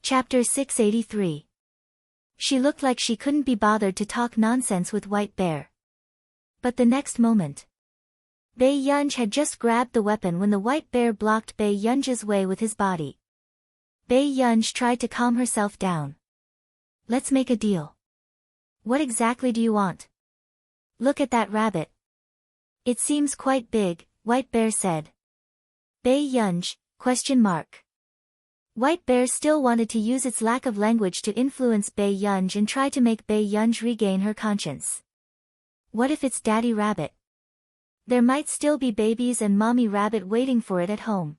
Chapter 683. She looked like she couldn't be bothered to talk nonsense with White Bear. But the next moment, Bai Yunj had just grabbed the weapon when the White Bear blocked Bai Yunj's way with his body. Bai Yunj tried to calm herself down. Let's make a deal. What exactly do you want? Look at that rabbit. It seems quite big, White Bear said. Bai Yunj, ? White Bear still wanted to use its lack of language to influence Bai Yunj and try to make Bai Yunj regain her conscience. What if it's Daddy Rabbit? There might still be babies and Mommy Rabbit waiting for it at home.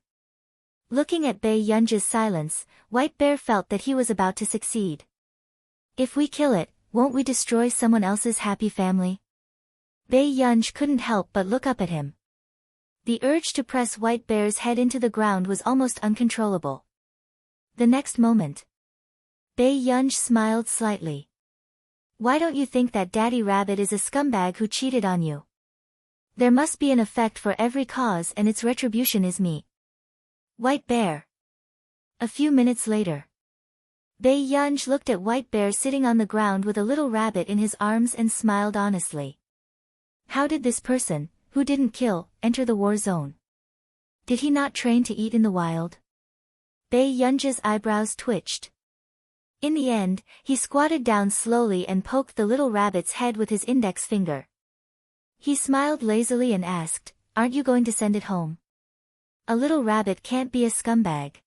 Looking at Bai Yunj's silence, White Bear felt that he was about to succeed. If we kill it, won't we destroy someone else's happy family? Bai Yunj couldn't help but look up at him. The urge to press White Bear's head into the ground was almost uncontrollable. The next moment, Bai Yunj smiled slightly. Why don't you think that Daddy Rabbit is a scumbag who cheated on you? There must be an effect for every cause and its retribution is me. White Bear. A few minutes later, Bai Yunj looked at White Bear sitting on the ground with a little rabbit in his arms and smiled honestly. How did this person, who didn't kill, enter the war zone? Did he not train to eat in the wild? Bai Yunj's eyebrows twitched. In the end, he squatted down slowly and poked the little rabbit's head with his index finger. He smiled lazily and asked, "Aren't you going to send it home?" A little rabbit can't be a scumbag.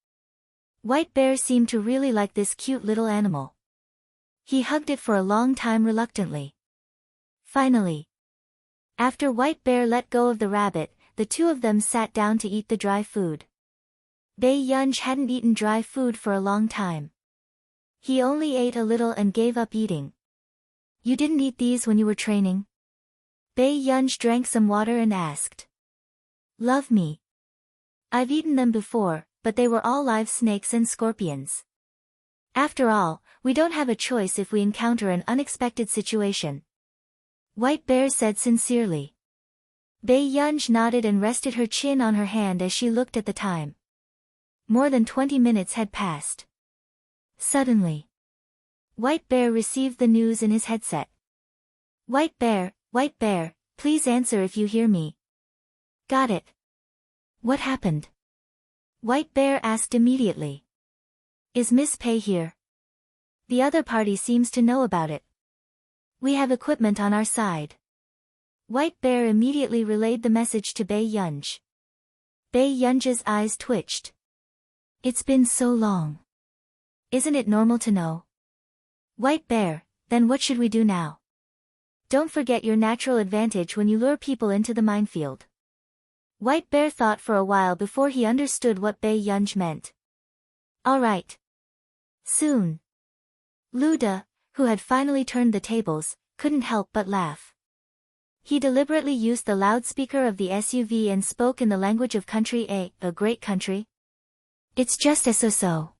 White Bear seemed to really like this cute little animal. He hugged it for a long time reluctantly. Finally, after White Bear let go of the rabbit, the two of them sat down to eat the dry food. Bai Yunj hadn't eaten dry food for a long time. He only ate a little and gave up eating. You didn't eat these when you were training? Bai Yunj drank some water and asked. Love me. I've eaten them before, but they were all live snakes and scorpions. After all, we don't have a choice if we encounter an unexpected situation. White Bear said sincerely. Bai Yunj nodded and rested her chin on her hand as she looked at the time. More than 20 minutes had passed. Suddenly, White Bear received the news in his headset. White Bear, please answer if you hear me. Got it. What happened? White Bear asked immediately. Is Miss Pei here? The other party seems to know about it. We have equipment on our side. White Bear immediately relayed the message to Bai Yunj. Bai Yunj's eyes twitched. It's been so long. Isn't it normal to know? White Bear, then what should we do now? Don't forget your natural advantage when you lure people into the minefield. White Bear thought for a while before he understood what Bai Yunj meant. All right. Soon. Luda, who had finally turned the tables, couldn't help but laugh. He deliberately used the loudspeaker of the SUV and spoke in the language of country a great country. It's just so.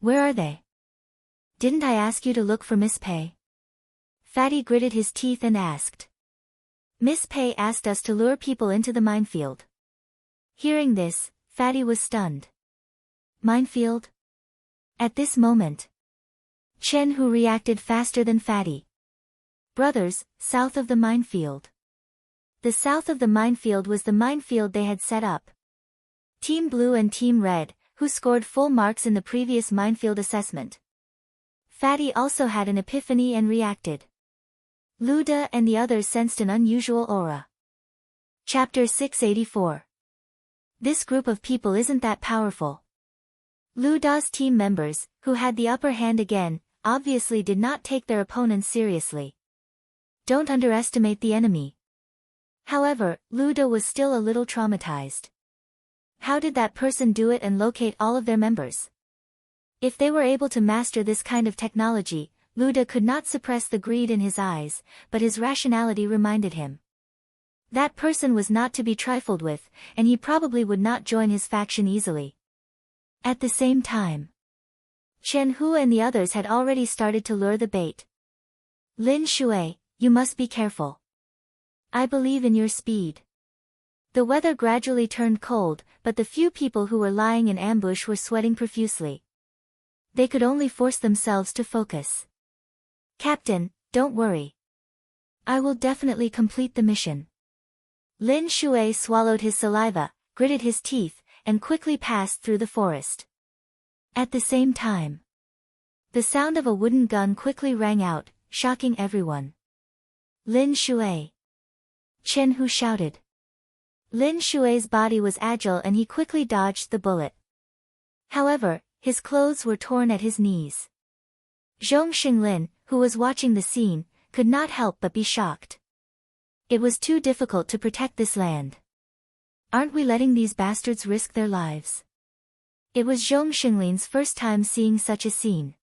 Where are they? Didn't I ask you to look for Miss Pei? Fatty gritted his teeth and asked. Miss Pei asked us to lure people into the minefield. Hearing this, Fatty was stunned. Minefield? At this moment, Chen Hu reacted faster than Fatty. Brothers, south of the minefield. The south of the minefield was the minefield they had set up. Team Blue and Team Red, who scored full marks in the previous minefield assessment. Fatty also had an epiphany and reacted. Luda and the others sensed an unusual aura. Chapter 684. This group of people isn't that powerful. Luda's team members, who had the upper hand again, obviously did not take their opponents seriously. Don't underestimate the enemy. However, Luda was still a little traumatized. How did that person do it and locate all of their members? If they were able to master this kind of technology, Luda could not suppress the greed in his eyes, but his rationality reminded him. That person was not to be trifled with, and he probably would not join his faction easily. At the same time, Chen Hu and the others had already started to lure the bait. Lin Shui, you must be careful. I believe in your speed. The weather gradually turned cold, but the few people who were lying in ambush were sweating profusely. They could only force themselves to focus. Captain, don't worry. I will definitely complete the mission. Lin Shui swallowed his saliva, gritted his teeth, and quickly passed through the forest. At the same time, the sound of a wooden gun quickly rang out, shocking everyone. Lin Shui! Chen Hu shouted. Lin Shui's body was agile and he quickly dodged the bullet. However, his clothes were torn at his knees. Zhong Xinglin, who was watching the scene, could not help but be shocked. It was too difficult to protect this land. Aren't we letting these bastards risk their lives? It was Zhong Xinglin's first time seeing such a scene.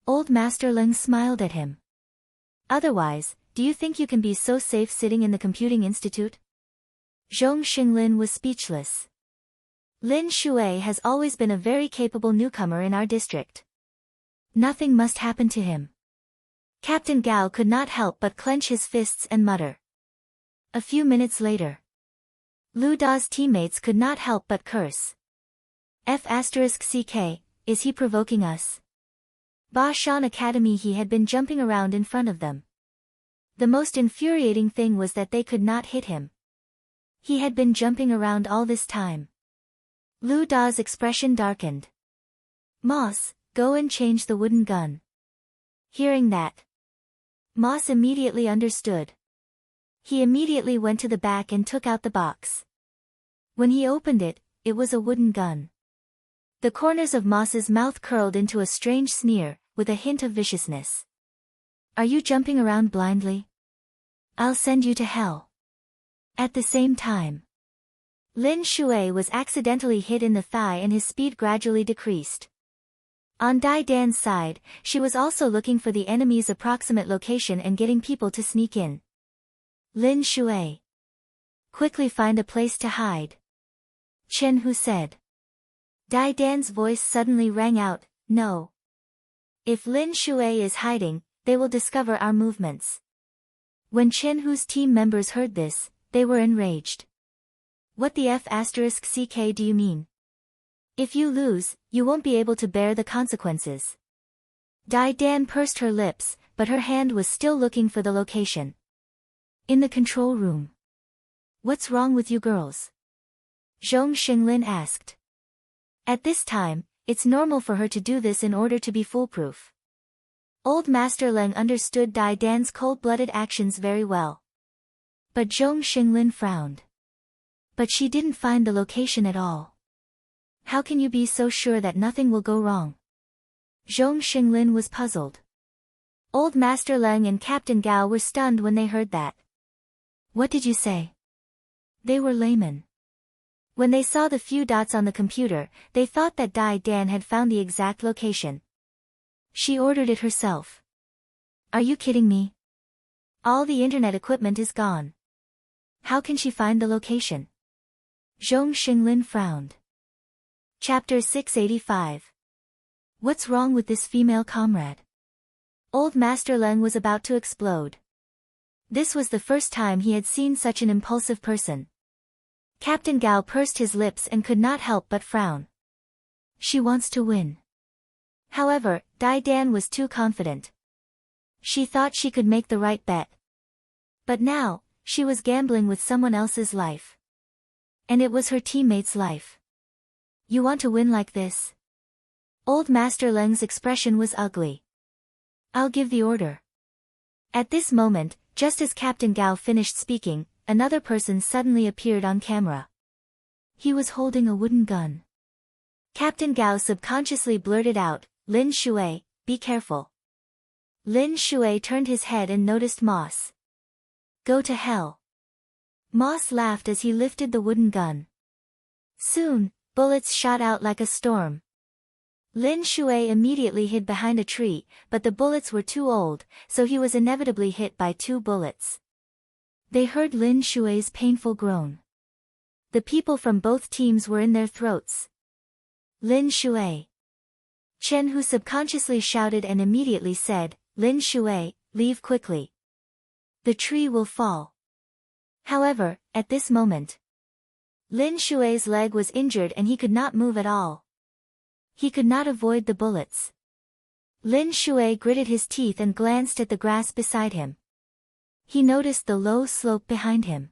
Old Master Leng smiled at him. Otherwise, do you think you can be so safe sitting in the computing institute? Zhong Xinglin was speechless. Lin Shui has always been a very capable newcomer in our district. Nothing must happen to him. Captain Gao could not help but clench his fists and mutter. A few minutes later, Lu Da's teammates could not help but curse. F***CK, is he provoking us? Ba Shan Academy. He had been jumping around in front of them. The most infuriating thing was that they could not hit him. He had been jumping around all this time. Lu Da's expression darkened. Moss, go and change the wooden gun. Hearing that, Moss immediately understood. He immediately went to the back and took out the box. When he opened it, it was a wooden gun. The corners of Moss's mouth curled into a strange sneer, with a hint of viciousness. Are you jumping around blindly? I'll send you to hell. At the same time, Lin Shui was accidentally hit in the thigh and his speed gradually decreased. On Dai Dan's side, she was also looking for the enemy's approximate location and getting people to sneak in. Lin Shui. Quickly find a place to hide. Chen Hu said. Dai Dan's voice suddenly rang out, no. If Lin Shui is hiding, they will discover our movements. When Chen Hu's team members heard this, they were enraged. What the F***CK do you mean? If you lose, you won't be able to bear the consequences. Dai Dan pursed her lips, but her hand was still looking for the location. In the control room. What's wrong with you girls? Zhong Xinglin asked. At this time, it's normal for her to do this in order to be foolproof. Old Master Leng understood Dai Dan's cold-blooded actions very well. But Zhong Xinglin frowned. But she didn't find the location at all. How can you be so sure that nothing will go wrong? Zhong Xinglin was puzzled. Old Master Leng and Captain Gao were stunned when they heard that. What did you say? They were laymen. When they saw the few dots on the computer, they thought that Dai Dan had found the exact location. She ordered it herself. Are you kidding me? All the internet equipment is gone. How can she find the location? Zhong Xinglin frowned. Chapter 685. What's wrong with this female comrade? Old Master Leng was about to explode. This was the first time he had seen such an impulsive person. Captain Gao pursed his lips and could not help but frown. She wants to win. However, Dai Dan was too confident. She thought she could make the right bet. But now, she was gambling with someone else's life. And it was her teammate's life. You want to win like this? Old Master Leng's expression was ugly. I'll give the order. At this moment, just as Captain Gao finished speaking, another person suddenly appeared on camera. He was holding a wooden gun. Captain Gao subconsciously blurted out, Lin Shui, be careful. Lin Shui turned his head and noticed Moss. Go to hell. Moss laughed as he lifted the wooden gun. Soon, bullets shot out like a storm. Lin Shui immediately hid behind a tree, but the bullets were too old, so he was inevitably hit by 2 bullets. They heard Lin Shui's painful groan. The people from both teams were in their throats. Lin Shui. Chen Hu subconsciously shouted and immediately said, Lin Shui, leave quickly. The tree will fall. However, at this moment, Lin Shui's leg was injured and he could not move at all. He could not avoid the bullets. Lin Shui gritted his teeth and glanced at the grass beside him. He noticed the low slope behind him.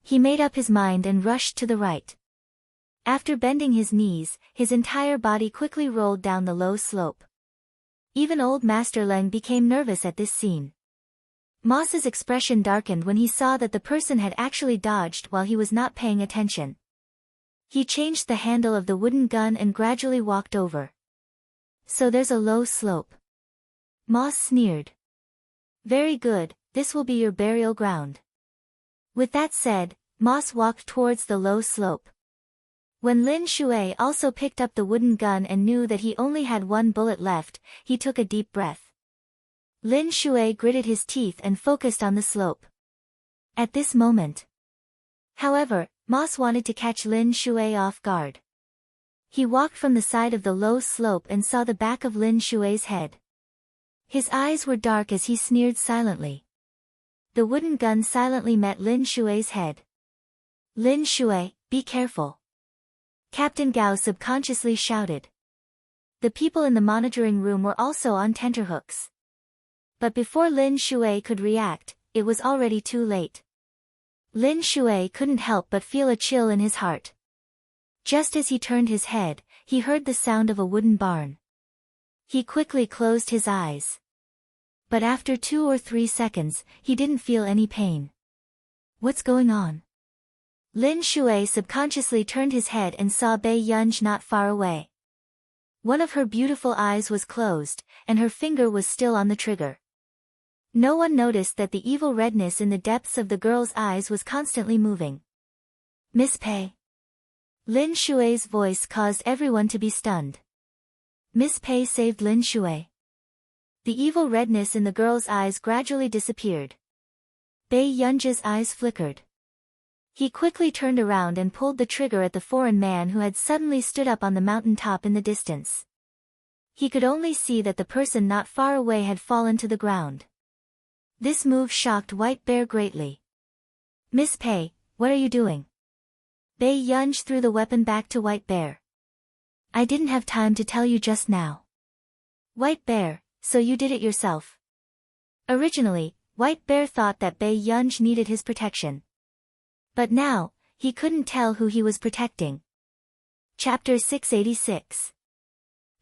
He made up his mind and rushed to the right. After bending his knees, his entire body quickly rolled down the low slope. Even old Master Leng became nervous at this scene. Moss's expression darkened when he saw that the person had actually dodged while he was not paying attention. He changed the handle of the wooden gun and gradually walked over. So there's a low slope. Moss sneered. Very good, this will be your burial ground. With that said, Moss walked towards the low slope. When Lin Shui also picked up the wooden gun and knew that he only had one bullet left, he took a deep breath. Lin Shui gritted his teeth and focused on the slope. At this moment, however, Moss wanted to catch Lin Shui off guard. He walked from the side of the low slope and saw the back of Lin Shui's head. His eyes were dark as he sneered silently. The wooden gun silently met Lin Shui's head. Lin Shui, be careful. Captain Gao subconsciously shouted. The people in the monitoring room were also on tenterhooks. But before Lin Shui could react, it was already too late. Lin Shui couldn't help but feel a chill in his heart. Just as he turned his head, he heard the sound of a wooden barn. He quickly closed his eyes. But after 2 or 3 seconds, he didn't feel any pain. What's going on? Lin Shui subconsciously turned his head and saw Bai Yunj not far away. One of her beautiful eyes was closed, and her finger was still on the trigger. No one noticed that the evil redness in the depths of the girl's eyes was constantly moving. Miss Pei. Lin Shui's voice caused everyone to be stunned. Miss Pei saved Lin Shui. The evil redness in the girl's eyes gradually disappeared. Bai Yunj's eyes flickered. He quickly turned around and pulled the trigger at the foreign man who had suddenly stood up on the mountain top in the distance. He could only see that the person not far away had fallen to the ground. This move shocked White Bear greatly. Miss Pei, what are you doing? Bai Yunj threw the weapon back to White Bear. I didn't have time to tell you just now. White Bear, so you did it yourself. Originally, White Bear thought that Bai Yunj needed his protection. But now, he couldn't tell who he was protecting. Chapter 686.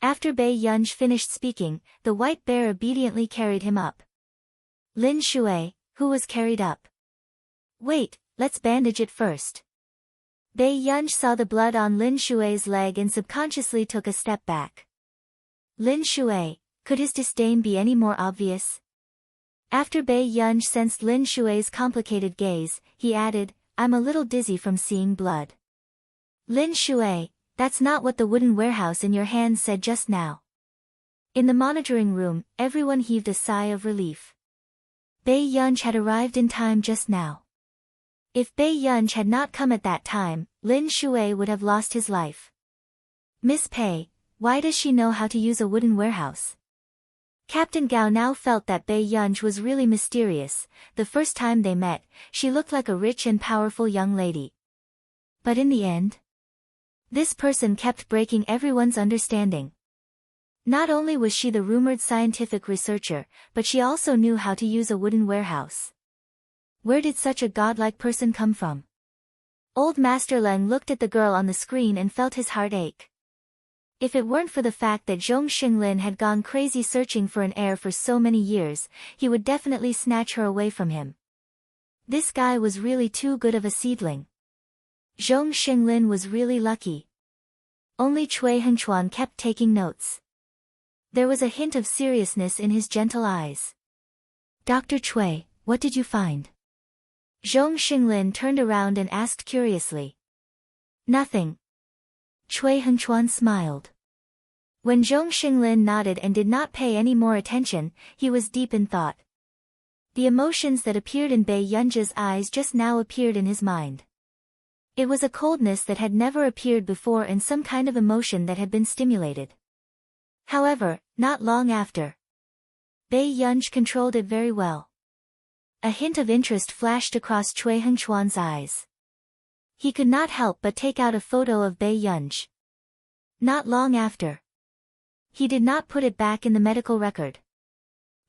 After Bai Yunj finished speaking, the White Bear obediently carried him up. Lin Shui, who was carried up. Wait, let's bandage it first. Bai Yunj saw the blood on Lin Shui's leg and subconsciously took a step back. Lin Shui, could his disdain be any more obvious? After Bai Yunj sensed Lin Shui's complicated gaze, he added, I'm a little dizzy from seeing blood. Lin Shui, that's not what the wooden warehouse in your hand said just now. In the monitoring room, everyone heaved a sigh of relief. Bai Yunj had arrived in time just now. If Bai Yunj had not come at that time, Lin Shui would have lost his life. Miss Pei, why does she know how to use a wooden warehouse? Captain Gao now felt that Bai Yunj was really mysterious. The first time they met, she looked like a rich and powerful young lady. But in the end, this person kept breaking everyone's understanding. Not only was she the rumored scientific researcher, but she also knew how to use a wooden warehouse. Where did such a godlike person come from? Old Master Leng looked at the girl on the screen and felt his heart ache. If it weren't for the fact that Zhong Xinglin had gone crazy searching for an heir for so many years, he would definitely snatch her away from him. This guy was really too good of a seedling. Zhong Xinglin was really lucky. Only Cui Hengchuan kept taking notes. There was a hint of seriousness in his gentle eyes. Dr. Cui, what did you find? Zhong Xinglin turned around and asked curiously. Nothing. Cui Hengchuan smiled. When Zhong Xinglin nodded and did not pay any more attention, he was deep in thought. The emotions that appeared in Bai Yunj's eyes just now appeared in his mind. It was a coldness that had never appeared before and some kind of emotion that had been stimulated. However, not long after, Bai Yunj controlled it very well. A hint of interest flashed across Cui Hengchuan's eyes. He could not help but take out a photo of Bai Yunj. Not long after. He did not put it back in the medical record.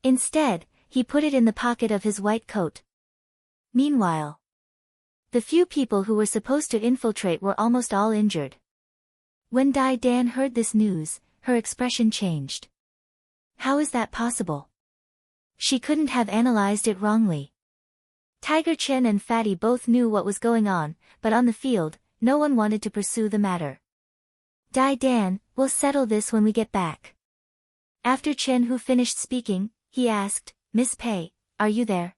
Instead, he put it in the pocket of his white coat. Meanwhile, the few people who were supposed to infiltrate were almost all injured. When Dai Dan heard this news, her expression changed. How is that possible? She couldn't have analyzed it wrongly. Tiger Chen and Fatty both knew what was going on, but on the field, no one wanted to pursue the matter. Dai Dan, we'll settle this when we get back. After Chen Hu finished speaking, he asked, Miss Pei, are you there?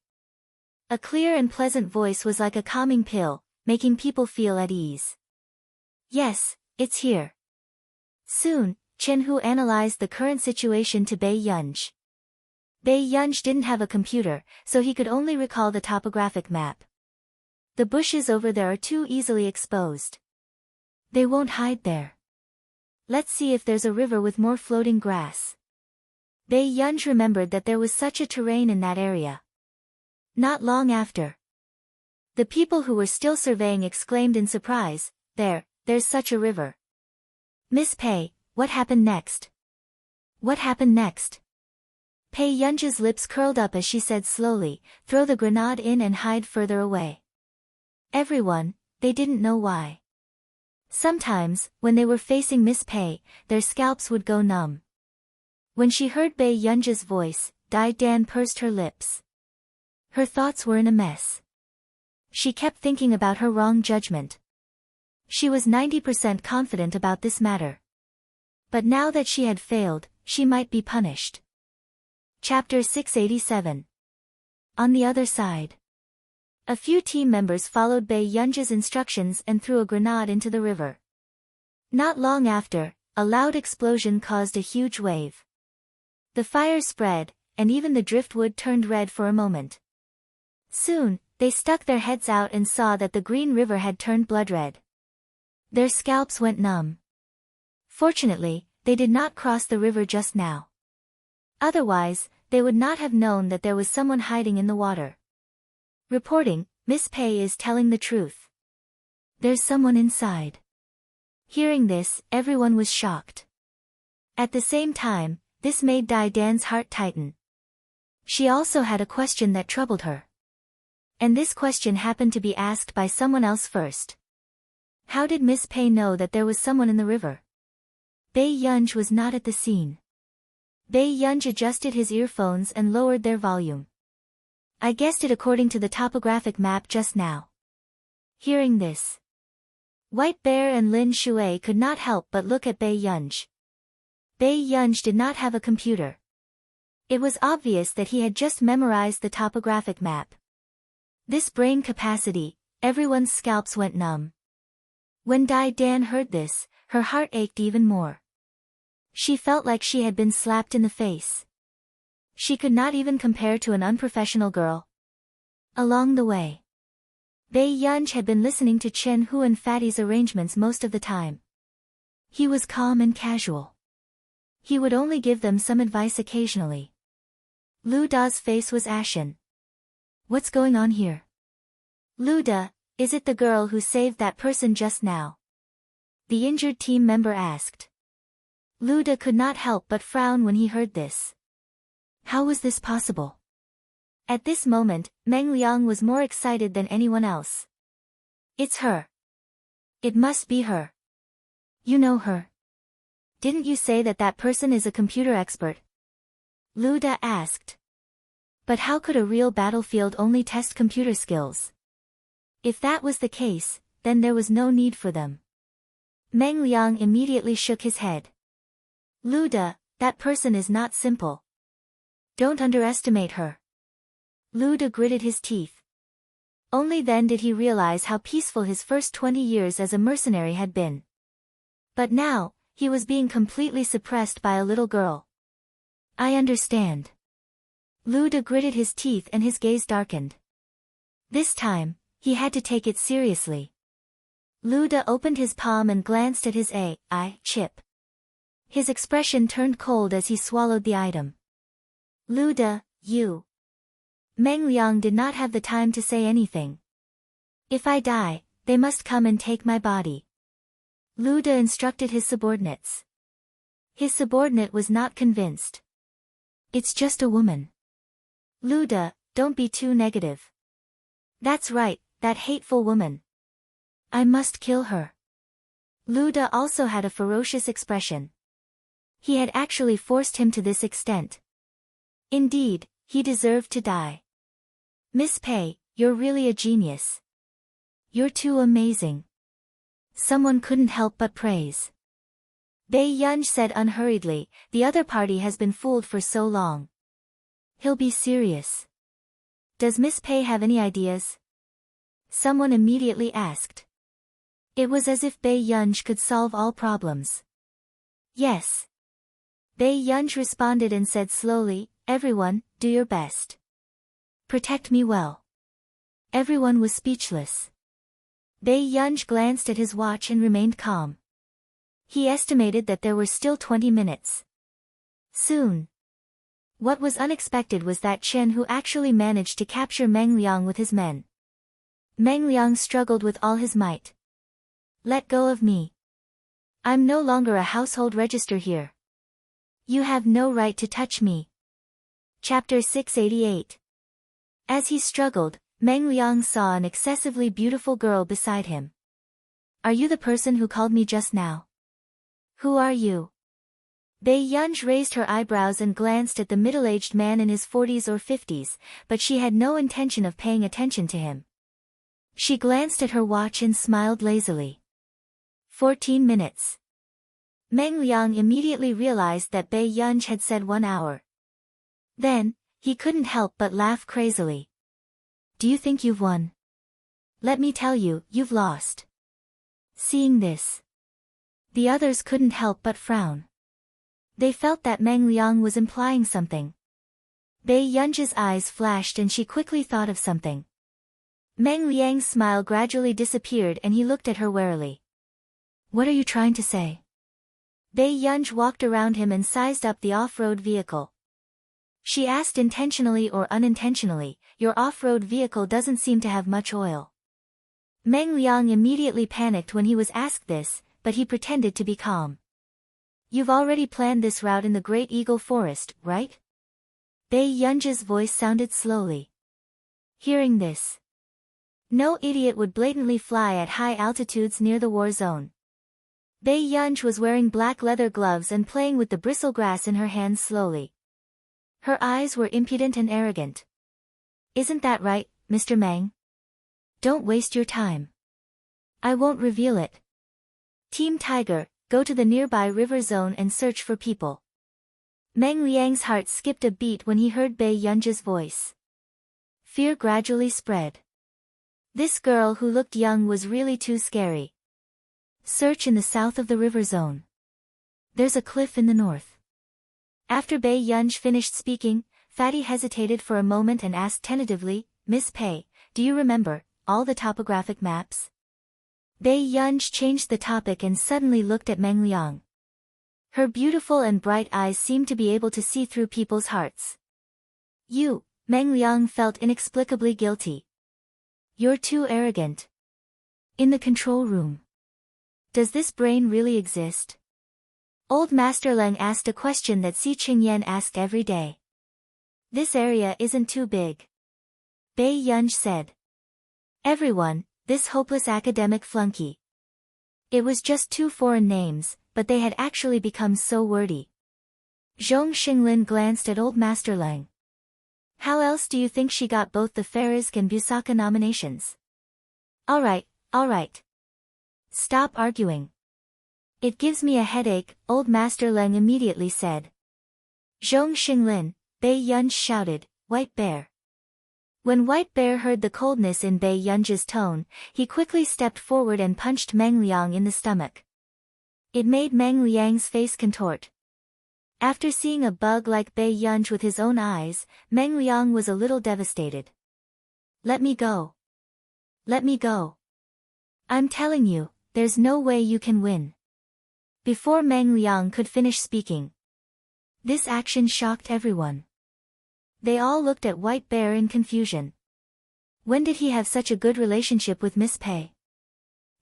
A clear and pleasant voice was like a calming pill, making people feel at ease. Yes, it's here. Soon, Chen Hu analyzed the current situation to Bai Yunj. Bai Yunj didn't have a computer, so he could only recall the topographic map. The bushes over there are too easily exposed. They won't hide there. Let's see if there's a river with more floating grass. Bai Yunj remembered that there was such a terrain in that area. Not long after. The people who were still surveying exclaimed in surprise, there's such a river. Miss Pei, what happened next? What happened next? Pei Yunj's lips curled up as she said slowly, throw the grenade in and hide further away. Everyone, they didn't know why. Sometimes, when they were facing Miss Pei, their scalps would go numb. When she heard Bai Yunj's voice, Dai Dan pursed her lips. Her thoughts were in a mess. She kept thinking about her wrong judgment. She was 90% confident about this matter. But now that she had failed, she might be punished. Chapter 687. On the other side. A few team members followed Bai Yunj's instructions and threw a grenade into the river. Not long after, a loud explosion caused a huge wave. The fire spread, and even the driftwood turned red for a moment. Soon, they stuck their heads out and saw that the green river had turned blood red. Their scalps went numb. Fortunately, they did not cross the river just now. Otherwise, they would not have known that there was someone hiding in the water. Reporting, Miss Pei is telling the truth. There's someone inside. Hearing this, everyone was shocked. At the same time, this made Dai Dan's heart tighten. She also had a question that troubled her. And this question happened to be asked by someone else first. How did Miss Pei know that there was someone in the river? Bai Yunj was not at the scene. Bai Yunj adjusted his earphones and lowered their volume. I guessed it according to the topographic map just now. Hearing this, White Bear and Lin Shui could not help but look at Bai Yunj. Bai Yunj did not have a computer. It was obvious that he had just memorized the topographic map. This brain capacity, everyone's scalps went numb. When Dai Dan heard this, her heart ached even more. She felt like she had been slapped in the face. She could not even compare to an unprofessional girl. Along the way, Bai Yunj had been listening to Chen Hu and Fatty's arrangements most of the time. He was calm and casual. He would only give them some advice occasionally. Lu Da's face was ashen. What's going on here? Lu Da, is it the girl who saved that person just now? The injured team member asked. Lu Da could not help but frown when he heard this. How was this possible? At this moment, Meng Liang was more excited than anyone else. It's her. It must be her. You know her. Didn't you say that that person is a computer expert? Lu Da asked. But how could a real battlefield only test computer skills? If that was the case, then there was no need for them. Meng Liang immediately shook his head. Lu Da, that person is not simple. Don't underestimate her. Lu Da gritted his teeth. Only then did he realize how peaceful his first 20 years as a mercenary had been. But now, he was being completely suppressed by a little girl. I understand. Lu Da gritted his teeth and his gaze darkened. This time, he had to take it seriously. Lu Da opened his palm and glanced at his AI chip. His expression turned cold as he swallowed the item. Lu Da, you. Meng Liang did not have the time to say anything. If I die, they must come and take my body. Lu De instructed his subordinates. His subordinate was not convinced. It's just a woman. Lu De, don't be too negative. That's right, that hateful woman. I must kill her. Lu De also had a ferocious expression. He had actually forced him to this extent. Indeed, he deserved to die. Miss Pei, you're really a genius. You're too amazing. Someone couldn't help but praise. Bei Yunj said unhurriedly, the other party has been fooled for so long. He'll be serious. Does Miss Pei have any ideas? Someone immediately asked. It was as if Bei Yunj could solve all problems. Yes. Bei Yunj responded and said slowly, everyone, do your best. Protect me well. Everyone was speechless. Bei Yunj glanced at his watch and remained calm. He estimated that there were still 20 minutes. Soon. What was unexpected was that Chen Hu actually managed to capture Meng Liang with his men. Meng Liang struggled with all his might. Let go of me. I'm no longer a household register here. You have no right to touch me. Chapter 688. As he struggled, Meng Liang saw an excessively beautiful girl beside him. Are you the person who called me just now? Who are you? Bei Yunj raised her eyebrows and glanced at the middle-aged man in his 40s or 50s, but she had no intention of paying attention to him. She glanced at her watch and smiled lazily. 14 minutes. Meng Liang immediately realized that Bei Yunj had said 1 hour. Then, he couldn't help but laugh crazily. Do you think you've won? Let me tell you, you've lost. Seeing this, the others couldn't help but frown. They felt that Meng Liang was implying something. Bei Yunj's eyes flashed and she quickly thought of something. Meng Liang's smile gradually disappeared and he looked at her warily. What are you trying to say? Bei Yunj walked around him and sized up the off-road vehicle. She asked intentionally or unintentionally, your off-road vehicle doesn't seem to have much oil. Meng Liang immediately panicked when he was asked this, but he pretended to be calm. You've already planned this route in the Great Eagle Forest, right? Bei Yunj's voice sounded slowly. Hearing this, no idiot would blatantly fly at high altitudes near the war zone. Bei Yunj was wearing black leather gloves and playing with the bristlegrass in her hands slowly. Her eyes were impudent and arrogant. Isn't that right, Mr. Meng? Don't waste your time. I won't reveal it. Team Tiger, go to the nearby river zone and search for people. Meng Liang's heart skipped a beat when he heard Bei Yunj's voice. Fear gradually spread. This girl who looked young was really too scary. Search in the south of the river zone. There's a cliff in the north. After Bei Yunj finished speaking, Fatty hesitated for a moment and asked tentatively, Miss Pei, do you remember all the topographic maps? Bei Yunj changed the topic and suddenly looked at Meng Liang. Her beautiful and bright eyes seemed to be able to see through people's hearts. Meng Liang felt inexplicably guilty. You're too arrogant. In the control room. Does this brain really exist? Old Master Leng asked a question that Si Qingyan asked every day. This area isn't too big. Bei Yunj said. Everyone, this hopeless academic flunky. It was just 2 foreign names, but they had actually become so wordy. Zhong Xinglin glanced at Old Master Leng. How else do you think she got both the Farisk and Busaka nominations? Alright. Stop arguing. It gives me a headache, Old Master Leng immediately said. Zhong Xinglin, Bei Yunj shouted, White Bear. When White Bear heard the coldness in Bei Yunj's tone, he quickly stepped forward and punched Meng Liang in the stomach. It made Meng Liang's face contort. After seeing a bug like Bei Yunj with his own eyes, Meng Liang was a little devastated. Let me go. Let me go. I'm telling you, there's no way you can win. Before Meng Liang could finish speaking. This action shocked everyone. They all looked at White Bear in confusion. When did he have such a good relationship with Miss Pei?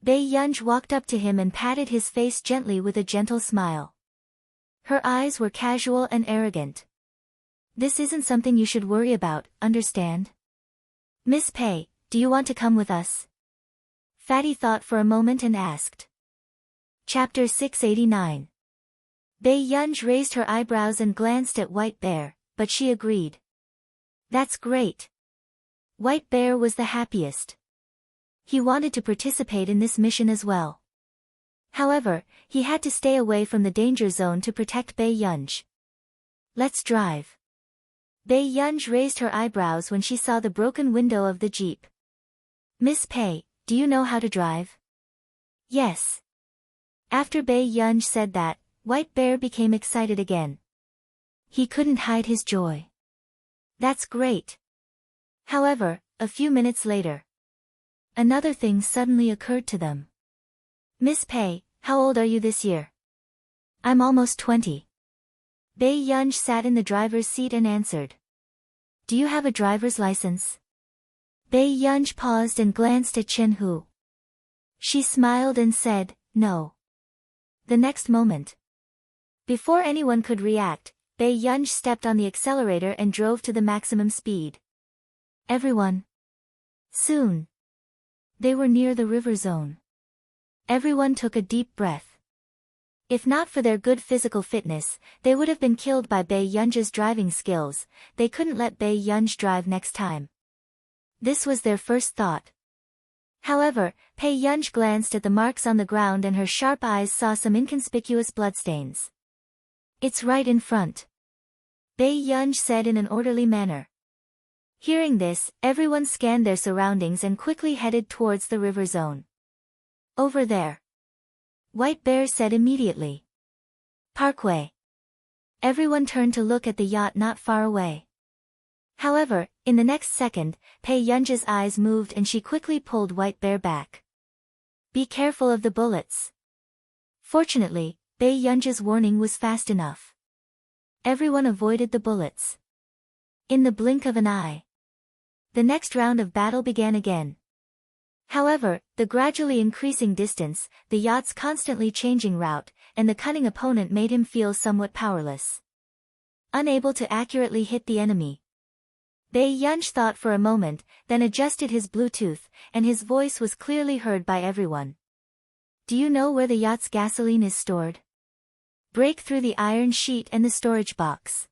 Bei Yunj walked up to him and patted his face gently with a gentle smile. Her eyes were casual and arrogant. This isn't something you should worry about, understand? Miss Pei, do you want to come with us? Fatty thought for a moment and asked. Chapter 689. Bei Yunj raised her eyebrows and glanced at White Bear, but she agreed. That's great. White Bear was the happiest. He wanted to participate in this mission as well. However, he had to stay away from the danger zone to protect Bei Yunj. Let's drive. Bei Yunj raised her eyebrows when she saw the broken window of the jeep. Miss Pei, do you know how to drive? Yes. After Bei Yunj said that, White Bear became excited again. He couldn't hide his joy. That's great. However, a few minutes later, another thing suddenly occurred to them. Miss Pei, how old are you this year? I'm almost 20. Bei Yunj sat in the driver's seat and answered. Do you have a driver's license? Bei Yunj paused and glanced at Chen Hu. She smiled and said, no. The next moment, before anyone could react, Bei Yunj stepped on the accelerator and drove to the maximum speed. Everyone. Soon. They were near the river zone. Everyone took a deep breath. If not for their good physical fitness, they would have been killed by Bei Yunj's driving skills. They couldn't let Bei Yunj drive next time. This was their first thought. However, Bei Yunj glanced at the marks on the ground and her sharp eyes saw some inconspicuous bloodstains. It's right in front. Bei Yunj said in an orderly manner. Hearing this, everyone scanned their surroundings and quickly headed towards the river zone. Over there. White Bear said immediately. Parkway. Everyone turned to look at the yacht not far away. However, in the next second, Bei Yunj's eyes moved and she quickly pulled White Bear back. Be careful of the bullets. Fortunately, Bei Yunj's warning was fast enough. Everyone avoided the bullets. In the blink of an eye, the next round of battle began again. However, the gradually increasing distance, the yacht's constantly changing route, and the cunning opponent made him feel somewhat powerless. Unable to accurately hit the enemy. Bei Yunj thought for a moment, then adjusted his Bluetooth, and his voice was clearly heard by everyone. Do you know where the yacht's gasoline is stored? Break through the iron sheet and the storage box.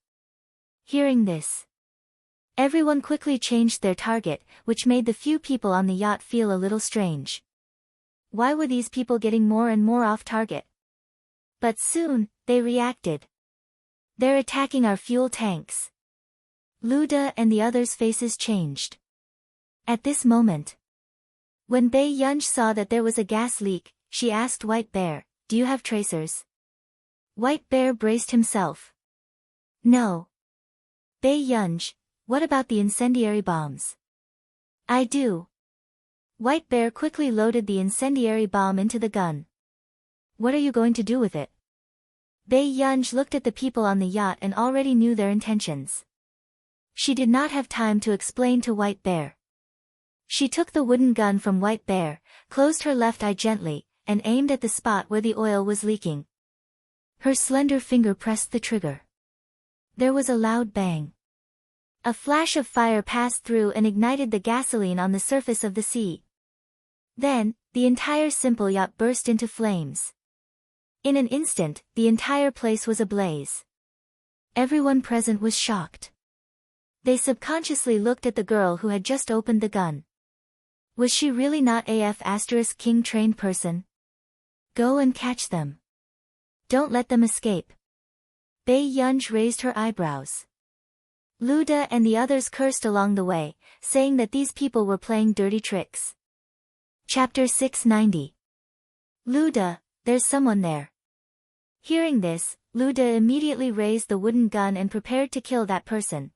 Hearing this, everyone quickly changed their target, which made the few people on the yacht feel a little strange. Why were these people getting more and more off target? But soon, they reacted. They're attacking our fuel tanks. Luda and the others' faces changed. At this moment, when Bei Yunj saw that there was a gas leak, she asked White Bear, do you have tracers? White Bear braced himself. No. Bei Yunj, what about the incendiary bombs? I do. White Bear quickly loaded the incendiary bomb into the gun. What are you going to do with it? Bei Yunj looked at the people on the yacht and already knew their intentions. She did not have time to explain to White Bear. She took the wooden gun from White Bear, closed her left eye gently, and aimed at the spot where the oil was leaking. Her slender finger pressed the trigger. There was a loud bang. A flash of fire passed through and ignited the gasoline on the surface of the sea. Then, the entire simple yacht burst into flames. In an instant, the entire place was ablaze. Everyone present was shocked. They subconsciously looked at the girl who had just opened the gun. Was she really not King trained person? Go and catch them. Don't let them escape. Bei Yunj raised her eyebrows. Luda and the others cursed along the way, saying that these people were playing dirty tricks. Chapter 690. Luda, there's someone there. Hearing this, Luda immediately raised the wooden gun and prepared to kill that person.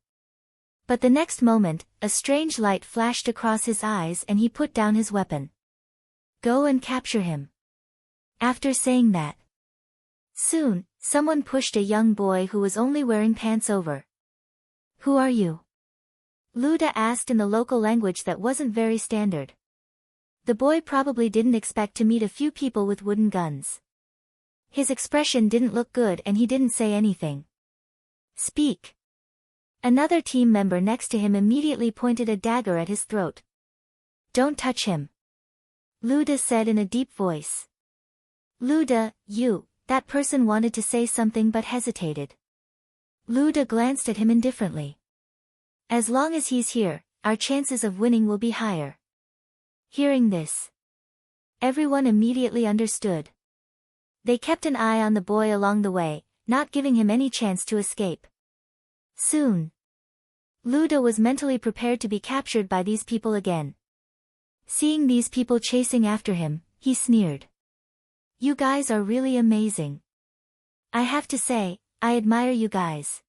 But the next moment, a strange light flashed across his eyes and he put down his weapon. Go and capture him. After saying that, soon, someone pushed a young boy who was only wearing pants over. Who are you? Luda asked in the local language that wasn't very standard. The boy probably didn't expect to meet a few people with wooden guns. His expression didn't look good and he didn't say anything. Speak. Another team member next to him immediately pointed a dagger at his throat. Don't touch him. Luda said in a deep voice. Luda, that person wanted to say something but hesitated. Luda glanced at him indifferently. As long as he's here, our chances of winning will be higher. Hearing this, everyone immediately understood. They kept an eye on the boy along the way, not giving him any chance to escape. Soon, Luda was mentally prepared to be captured by these people again. Seeing these people chasing after him, he sneered. You guys are really amazing. I have to say, I admire you guys.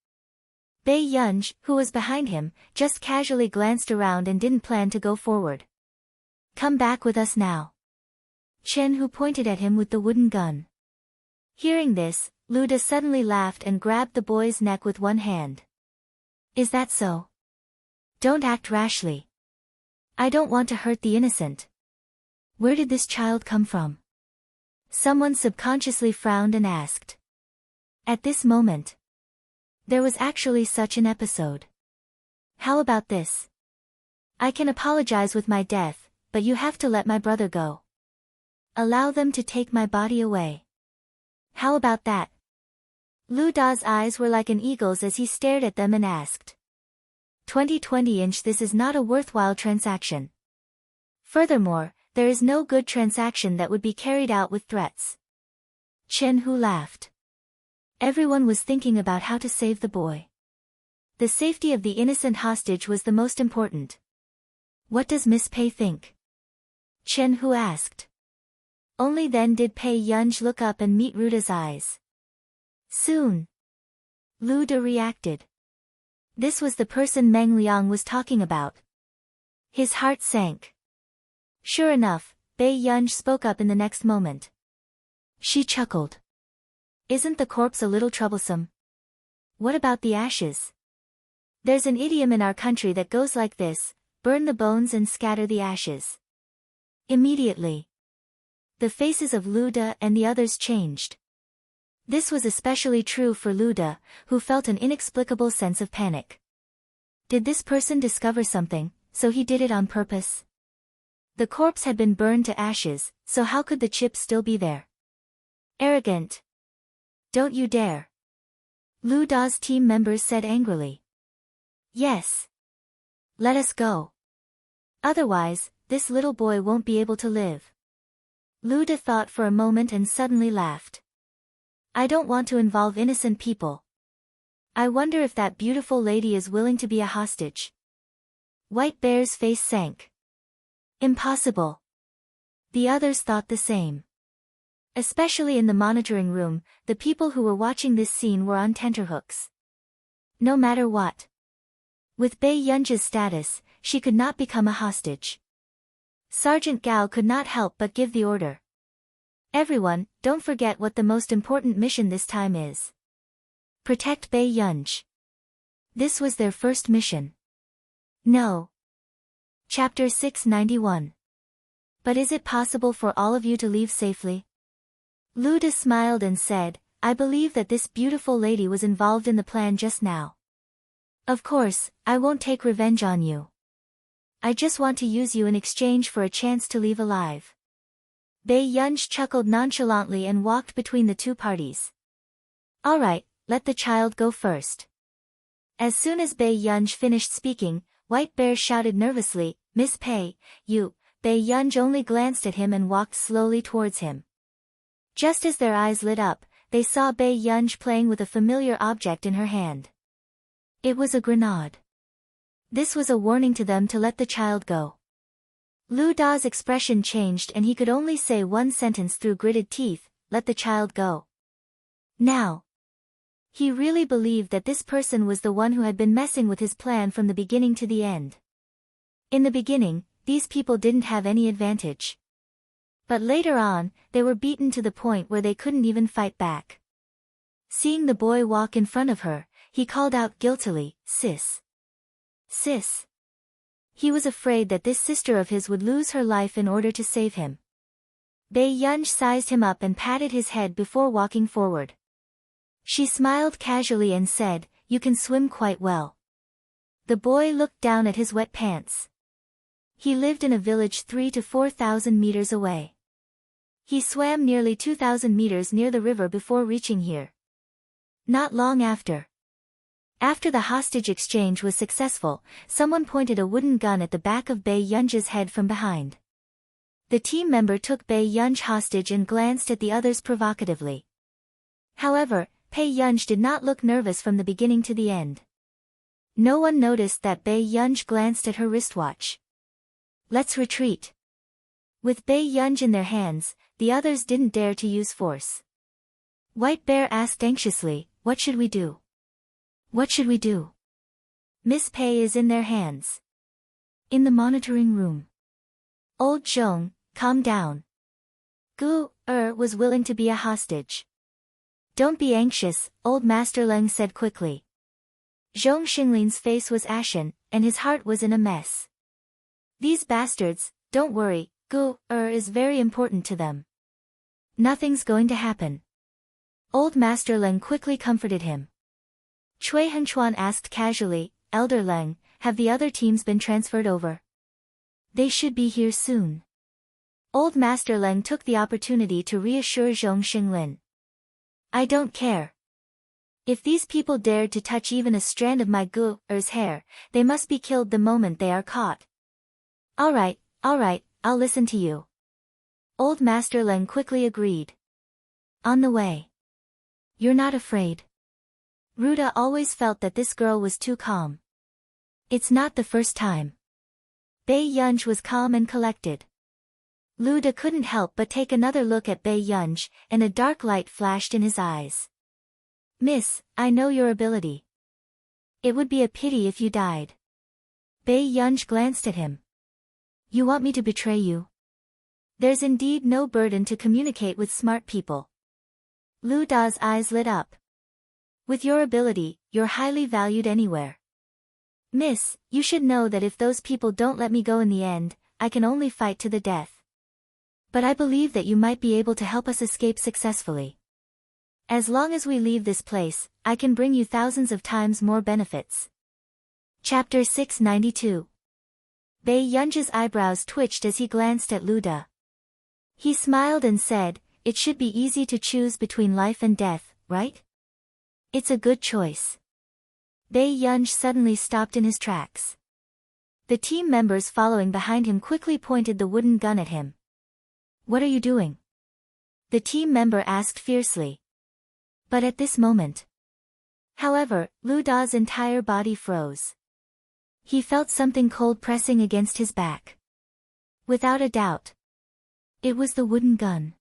Bei Yunj, who was behind him, just casually glanced around and didn't plan to go forward. Come back with us now. Chen Hu pointed at him with the wooden gun. Hearing this, Luda suddenly laughed and grabbed the boy's neck with one hand. Is that so? Don't act rashly. I don't want to hurt the innocent. Where did this child come from? Someone subconsciously frowned and asked. At this moment, there was actually such an episode. How about this? I can apologize with my death, but you have to let my brother go. Allow them to take my body away. How about that? Lu Da's eyes were like an eagle's as he stared at them and asked. 2020 this is not a worthwhile transaction. Furthermore, there is no good transaction that would be carried out with threats. Chen Hu laughed. Everyone was thinking about how to save the boy. The safety of the innocent hostage was the most important. What does Miss Pei think? Chen Hu asked. Only then did Pei Yunj look up and meet Ruda's eyes. Soon, Lu De reacted. This was the person Meng Liang was talking about. His heart sank. Sure enough, Bei Yunj spoke up in the next moment. She chuckled. Isn't the corpse a little troublesome? What about the ashes? There's an idiom in our country that goes like this, burn the bones and scatter the ashes. Immediately, the faces of Lu De and the others changed. This was especially true for Lu De, who felt an inexplicable sense of panic. Did this person discover something, so he did it on purpose? The corpse had been burned to ashes, so how could the chip still be there? Arrogant. Don't you dare. Lu Da's team members said angrily. Yes. Let us go. Otherwise, this little boy won't be able to live. Lu De thought for a moment and suddenly laughed. I don't want to involve innocent people. I wonder if that beautiful lady is willing to be a hostage. White Bear's face sank. Impossible. The others thought the same. Especially in the monitoring room, the people who were watching this scene were on tenterhooks. No matter what. With Bei Yunj's status, she could not become a hostage. Sergeant Gao could not help but give the order. Everyone, don't forget what the most important mission this time is. Protect Bei Yunj. This was their first mission. No. Chapter 691. But is it possible for all of you to leave safely? Lu De smiled and said, I believe that this beautiful lady was involved in the plan just now. Of course, I won't take revenge on you. I just want to use you in exchange for a chance to leave alive. Bei Yunj chuckled nonchalantly and walked between the two parties. All right, let the child go first. As soon as Bei Yunj finished speaking, White Bear shouted nervously, Miss Pei, you. Bei Yunj only glanced at him and walked slowly towards him. Just as their eyes lit up, they saw Bei Yunj playing with a familiar object in her hand. It was a grenade. This was a warning to them to let the child go. Lu Da's expression changed and he could only say one sentence through gritted teeth, let the child go. Now. He really believed that this person was the one who had been messing with his plan from the beginning to the end. In the beginning, these people didn't have any advantage. But later on, they were beaten to the point where they couldn't even fight back. Seeing the boy walk in front of her, he called out guiltily, Sis. Sis. He was afraid that this sister of his would lose her life in order to save him. Bei Yunj sized him up and patted his head before walking forward. She smiled casually and said, "You can swim quite well." The boy looked down at his wet pants. He lived in a village 3,000 to 4,000 meters away. He swam nearly 2,000 meters near the river before reaching here. Not long after the hostage exchange was successful, someone pointed a wooden gun at the back of Bei Yunj's head from behind. The team member took Bei Yunj hostage and glanced at the others provocatively. However, Bei Yunj did not look nervous from the beginning to the end. No one noticed that Bei Yunj glanced at her wristwatch. "Let's retreat." With Bei Yunj in their hands, the others didn't dare to use force. White Bear asked anxiously, "What should we do? What should we do?" Miss Pei is in their hands. In the monitoring room. Old Zhong, calm down. Gu was willing to be a hostage. "Don't be anxious," Old Master Leng said quickly. Zhong Xinglin's face was ashen, and his heart was in a mess. "These bastards, don't worry, Gu is very important to them. Nothing's going to happen." Old Master Leng quickly comforted him. Cui Henchuan asked casually, "Elder Leng, have the other teams been transferred over?" "They should be here soon." Old Master Leng took the opportunity to reassure Zhong Xinglin. "I don't care. If these people dared to touch even a strand of my Gu's hair, they must be killed the moment they are caught." All right, I'll listen to you." Old Master Leng quickly agreed. On the way. "You're not afraid?" Ruda always felt that this girl was too calm. "It's not the first time." Bei Yunj was calm and collected. Luda couldn't help but take another look at Bei Yunj, and a dark light flashed in his eyes. "Miss, I know your ability. It would be a pity if you died." Bei Yunj glanced at him. "You want me to betray you?" There's indeed no burden to communicate with smart people. Lu Da's eyes lit up. "With your ability, you're highly valued anywhere. Miss, you should know that if those people don't let me go in the end, I can only fight to the death. But I believe that you might be able to help us escape successfully. As long as we leave this place, I can bring you thousands of times more benefits." Chapter 692. Bei Yunj's eyebrows twitched as he glanced at Luda. He smiled and said, "It should be easy to choose between life and death, right? It's a good choice." Bei Yunj suddenly stopped in his tracks. The team members following behind him quickly pointed the wooden gun at him. "What are you doing?" the team member asked fiercely. But at this moment. However, Lu Da's entire body froze. He felt something cold pressing against his back. Without a doubt. It was the wooden gun.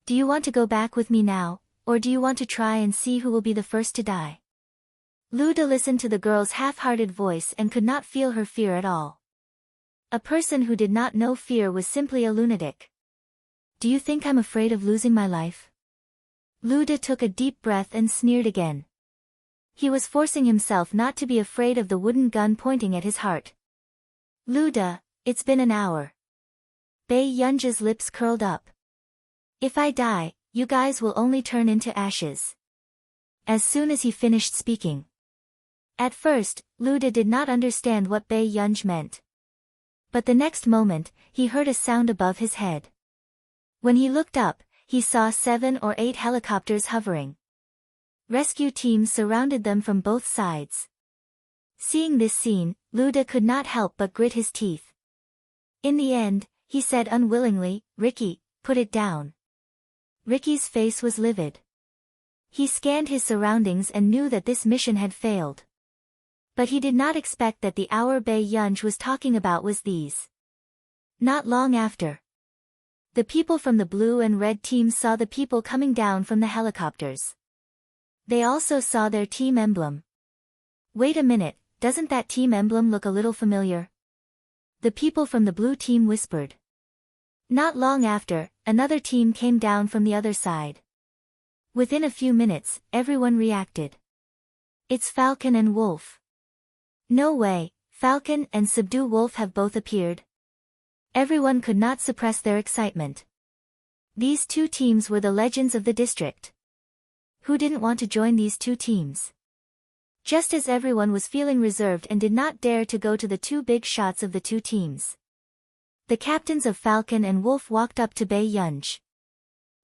"Do you want to go back with me now, or do you want to try and see who will be the first to die?" Lu Da listened to the girl's half-hearted voice and could not feel her fear at all. A person who did not know fear was simply a lunatic. "Do you think I'm afraid of losing my life?" Lu Da took a deep breath and sneered again. He was forcing himself not to be afraid of the wooden gun pointing at his heart. "Lu Da, it's been an hour." Bei Yunj's lips curled up. "If I die, you guys will only turn into ashes." As soon as he finished speaking. At first, Lu Da did not understand what Bei Yunj meant. But the next moment, he heard a sound above his head. When he looked up, he saw 7 or 8 helicopters hovering. Rescue teams surrounded them from both sides. Seeing this scene, Lu Da could not help but grit his teeth. In the end, he said unwillingly, "Ricky, put it down." Ricky's face was livid. He scanned his surroundings and knew that this mission had failed. But he did not expect that the hour Bei Yunj was talking about was these. Not long after. The people from the blue and red teams saw the people coming down from the helicopters. They also saw their team emblem. "Wait a minute, doesn't that team emblem look a little familiar?" the people from the blue team whispered. Not long after, another team came down from the other side. Within a few minutes, everyone reacted. "It's Falcon and Wolf." "No way, Falcon and Subdue Wolf have both appeared. Everyone could not suppress their excitement. These two teams were the legends of the district. Who didn't want to join these two teams? Just as everyone was feeling reserved and did not dare to go to the two big shots of the two teams. The captains of Falcon and Wolf walked up to Bei Yunj.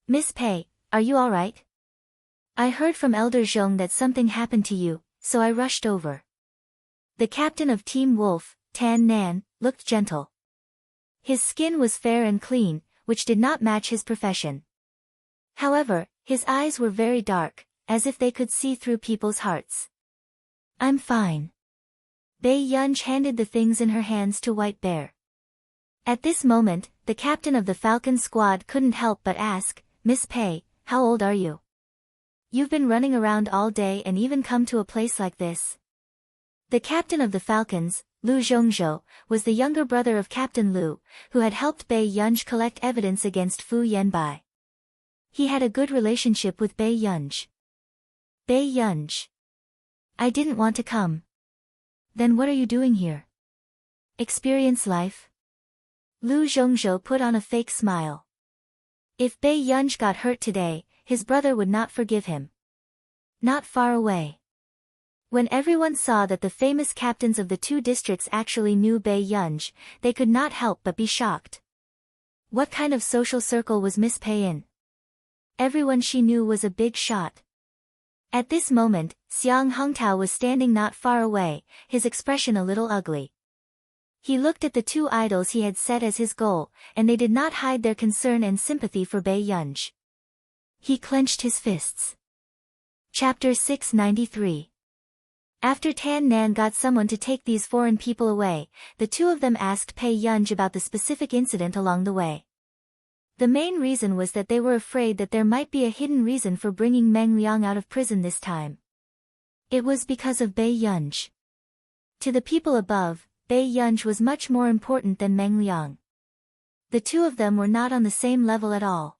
"Miss Pei, are you alright? I heard from Elder Zhong that something happened to you, so I rushed over." The captain of Team Wolf, Tan Nan, looked gentle. His skin was fair and clean, which did not match his profession. However, his eyes were very dark, as if they could see through people's hearts. "I'm fine." Bei Yunj handed the things in her hands to White Bear. At this moment, the captain of the Falcon squad couldn't help but ask, "Miss Pei, how old are you? You've been running around all day and even come to a place like this." The captain of the Falcons, Lu Zhongzhou, was the younger brother of Captain Lu, who had helped Bei Yunj collect evidence against Fu Yanbai. He had a good relationship with Bei Yunj. "Bei Yunj. I didn't want to come." "Then what are you doing here?" "Experience life." Lu Zhongzhou put on a fake smile. If Bei Yunj got hurt today, his brother would not forgive him. Not far away. When everyone saw that the famous captains of the two districts actually knew Bei Yunj, they could not help but be shocked. What kind of social circle was Miss Pei in? Everyone she knew was a big shot. At this moment, Xiang Hongtao was standing not far away, his expression a little ugly. He looked at the two idols he had set as his goal, and they did not hide their concern and sympathy for Bei Yunj. He clenched his fists. Chapter 693. After Tan Nan got someone to take these foreign people away, the two of them asked Bei Yunj about the specific incident along the way. The main reason was that they were afraid that there might be a hidden reason for bringing Meng Liang out of prison this time. It was because of Bei Yunj. To the people above, Bei Yunj was much more important than Meng Liang. The two of them were not on the same level at all.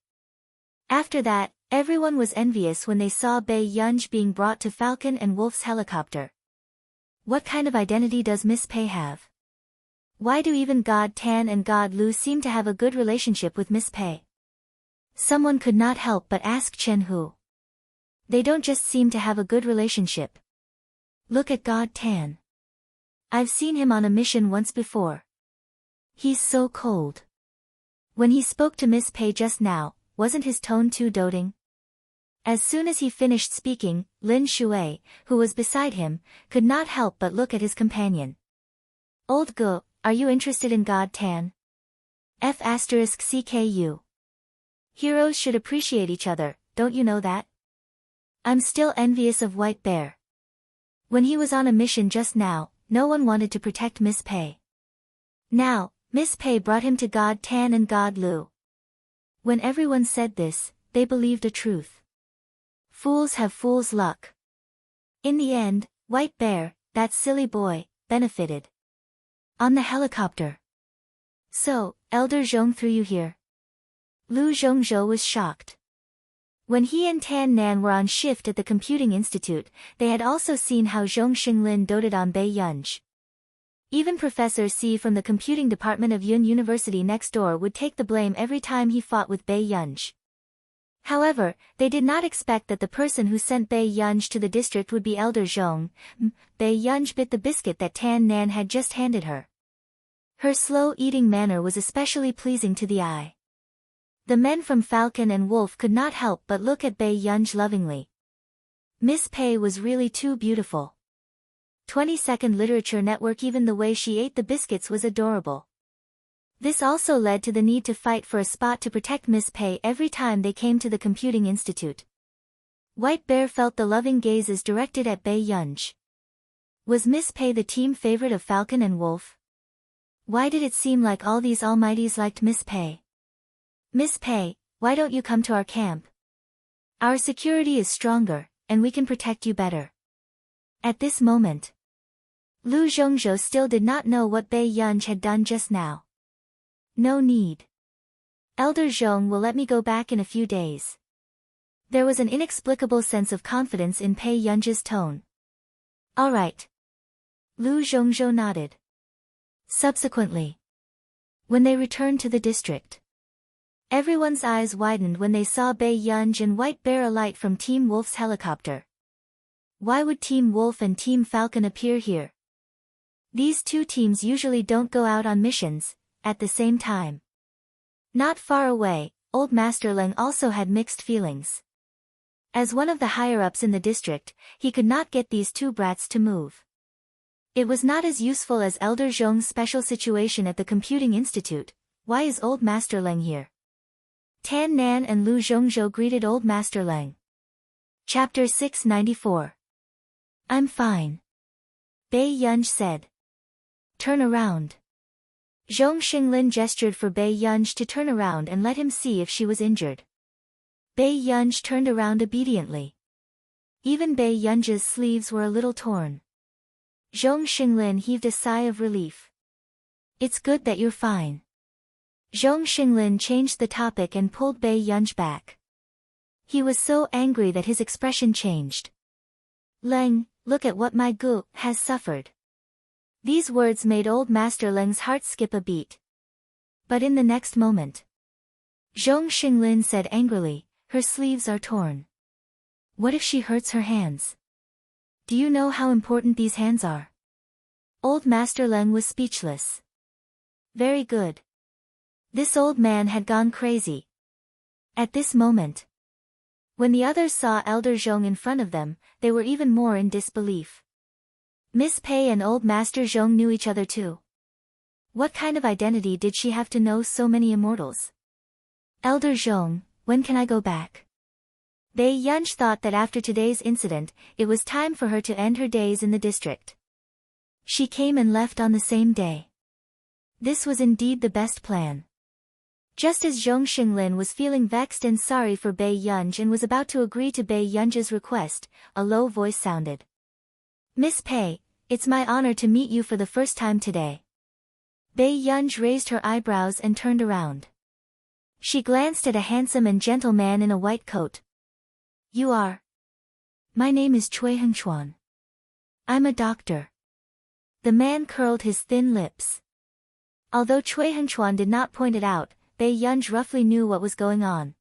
After that, everyone was envious when they saw Bei Yunj being brought to Falcon and Wolf's helicopter. What kind of identity does Miss Pei have? Why do even God Tan and God Lu seem to have a good relationship with Miss Pei? Someone could not help but ask Chen Hu. They don't just seem to have a good relationship. Look at God Tan. I've seen him on a mission once before. He's so cold. When he spoke to Miss Pei just now, wasn't his tone too doting? As soon as he finished speaking, Lin Shui, who was beside him, could not help but look at his companion. "Old Gu, are you interested in God Tan?" F*CKU. Heroes should appreciate each other, don't you know that? I'm still envious of White Bear. When he was on a mission just now, no one wanted to protect Miss Pei. Now, Miss Pei brought him to God Tan and God Lu. When everyone said this, they believed the truth. Fools have fool's luck. In the end, White Bear, that silly boy, benefited. On the helicopter. "So, Elder Zhong threw you here?" Lu Zhongzhou was shocked. When he and Tan Nan were on shift at the Computing Institute, they had also seen how Zhong Xinglin doted on Bei Yunj. Even Professor C from the computing department of Yun University next door would take the blame every time he fought with Bei Yunj. However, they did not expect that the person who sent Bei Yunj to the district would be Elder Zhong. Bei Yunj bit the biscuit that Tan Nan had just handed her. Her slow eating manner was especially pleasing to the eye. The men from Falcon and Wolf could not help but look at Bei Yunj lovingly. Miss Pei was really too beautiful. 22nd Literature Network. Even the way she ate the biscuits was adorable. This also led to the need to fight for a spot to protect Miss Pei every time they came to the Computing Institute. White Bear felt the loving gazes directed at Bei Yunj. Was Miss Pei the team favorite of Falcon and Wolf? Why did it seem like all these almighties liked Miss Pei? "Miss Pei, why don't you come to our camp? Our security is stronger, and we can protect you better." At this moment, Lu Zhongzhou still did not know what Bei Yunj had done just now. "No need. Elder Zhong will let me go back in a few days." There was an inexplicable sense of confidence in Bei Yunj's tone. "All right." Lu Zhongzhou nodded. Subsequently, when they returned to the district, everyone's eyes widened when they saw Bei Yunj and White Bear alight from Team Wolf's helicopter. Why would Team Wolf and Team Falcon appear here? These two teams usually don't go out on missions at the same time. Not far away, Old Master Leng also had mixed feelings. As one of the higher-ups in the district, he could not get these two brats to move. It was not as useful as Elder Zhong's special situation at the Computing Institute. Why is Old Master Leng here? Tan Nan and Lu Zhongzhou greeted Old Master Leng. Chapter 694. I'm fine, Bei Yunj said. Turn around. Zhong Xinglin gestured for Bei Yunj to turn around and let him see if she was injured. Bei Yunj turned around obediently. Even Bei Yunj's sleeves were a little torn. Zhong Xinglin heaved a sigh of relief. It's good that you're fine. Zhong Xinglin changed the topic and pulled Bei Yunj back. He was so angry that his expression changed. Leng, look at what my gu has suffered. These words made Old Master Leng's heart skip a beat. But in the next moment, Zhong Xinglin said angrily, her sleeves are torn. What if she hurts her hands? Do you know how important these hands are? Old Master Leng was speechless. Very good. This old man had gone crazy. At this moment, when the others saw Elder Zhong in front of them, they were even more in disbelief. Miss Pei and Old Master Zhong knew each other too. What kind of identity did she have to know so many immortals? Elder Zhong, when can I go back? Bei Yunj thought that after today's incident, it was time for her to end her days in the district. She came and left on the same day. This was indeed the best plan. Just as Zhong Xinglin was feeling vexed and sorry for Bei Yunj and was about to agree to Bei Yunj's request, a low voice sounded. Miss Pei, it's my honor to meet you for the first time today. Bei Yunj raised her eyebrows and turned around. She glanced at a handsome and gentle man in a white coat. You are? My name is Cui Hengchuan. I'm a doctor. The man curled his thin lips. Although Cui Hengchuan did not point it out, Bei Yunj roughly knew what was going on.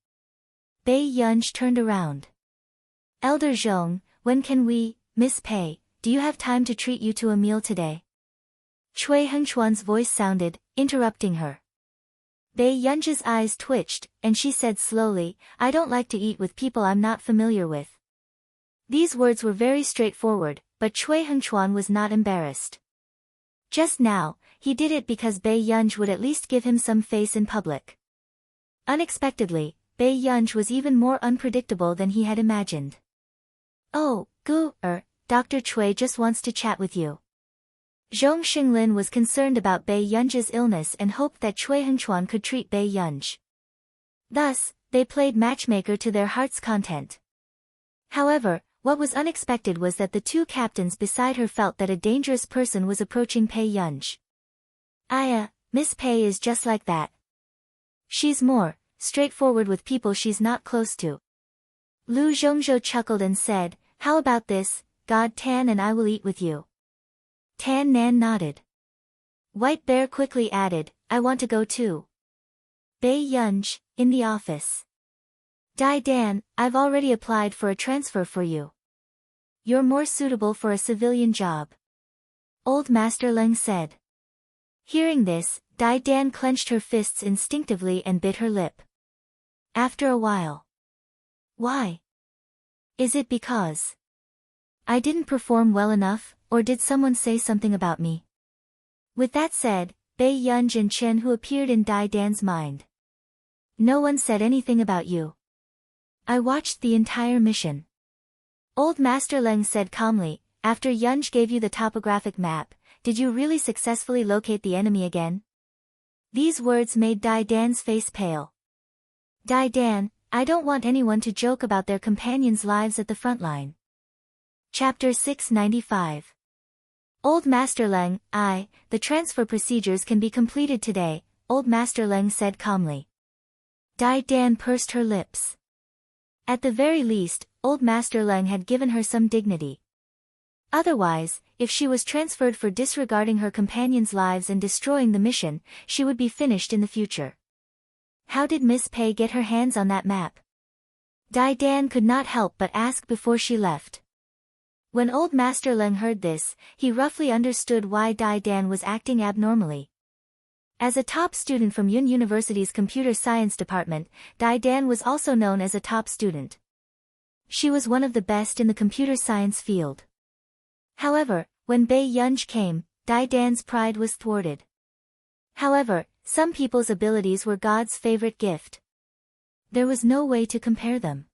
Bei Yunj turned around. Elder Zhong, when can we, Miss Pei, do you have time to treat you to a meal today? Cui Hengchuan's voice sounded, interrupting her. Bei Yunj's eyes twitched, and she said slowly, I don't like to eat with people I'm not familiar with. These words were very straightforward, but Cui Hengchuan was not embarrassed. Just now, he did it because Bei Yunj would at least give him some face in public. Unexpectedly, Bei Yunj was even more unpredictable than he had imagined. Oh, Dr. Cui just wants to chat with you. Zhong Xinglin was concerned about Bei Yunj's illness and hoped that Cui Hengchuan could treat Bei Yunj. Thus, they played matchmaker to their heart's content. However, what was unexpected was that the two captains beside her felt that a dangerous person was approaching Bei Yunj. Miss Pei is just like that. She's more straightforward with people she's not close to. Lu Zhongzhou chuckled and said, how about this, God Tan and I will eat with you. Tan Nan nodded. White Bear quickly added, I want to go too. Bei Yunj, in the office. Dai Dan, I've already applied for a transfer for you. You're more suitable for a civilian job. Old Master Leng said. Hearing this, Dai Dan clenched her fists instinctively and bit her lip. After a while. Why? Is it because I didn't perform well enough, or did someone say something about me? With that said, Bei Yunj and Chen Hu appeared in Dai Dan's mind. No one said anything about you. I watched the entire mission. Old Master Leng said calmly, after Yunj gave you the topographic map, did you really successfully locate the enemy again? These words made Dai Dan's face pale. Dai Dan, I don't want anyone to joke about their companions' lives at the front line. Chapter 695. Old Master Leng, the transfer procedures can be completed today, Old Master Leng said calmly. Dai Dan pursed her lips. At the very least, Old Master Leng had given her some dignity. Otherwise, if she was transferred for disregarding her companions' lives and destroying the mission, she would be finished in the future. How did Miss Pei get her hands on that map? Dai Dan could not help but ask before she left. When Old Master Leng heard this, he roughly understood why Dai Dan was acting abnormally. As a top student from Yun University's Computer Science Department, Dai Dan was also known as a top student. She was one of the best in the computer science field. However, when Bai Yunj came, Dai Dan's pride was thwarted. However, some people's abilities were God's favorite gift. There was no way to compare them.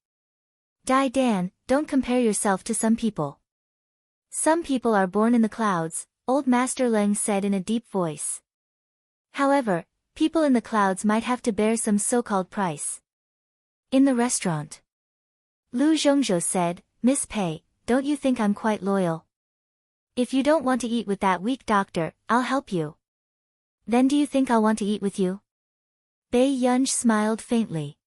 Dai Dan, don't compare yourself to some people. Some people are born in the clouds, Old Master Leng said in a deep voice. However, people in the clouds might have to bear some so-called price. In the restaurant, Lu Zhongzhou said, Miss Pei, don't you think I'm quite loyal? If you don't want to eat with that weak doctor, I'll help you. Then do you think I'll want to eat with you? Bai Yunj smiled faintly.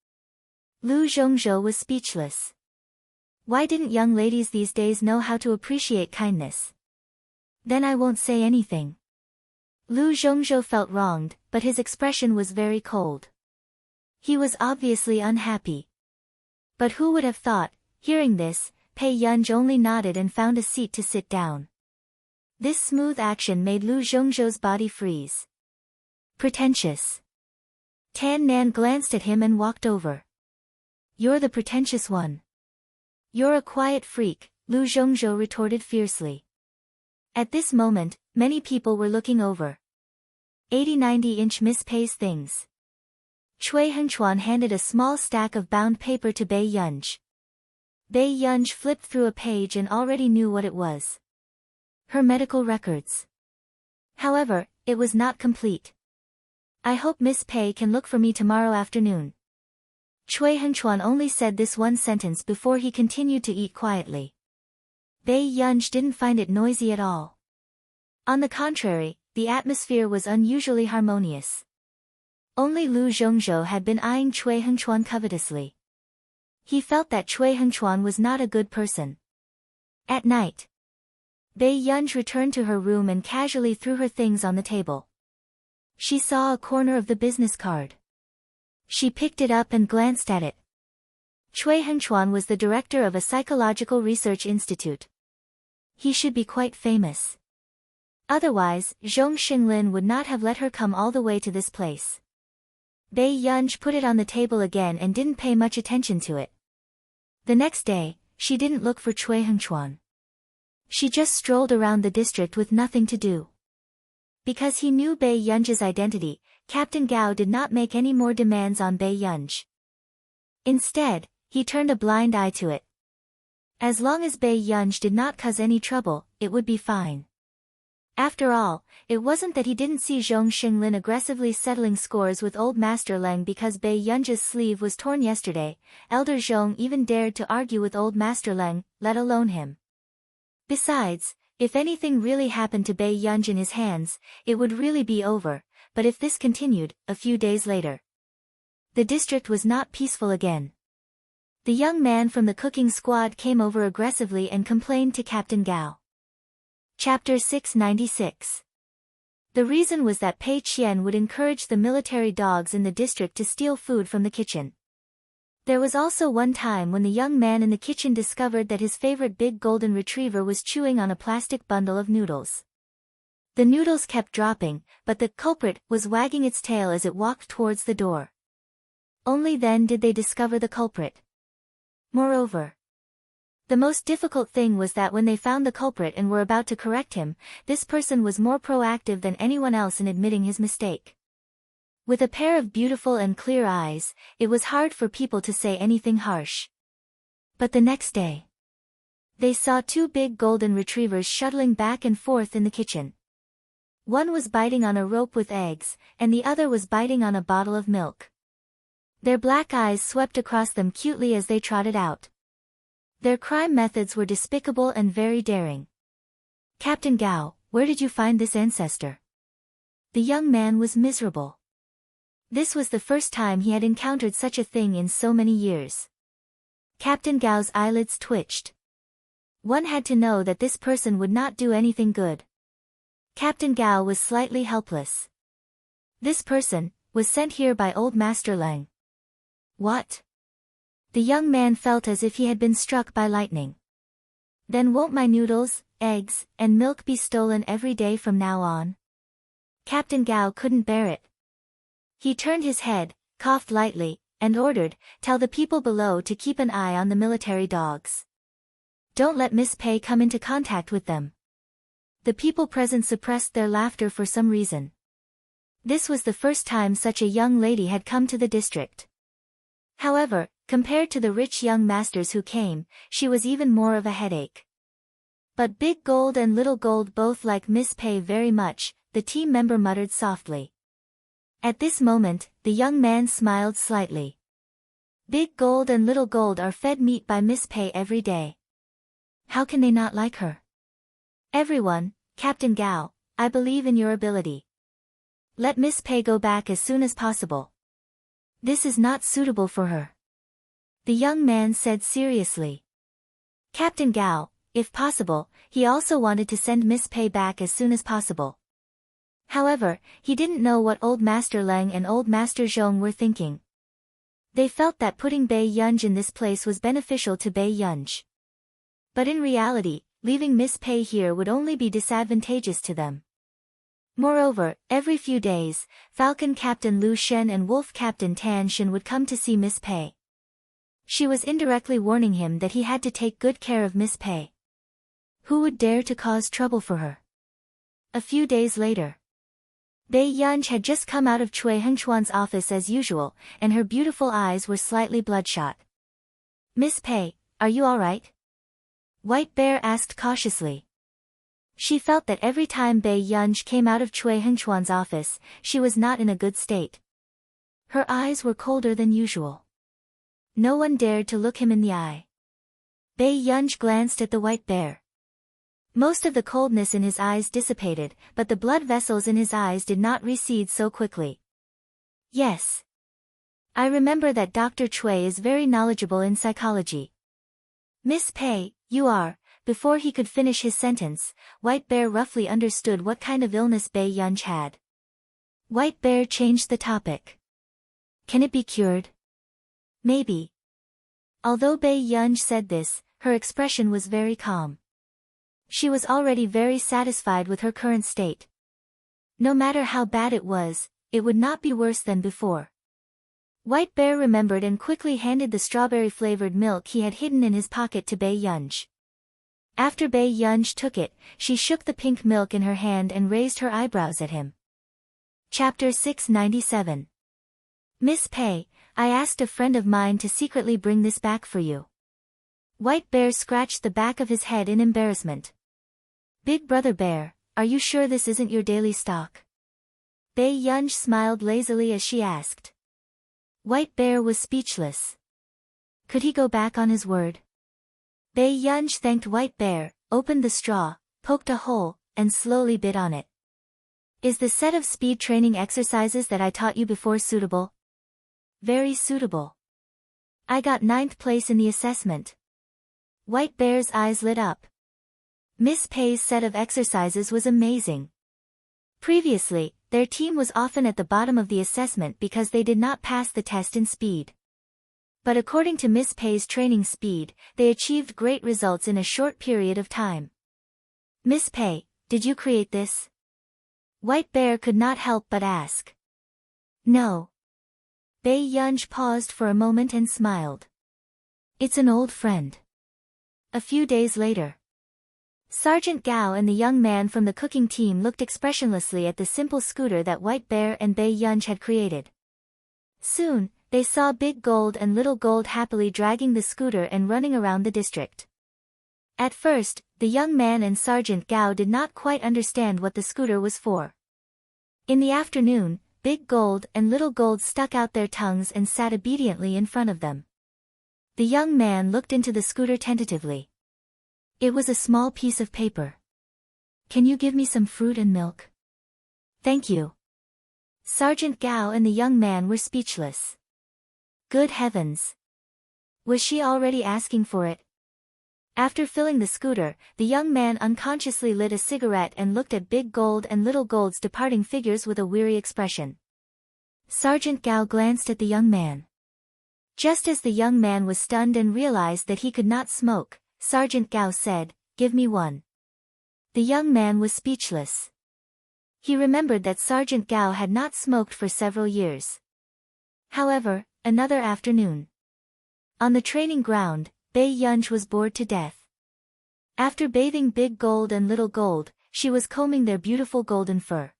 Lu Zhongzhou was speechless. Why didn't young ladies these days know how to appreciate kindness? Then I won't say anything. Lu Zhongzhou felt wronged, but his expression was very cold. He was obviously unhappy. But who would have thought, hearing this, Bai Yunj only nodded and found a seat to sit down. This smooth action made Lu Zhongzhou's body freeze. Pretentious. Tan Nan glanced at him and walked over. You're the pretentious one. You're a quiet freak, Lu Zhongzhou retorted fiercely. At this moment, many people were looking over. 80-90-inch Miss Pei's things. Cui Hengchuan handed a small stack of bound paper to Bai Yunj. Bai Yunj flipped through a page and already knew what it was. Her medical records. However, it was not complete. I hope Miss Pei can look for me tomorrow afternoon. Cui Hengchuan only said this one sentence before he continued to eat quietly. Bai Yunj didn't find it noisy at all. On the contrary, the atmosphere was unusually harmonious. Only Lu Zhongzhou had been eyeing Cui Hengchuan covetously. He felt that Cui Hengchuan was not a good person. At night, Bai Yunj returned to her room and casually threw her things on the table. She saw a corner of the business card. She picked it up and glanced at it. Cui Hengchuan was the director of a psychological research institute. He should be quite famous. Otherwise, Zhong Xinglin would not have let her come all the way to this place. Bai Yunj put it on the table again and didn't pay much attention to it. The next day, she didn't look for Cui Hengchuan. She just strolled around the district with nothing to do. Because he knew Bai Yunj's identity, Captain Gao did not make any more demands on Bai Yunj. Instead, he turned a blind eye to it. As long as Bai Yunj did not cause any trouble, it would be fine. After all, it wasn't that he didn't see Zhong Xinglin aggressively settling scores with Old Master Leng because Bai Yunj's sleeve was torn yesterday. Elder Zhong even dared to argue with Old Master Leng, let alone him. Besides, if anything really happened to Bai Yunj in his hands, it would really be over. But if this continued, a few days later, the district was not peaceful again. The young man from the cooking squad came over aggressively and complained to Captain Gao. Chapter 696. The reason was that Pei Qian would encourage the military dogs in the district to steal food from the kitchen. There was also one time when the young man in the kitchen discovered that his favorite big golden retriever was chewing on a plastic bundle of noodles. The noodles kept dropping, but the culprit was wagging its tail as it walked towards the door. Only then did they discover the culprit. Moreover, the most difficult thing was that when they found the culprit and were about to correct him, this person was more proactive than anyone else in admitting his mistake. With a pair of beautiful and clear eyes, it was hard for people to say anything harsh. But the next day, they saw two big golden retrievers shuttling back and forth in the kitchen. One was biting on a rope with eggs, and the other was biting on a bottle of milk. Their black eyes swept across them cutely as they trotted out. Their crime methods were despicable and very daring. Captain Gao, where did you find this ancestor? The young man was miserable. This was the first time he had encountered such a thing in so many years. Captain Gao's eyelids twitched. One had to know that this person would not do anything good. Captain Gao was slightly helpless. This person was sent here by old Master Lang. What? The young man felt as if he had been struck by lightning. Then won't my noodles, eggs, and milk be stolen every day from now on? Captain Gao couldn't bear it. He turned his head, coughed lightly, and ordered, "Tell the people below to keep an eye on the military dogs. Don't let Miss Pei come into contact with them." The people present suppressed their laughter for some reason. This was the first time such a young lady had come to the district. However, compared to the rich young masters who came, she was even more of a headache. But Big Gold and Little Gold both like Miss Pei very much, the team member muttered softly. At this moment, the young man smiled slightly. Big Gold and Little Gold are fed meat by Miss Pei every day. How can they not like her? Everyone, Captain Gao, I believe in your ability. Let Miss Pei go back as soon as possible. This is not suitable for her. The young man said seriously. Captain Gao, if possible, he also wanted to send Miss Pei back as soon as possible. However, he didn't know what old Master Lang and old Master Zhong were thinking. They felt that putting Bei Yunj in this place was beneficial to Bei Yunj. But in reality, leaving Miss Pei here would only be disadvantageous to them. Moreover, every few days, Falcon Captain Lu Shen and Wolf Captain Tan Shen would come to see Miss Pei. She was indirectly warning him that he had to take good care of Miss Pei. Who would dare to cause trouble for her? A few days later, Bei Yunj had just come out of Cui Hengchuan's office as usual, and her beautiful eyes were slightly bloodshot. Miss Pei, are you all right? White Bear asked cautiously. She felt that every time Bei Yunj came out of Cui Hengchuan's office, she was not in a good state. Her eyes were colder than usual. No one dared to look him in the eye. Bei Yunj glanced at the White Bear. Most of the coldness in his eyes dissipated, but the blood vessels in his eyes did not recede so quickly. Yes. I remember that Dr. Cui is very knowledgeable in psychology. Miss Pei, you are. Before he could finish his sentence, White Bear roughly understood what kind of illness Bei Yunj had. White Bear changed the topic. Can it be cured? Maybe. Although Bei Yunj said this, her expression was very calm. She was already very satisfied with her current state. No matter how bad it would not be worse than before. White Bear remembered and quickly handed the strawberry-flavored milk he had hidden in his pocket to Bei Yunj. After Bei Yunj took it, she shook the pink milk in her hand and raised her eyebrows at him. Chapter 697. Miss Pei, I asked a friend of mine to secretly bring this back for you. White Bear scratched the back of his head in embarrassment. Big Brother Bear, are you sure this isn't your daily stock? Bei Yunj smiled lazily as she asked. White Bear was speechless. Could he go back on his word? Bei Yunj thanked White Bear, opened the straw, poked a hole, and slowly bit on it. Is the set of speed training exercises that I taught you before suitable? Very suitable. I got 9th place in the assessment. White Bear's eyes lit up. Miss Pei's set of exercises was amazing. Previously, their team was often at the bottom of the assessment because they did not pass the test in speed. But according to Miss Pei's training speed, they achieved great results in a short period of time. Miss Pei, did you create this? White Bear could not help but ask. No. Bei Yunj paused for a moment and smiled. It's an old friend. A few days later, Sergeant Gao and the young man from the cooking team looked expressionlessly at the simple scooter that White Bear and Bei Yunj had created. Soon, they saw Big Gold and Little Gold happily dragging the scooter and running around the district. At first, the young man and Sergeant Gao did not quite understand what the scooter was for. In the afternoon, Big Gold and Little Gold stuck out their tongues and sat obediently in front of them. The young man looked into the scooter tentatively. It was a small piece of paper. Can you give me some fruit and milk? Thank you. Sergeant Gao and the young man were speechless. Good heavens! Was she already asking for it? After filling the scooter, the young man unconsciously lit a cigarette and looked at Big Gold and Little Gold's departing figures with a weary expression. Sergeant Gao glanced at the young man. Just as the young man was stunned and realized that he could not smoke, Sergeant Gao said, "Give me one." The young man was speechless. He remembered that Sergeant Gao had not smoked for several years. However, another afternoon. On the training ground, Bai Yunj was bored to death. After bathing Big Gold and Little Gold, she was combing their beautiful golden fur.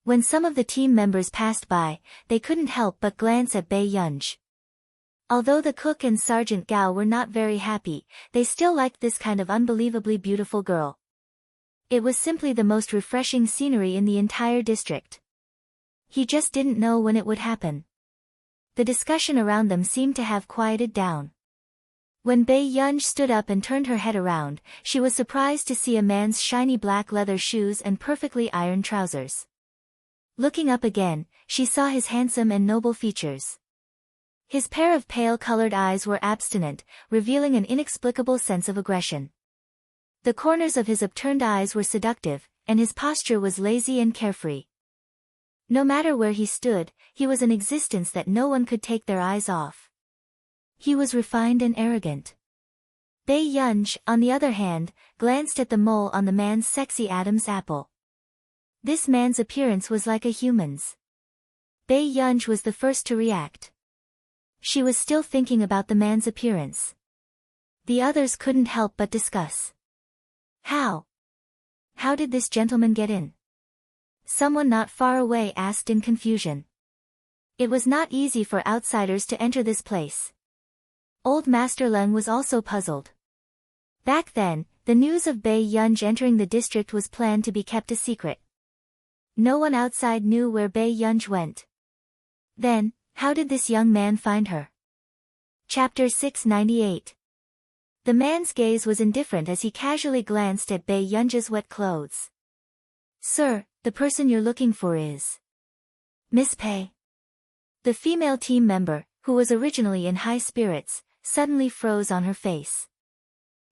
When some of the team members passed by, they couldn't help but glance at Bai Yunj. Although the cook and Sergeant Gao were not very happy, they still liked this kind of unbelievably beautiful girl. It was simply the most refreshing scenery in the entire district. He just didn't know when it would happen. The discussion around them seemed to have quieted down. When Bai Yunj stood up and turned her head around, she was surprised to see a man's shiny black leather shoes and perfectly ironed trousers. Looking up again, she saw his handsome and noble features. His pair of pale-colored eyes were abstinent, revealing an inexplicable sense of aggression. The corners of his upturned eyes were seductive, and his posture was lazy and carefree. No matter where he stood, he was an existence that no one could take their eyes off. He was refined and arrogant. Bai Yunj, on the other hand, glanced at the mole on the man's sexy Adam's apple. This man's appearance was like a human's. Bai Yunj was the first to react. She was still thinking about the man's appearance. The others couldn't help but discuss. How did this gentleman get in? Someone not far away asked in confusion. It was not easy for outsiders to enter this place. Old Master Leng was also puzzled. Back then, the news of Bai Yunj entering the district was planned to be kept a secret. No one outside knew where Bai Yunj went. Then, how did this young man find her? Chapter 698. The man's gaze was indifferent as he casually glanced at Bai Yunj's wet clothes. "Sir, the person you're looking for is Miss Pei." The female team member, who was originally in high spirits, suddenly froze on her face.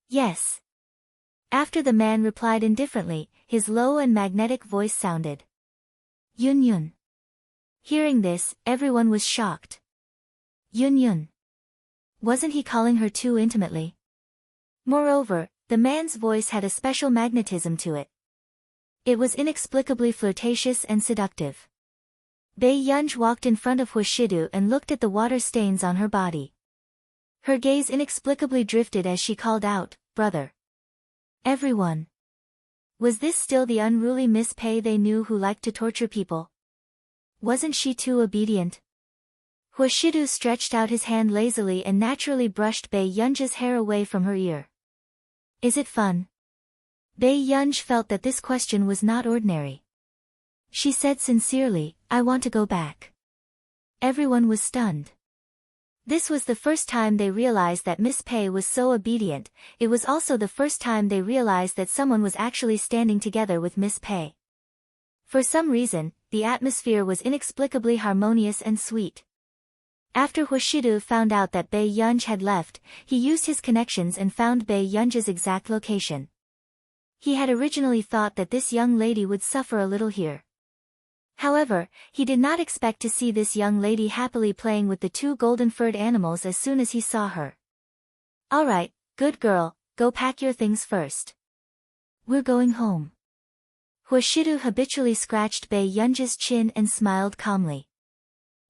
"Yes." After the man replied indifferently, his low and magnetic voice sounded. "Yun Yun." Hearing this, everyone was shocked. Yun Yun. Wasn't he calling her too intimately? Moreover, the man's voice had a special magnetism to it. It was inexplicably flirtatious and seductive. Bai Yunj walked in front of Huashidu and looked at the water stains on her body. Her gaze inexplicably drifted as she called out, "Brother." Everyone. Was this still the unruly Miss Pei they knew who liked to torture people? Wasn't she too obedient? Huashidu stretched out his hand lazily and naturally brushed Bai Yunj's hair away from her ear. "Is it fun?" Bai Yunj felt that this question was not ordinary. She said sincerely, "I want to go back." Everyone was stunned. This was the first time they realized that Miss Pei was so obedient. It was also the first time they realized that someone was actually standing together with Miss Pei. For some reason, the atmosphere was inexplicably harmonious and sweet. After Huashidu found out that Bai Yunj had left, he used his connections and found Bai Yunj's exact location. He had originally thought that this young lady would suffer a little here. However, he did not expect to see this young lady happily playing with the two golden-furred animals as soon as he saw her. "All right, good girl, go pack your things first. We're going home." Huashidu habitually scratched Bai Yunj's chin and smiled calmly.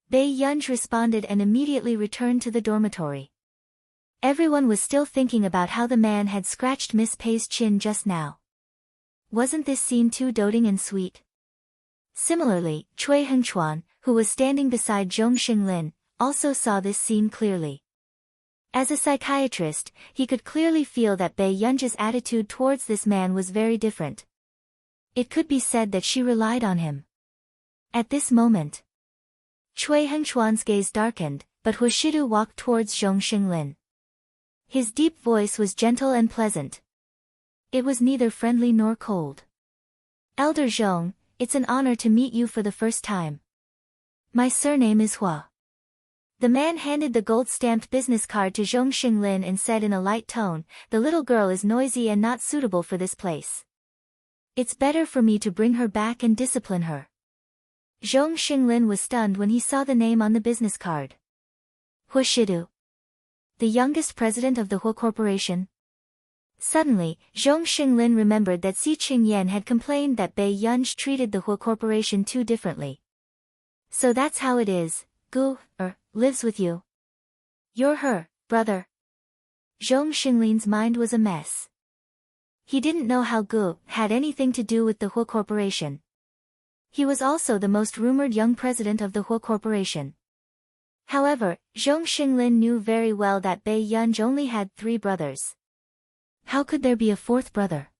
Bai Yunj responded and immediately returned to the dormitory. Everyone was still thinking about how the man had scratched Miss Pei's chin just now. Wasn't this scene too doting and sweet? Similarly, Cui Hengchuan, who was standing beside Zhong Xinglin, also saw this scene clearly. As a psychiatrist, he could clearly feel that Bai Yunj's attitude towards this man was very different. It could be said that she relied on him. At this moment, Cui Hengchuan's gaze darkened, but Huashidu walked towards Zhong Xinglin. His deep voice was gentle and pleasant. It was neither friendly nor cold. "Elder Zhong, it's an honor to meet you for the first time. My surname is Hua." The man handed the gold-stamped business card to Zhong Xinglin and said in a light tone, "The little girl is noisy and not suitable for this place. It's better for me to bring her back and discipline her." Zhong Xinglin was stunned when he saw the name on the business card. Hu Shidu, the youngest president of the Hu Corporation. Suddenly, Zhong Xinglin remembered that Si Qingyan had complained that Bei Yunj treated the Hu Corporation too differently. So that's how it is, Gu, lives with you. You're her brother. Zhong Xinglin's mind was a mess. He didn't know how Gu had anything to do with the Hu Corporation. He was also the most rumored young president of the Hu Corporation. However, Zhong Xinglin knew very well that Bei Yunj only had 3 brothers. How could there be a 4th brother?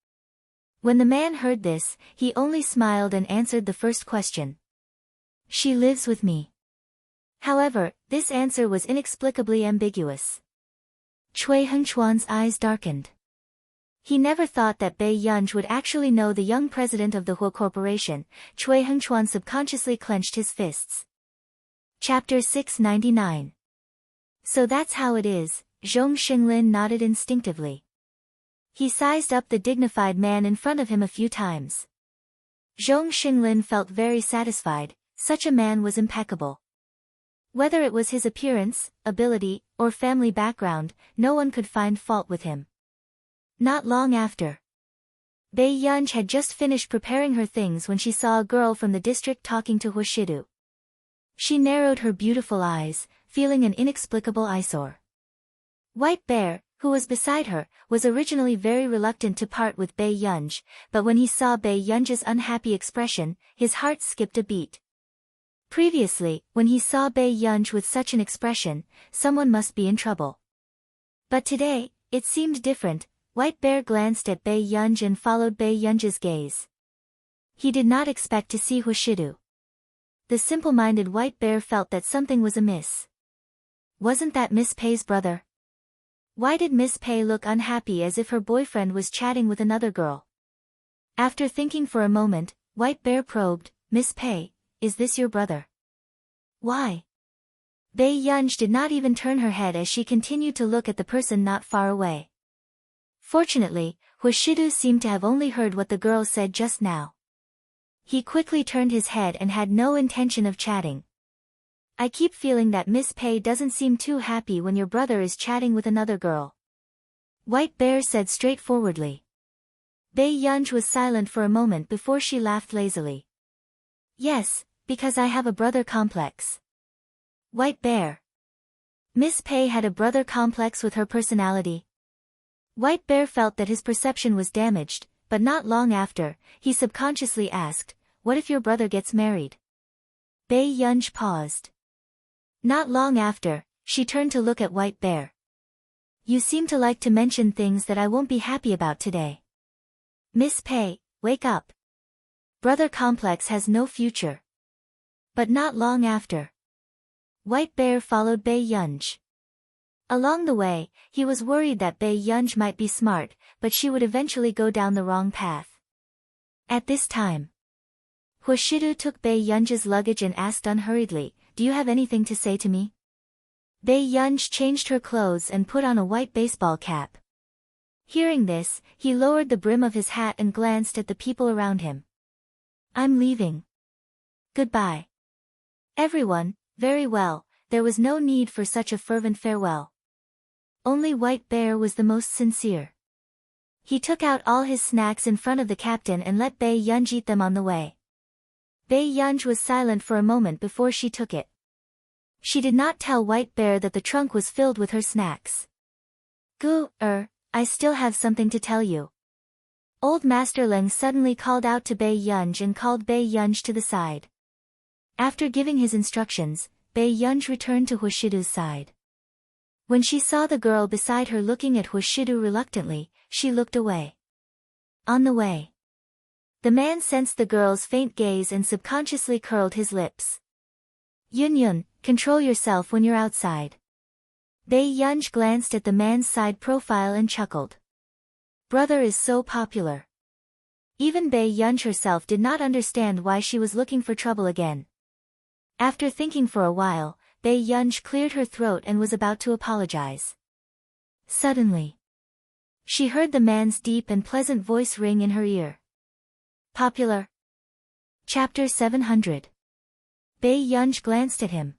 When the man heard this, he only smiled and answered the first question. She lives with me. However, this answer was inexplicably ambiguous. Cui Hengchuan's eyes darkened. He never thought that Bei Yunj would actually know the young president of the Hu Corporation. Cui Hengchuan subconsciously clenched his fists. Chapter 699. So that's how it is, Zhong Xinglin nodded instinctively. He sized up the dignified man in front of him a few times. Zhong Xinglin felt very satisfied, such a man was impeccable. Whether it was his appearance, ability, or family background, no one could find fault with him. Not long after, Bei Yunj had just finished preparing her things when she saw a girl from the district talking to Hu Shidu. She narrowed her beautiful eyes, feeling an inexplicable eyesore. White Bear, who was beside her, was originally very reluctant to part with Bei Yunj, but when he saw Bei Yunj's unhappy expression, his heart skipped a beat. Previously, when he saw Bei Yunj with such an expression, someone must be in trouble. But today, it seemed different. White Bear glanced at Bei Yunj and followed Bei Yunj's gaze. He did not expect to see Hu Shidu. The simple-minded White Bear felt that something was amiss. Wasn't that Miss Pei's brother? Why did Miss Pei look unhappy as if her boyfriend was chatting with another girl? After thinking for a moment, White Bear probed, "Miss Pei, is this your brother?" "Why?" Bei Yunj did not even turn her head as she continued to look at the person not far away. Fortunately, Hu Shidu seemed to have only heard what the girl said just now. He quickly turned his head and had no intention of chatting. "I keep feeling that Miss Pei doesn't seem too happy when your brother is chatting with another girl," White Bear said straightforwardly. Bei Yunj was silent for a moment before she laughed lazily. "Yes, because I have a brother complex." White Bear. Miss Pei had a brother complex with her personality. White Bear felt that his perception was damaged, but not long after, he subconsciously asked, "What if your brother gets married?" Bei Yunj paused. Not long after, she turned to look at White Bear. "You seem to like to mention things that I won't be happy about today. Miss Pei, wake up. Brother complex has no future." But not long after, White Bear followed Bei Yunj. Along the way, he was worried that Bei Yunj might be smart, but she would eventually go down the wrong path. At this time, Hu Shidu took Bei Yunj's luggage and asked unhurriedly, "Do you have anything to say to me?" Bei Yunj changed her clothes and put on a white baseball cap. Hearing this, he lowered the brim of his hat and glanced at the people around him. "I'm leaving. Goodbye." Everyone, very well, there was no need for such a fervent farewell. Only White Bear was the most sincere. He took out all his snacks in front of the captain and let Bei Yunj eat them on the way. Bei Yunj was silent for a moment before she took it. She did not tell White Bear that the trunk was filled with her snacks. "Gu, I still have something to tell you." Old Master Leng suddenly called out to Bei Yunj and called Bei Yunj to the side. After giving his instructions, Bei Yunj returned to Hu Shidu's side. When she saw the girl beside her looking at Hu Shidu reluctantly, she looked away. On the way, the man sensed the girl's faint gaze and subconsciously curled his lips. "Yun, control yourself when you're outside." Bei Yunj glanced at the man's side profile and chuckled. Brother is so popular. Even Bei Yunj herself did not understand why she was looking for trouble again. After thinking for a while, Bei Yunj cleared her throat and was about to apologize. Suddenly, she heard the man's deep and pleasant voice ring in her ear. Popular. Chapter 700. Bei Yunj glanced at him.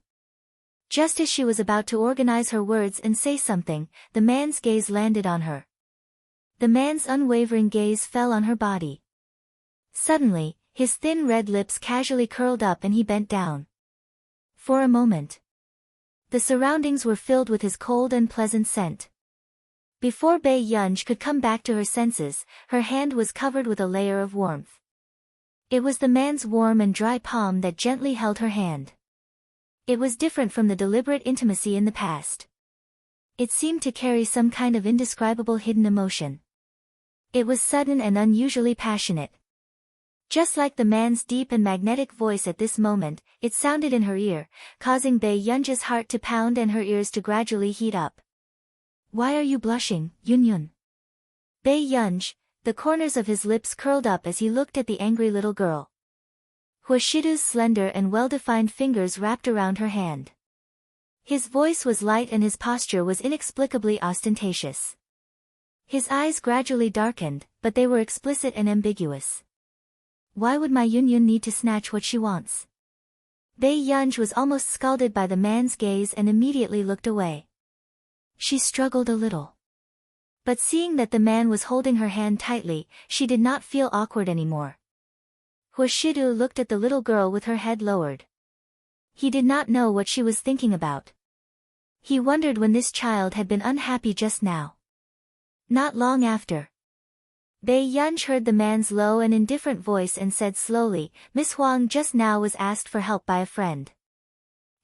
Just as she was about to organize her words and say something, the man's gaze landed on her. The man's unwavering gaze fell on her body. Suddenly, his thin red lips casually curled up and he bent down. For a moment, the surroundings were filled with his cold and pleasant scent. Before Bei Yunj could come back to her senses, her hand was covered with a layer of warmth. It was the man's warm and dry palm that gently held her hand. It was different from the deliberate intimacy in the past. It seemed to carry some kind of indescribable hidden emotion. It was sudden and unusually passionate. Just like the man's deep and magnetic voice at this moment, it sounded in her ear, causing Bei Yunj's heart to pound and her ears to gradually heat up. Why are you blushing, Yunyun? Bei Yunj, the corners of his lips curled up as he looked at the angry little girl. Huashidu's slender and well-defined fingers wrapped around her hand. His voice was light and his posture was inexplicably ostentatious. His eyes gradually darkened, but they were explicit and ambiguous. Why would my Yunyun need to snatch what she wants? Bei Yunj was almost scalded by the man's gaze and immediately looked away. She struggled a little. But seeing that the man was holding her hand tightly, she did not feel awkward anymore. Huashidu looked at the little girl with her head lowered. He did not know what she was thinking about. He wondered when this child had been unhappy just now. Not long after, Bei Yunj heard the man's low and indifferent voice and said slowly, Miss Huang just now was asked for help by a friend.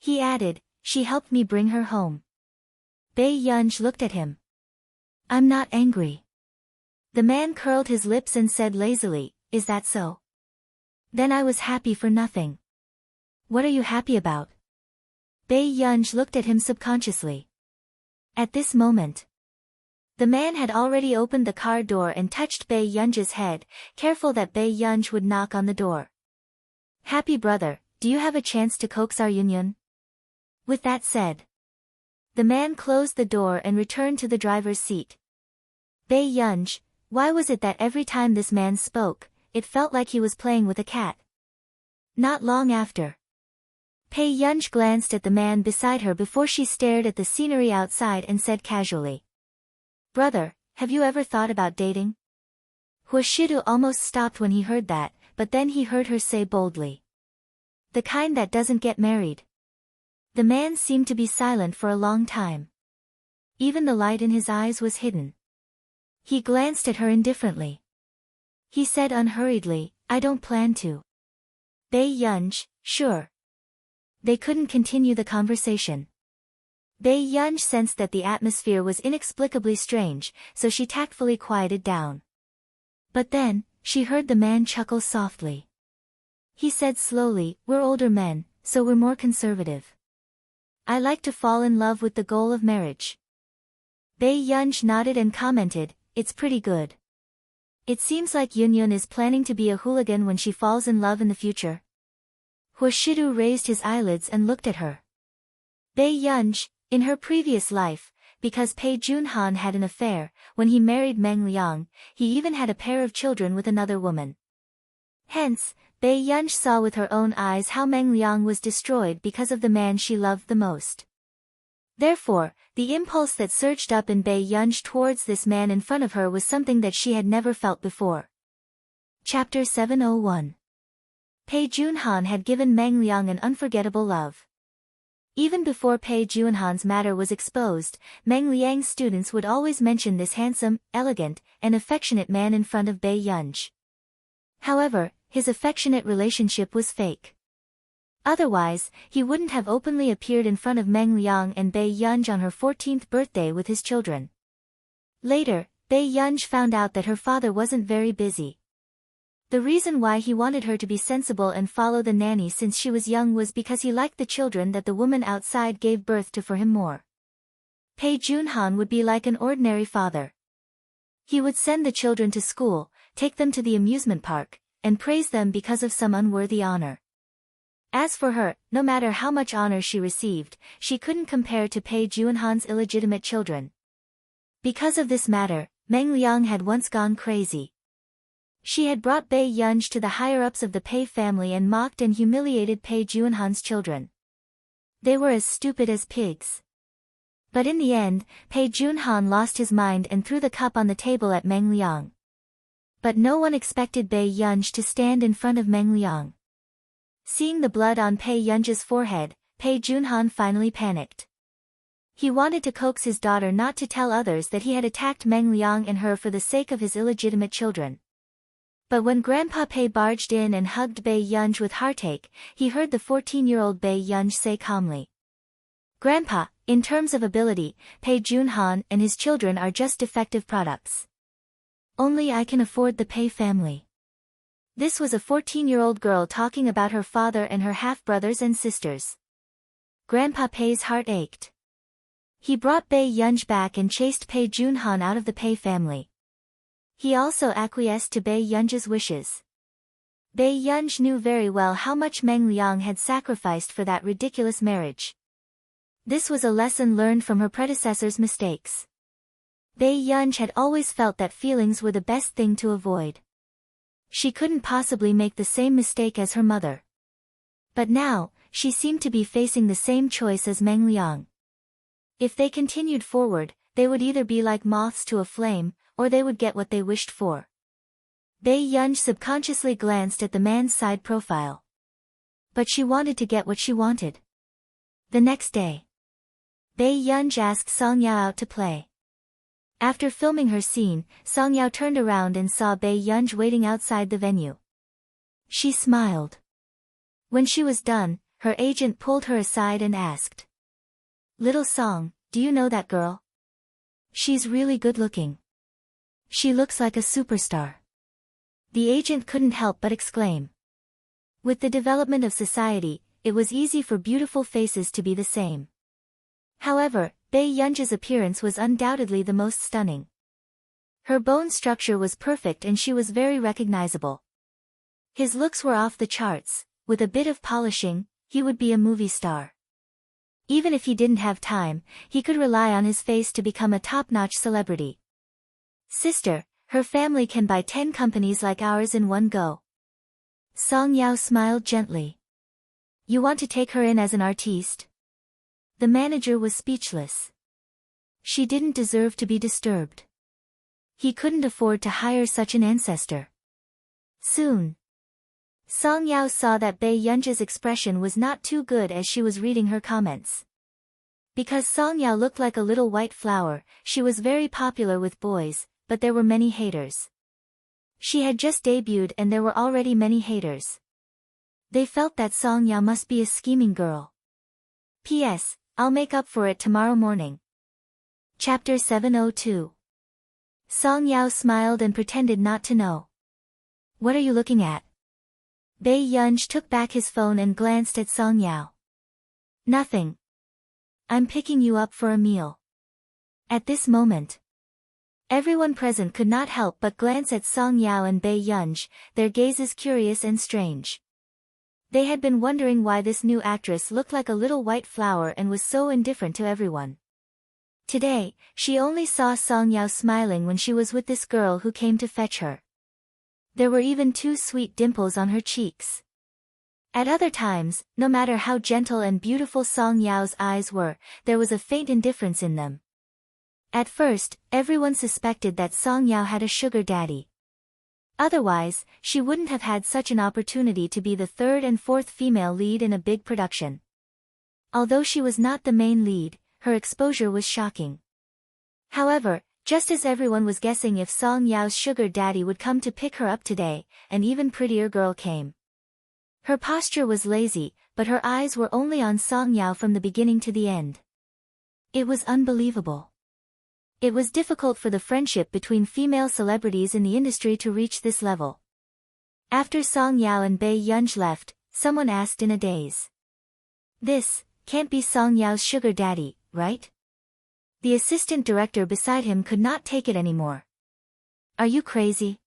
He added, she helped me bring her home. Bei Yunj looked at him. I'm not angry. The man curled his lips and said lazily, is that so? Then I was happy for nothing. What are you happy about? Bei Yunj looked at him subconsciously. At this moment, the man had already opened the car door and touched Bei Yunj's head, careful that Bei Yunj would knock on the door. Happy brother, do you have a chance to coax our Yunyun? With that said, the man closed the door and returned to the driver's seat. Bei Yunj, why was it that every time this man spoke, it felt like he was playing with a cat? Not long after, Bei Yunj glanced at the man beside her before she stared at the scenery outside and said casually, Brother, have you ever thought about dating? Huashidu almost stopped when he heard that, but then he heard her say boldly, the kind that doesn't get married. The man seemed to be silent for a long time. Even the light in his eyes was hidden. He glanced at her indifferently. He said unhurriedly, I don't plan to. Bei Yunj, sure. They couldn't continue the conversation. Bei Yunj sensed that the atmosphere was inexplicably strange, so she tactfully quieted down. But then, she heard the man chuckle softly. He said slowly, we're older men, so we're more conservative. I like to fall in love with the goal of marriage. Bei Yunj nodded and commented, it's pretty good. It seems like Yunyun is planning to be a hooligan when she falls in love in the future. Huashidu raised his eyelids and looked at her. Bei Yunj, in her previous life, because Pei Junhan had an affair, when he married Meng Liang, he even had a pair of children with another woman. Hence, Bei Yunj saw with her own eyes how Meng Liang was destroyed because of the man she loved the most. Therefore, the impulse that surged up in Bei Yunj towards this man in front of her was something that she had never felt before. Chapter 701. Pei Junhan had given Meng Liang an unforgettable love. Even before Pei Junhan's matter was exposed, Meng Liang's students would always mention this handsome, elegant, and affectionate man in front of Bei Yunj. However, his affectionate relationship was fake. Otherwise, he wouldn't have openly appeared in front of Meng Liang and Bei Yunj on her 14th birthday with his children. Later, Bei Yunj found out that her father wasn't very busy. The reason why he wanted her to be sensible and follow the nanny since she was young was because he liked the children that the woman outside gave birth to for him more. Pei Junhan would be like an ordinary father. He would send the children to school, take them to the amusement park, and praise them because of some unworthy honor. As for her, no matter how much honor she received, she couldn't compare to Pei Junhan's illegitimate children. Because of this matter, Meng Liang had once gone crazy. She had brought Bei Yunj to the higher-ups of the Pei family and mocked and humiliated Pei Junhan's children. They were as stupid as pigs. But in the end, Pei Junhan lost his mind and threw the cup on the table at Meng Liang. But no one expected Bei Yunj to stand in front of Meng Liang. Seeing the blood on Pei Yunj's forehead, Pei Junhan finally panicked. He wanted to coax his daughter not to tell others that he had attacked Meng Liang and her for the sake of his illegitimate children. But when Grandpa Pei barged in and hugged Bei Yunj with heartache, he heard the 14-year-old Bei Yunj say calmly, "Grandpa, in terms of ability, Pei Junhan and his children are just defective products. Only I can afford the Pei family." This was a 14-year-old girl talking about her father and her half-brothers and sisters. Grandpa Pei's heart ached. He brought Bei Yunj back and chased Pei Junhan out of the Pei family. He also acquiesced to Bei Yunj's wishes. Bei Yunj knew very well how much Meng Liang had sacrificed for that ridiculous marriage. This was a lesson learned from her predecessor's mistakes. Bei Yunj had always felt that feelings were the best thing to avoid. She couldn't possibly make the same mistake as her mother. But now, she seemed to be facing the same choice as Meng Liang. If they continued forward, they would either be like moths to a flame, or they would get what they wished for. Bei Yunj subconsciously glanced at the man's side profile. But she wanted to get what she wanted. The next day, Bei Yunj asked Song Yao out to play. After filming her scene, Song Yao turned around and saw Bei Yunj waiting outside the venue. She smiled. When she was done, her agent pulled her aside and asked, "Little Song, do you know that girl? She's really good-looking. She looks like a superstar." The agent couldn't help but exclaim. With the development of society, it was easy for beautiful faces to be the same. However, Bei Yunj's appearance was undoubtedly the most stunning. Her bone structure was perfect and she was very recognizable. His looks were off the charts. With a bit of polishing, he would be a movie star. Even if he didn't have time, he could rely on his face to become a top-notch celebrity. "Sister, her family can buy 10 companies like ours in one go." Song Yao smiled gently. "You want to take her in as an artiste?" The manager was speechless. She didn't deserve to be disturbed. He couldn't afford to hire such an ancestor. Soon, Song Yao saw that Bei Yunj's expression was not too good as she was reading her comments. Because Song Yao looked like a little white flower, she was very popular with boys, but there were many haters. She had just debuted and there were already many haters. They felt that Song Yao must be a scheming girl. P.S. I'll make up for it tomorrow morning. Chapter 702. Song Yao smiled and pretended not to know. "What are you looking at?" Bei Yunj took back his phone and glanced at Song Yao. "Nothing. I'm picking you up for a meal." At this moment, everyone present could not help but glance at Song Yao and Bei Yunj, their gazes curious and strange. They had been wondering why this new actress looked like a little white flower and was so indifferent to everyone. Today, she only saw Song Yao smiling when she was with this girl who came to fetch her. There were even 2 sweet dimples on her cheeks. At other times, no matter how gentle and beautiful Song Yao's eyes were, there was a faint indifference in them. At first, everyone suspected that Song Yao had a sugar daddy. Otherwise, she wouldn't have had such an opportunity to be the 3rd and 4th female lead in a big production. Although she was not the main lead, her exposure was shocking. However, just as everyone was guessing if Song Yao's sugar daddy would come to pick her up today, an even prettier girl came. Her posture was lazy, but her eyes were only on Song Yao from the beginning to the end. It was unbelievable. It was difficult for the friendship between female celebrities in the industry to reach this level. After Song Yao and Bei Yunj left, someone asked in a daze. "This can't be Song Yao's sugar daddy, right?" The assistant director beside him could not take it anymore. "Are you crazy?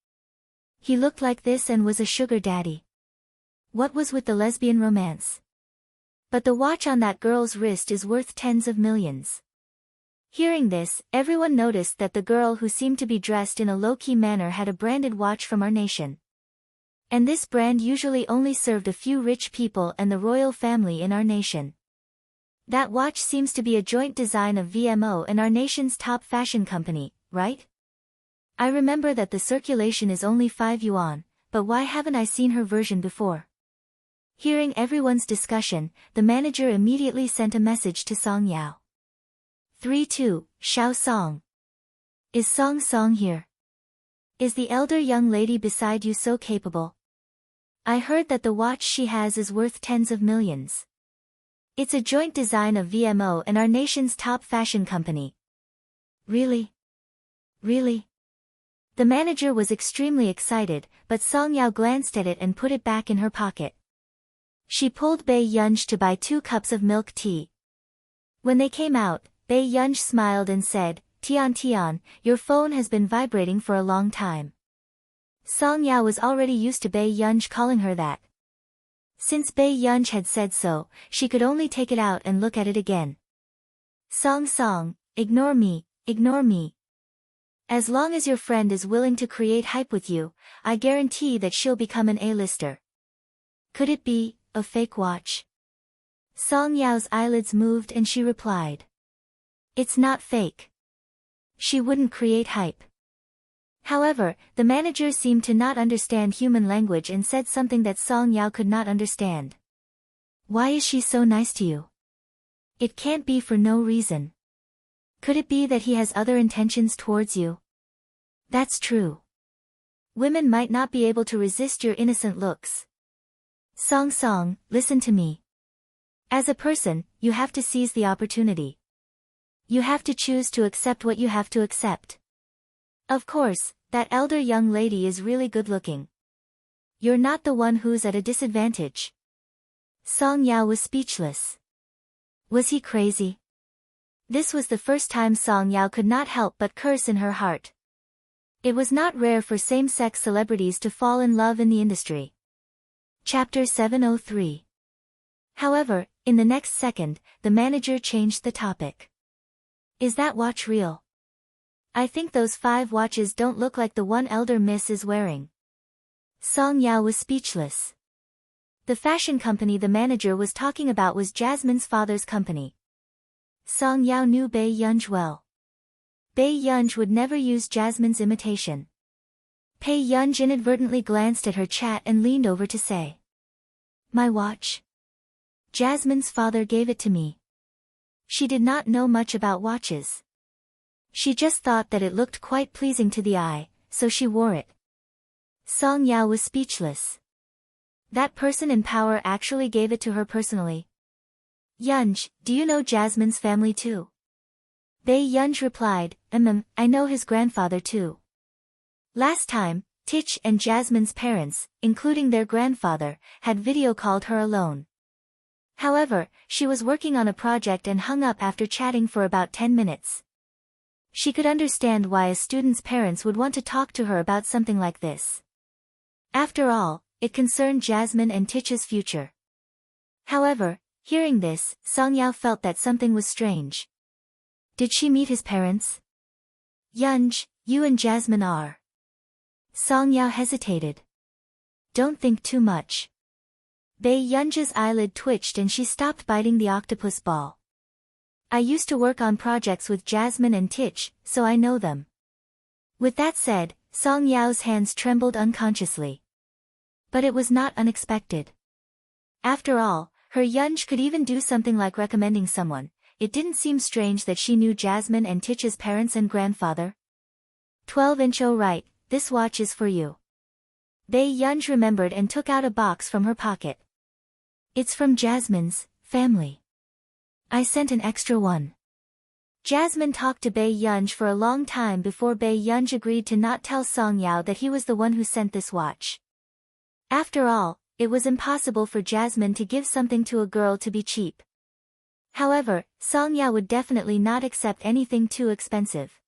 He looked like this and was a sugar daddy. What was with the lesbian romance? But the watch on that girl's wrist is worth tens of millions. Hearing this, everyone noticed that the girl who seemed to be dressed in a low-key manner had a branded watch from our nation. And this brand usually only served a few rich people and the royal family in our nation. That watch seems to be a joint design of VMO and our nation's top fashion company, right? I remember that the circulation is only 5 yuan, but why haven't I seen her version before? Hearing everyone's discussion, the manager immediately sent a message to Song Yao. 3-2, Xiao Song. Is Song Song here? Is the elder young lady beside you so capable? I heard that the watch she has is worth tens of millions. It's a joint design of VMO and our nation's top fashion company. Really? Really? The manager was extremely excited, but Song Yao glanced at it and put it back in her pocket. She pulled Bei Yunj to buy 2 cups of milk tea. When they came out, Bei Yunj smiled and said, Tian, your phone has been vibrating for a long time. Song Yao was already used to Bei Yunj calling her that. Since Bei Yunj had said so, she could only take it out and look at it again. Song, ignore me. As long as your friend is willing to create hype with you, I guarantee that she'll become an A-lister. Could it be a fake watch? Song Yao's eyelids moved and she replied. It's not fake. She wouldn't create hype. However, the manager seemed to not understand human language and said something that Song Yao could not understand. Why is she so nice to you? It can't be for no reason. Could it be that he has other intentions towards you? That's true. Women might not be able to resist your innocent looks. Song, listen to me. As a person, you have to seize the opportunity. You have to choose to accept what you have to accept. Of course, that elder young lady is really good-looking. You're not the one who's at a disadvantage. Song Yao was speechless. Was he crazy? This was the first time Song Yao could not help but curse in her heart. It was not rare for same-sex celebrities to fall in love in the industry. Chapter 703. However, in the next second, the manager changed the topic. Is that watch real? I think those 5 watches don't look like the one elder miss is wearing. Song Yao was speechless. The fashion company the manager was talking about was Jasmine's father's company. Song Yao knew Bei Yunj well. Bei Yunj would never use Jasmine's imitation. Bei Yunj inadvertently glanced at her chat and leaned over to say. My watch? Jasmine's father gave it to me. She did not know much about watches. She just thought that it looked quite pleasing to the eye, so she wore it. Song Yao was speechless. That person in power actually gave it to her personally. Yunj, do you know Jasmine's family too? Bei Yunj replied, I know his grandfather too. Last time, Tich and Jasmine's parents, including their grandfather, had video-called her alone. However, she was working on a project and hung up after chatting for about 10 minutes. She could understand why a student's parents would want to talk to her about something like this. After all, it concerned Jasmine and Tich's future. However, hearing this, Song Yao felt that something was strange. Did she meet his parents? Yunj, you and Jasmine are. Song Yao hesitated. Don't think too much. Bei Yunj's eyelid twitched and she stopped biting the octopus ball. I used to work on projects with Jasmine and Tich, so I know them. With that said, Song Yao's hands trembled unconsciously. But it was not unexpected. After all, her Yunj could even do something like recommending someone. It didn't seem strange that she knew Jasmine and Tich's parents and grandfather. 12-inch. Oh right, this watch is for you. Bei Yunj remembered and took out a box from her pocket. It's from Jasmine's family. I sent an extra one. Jasmine talked to Bei Yunj for a long time before Bei Yunj agreed to not tell Song Yao that he was the one who sent this watch. After all, it was impossible for Jasmine to give something to a girl to be cheap. However, Song Yao would definitely not accept anything too expensive.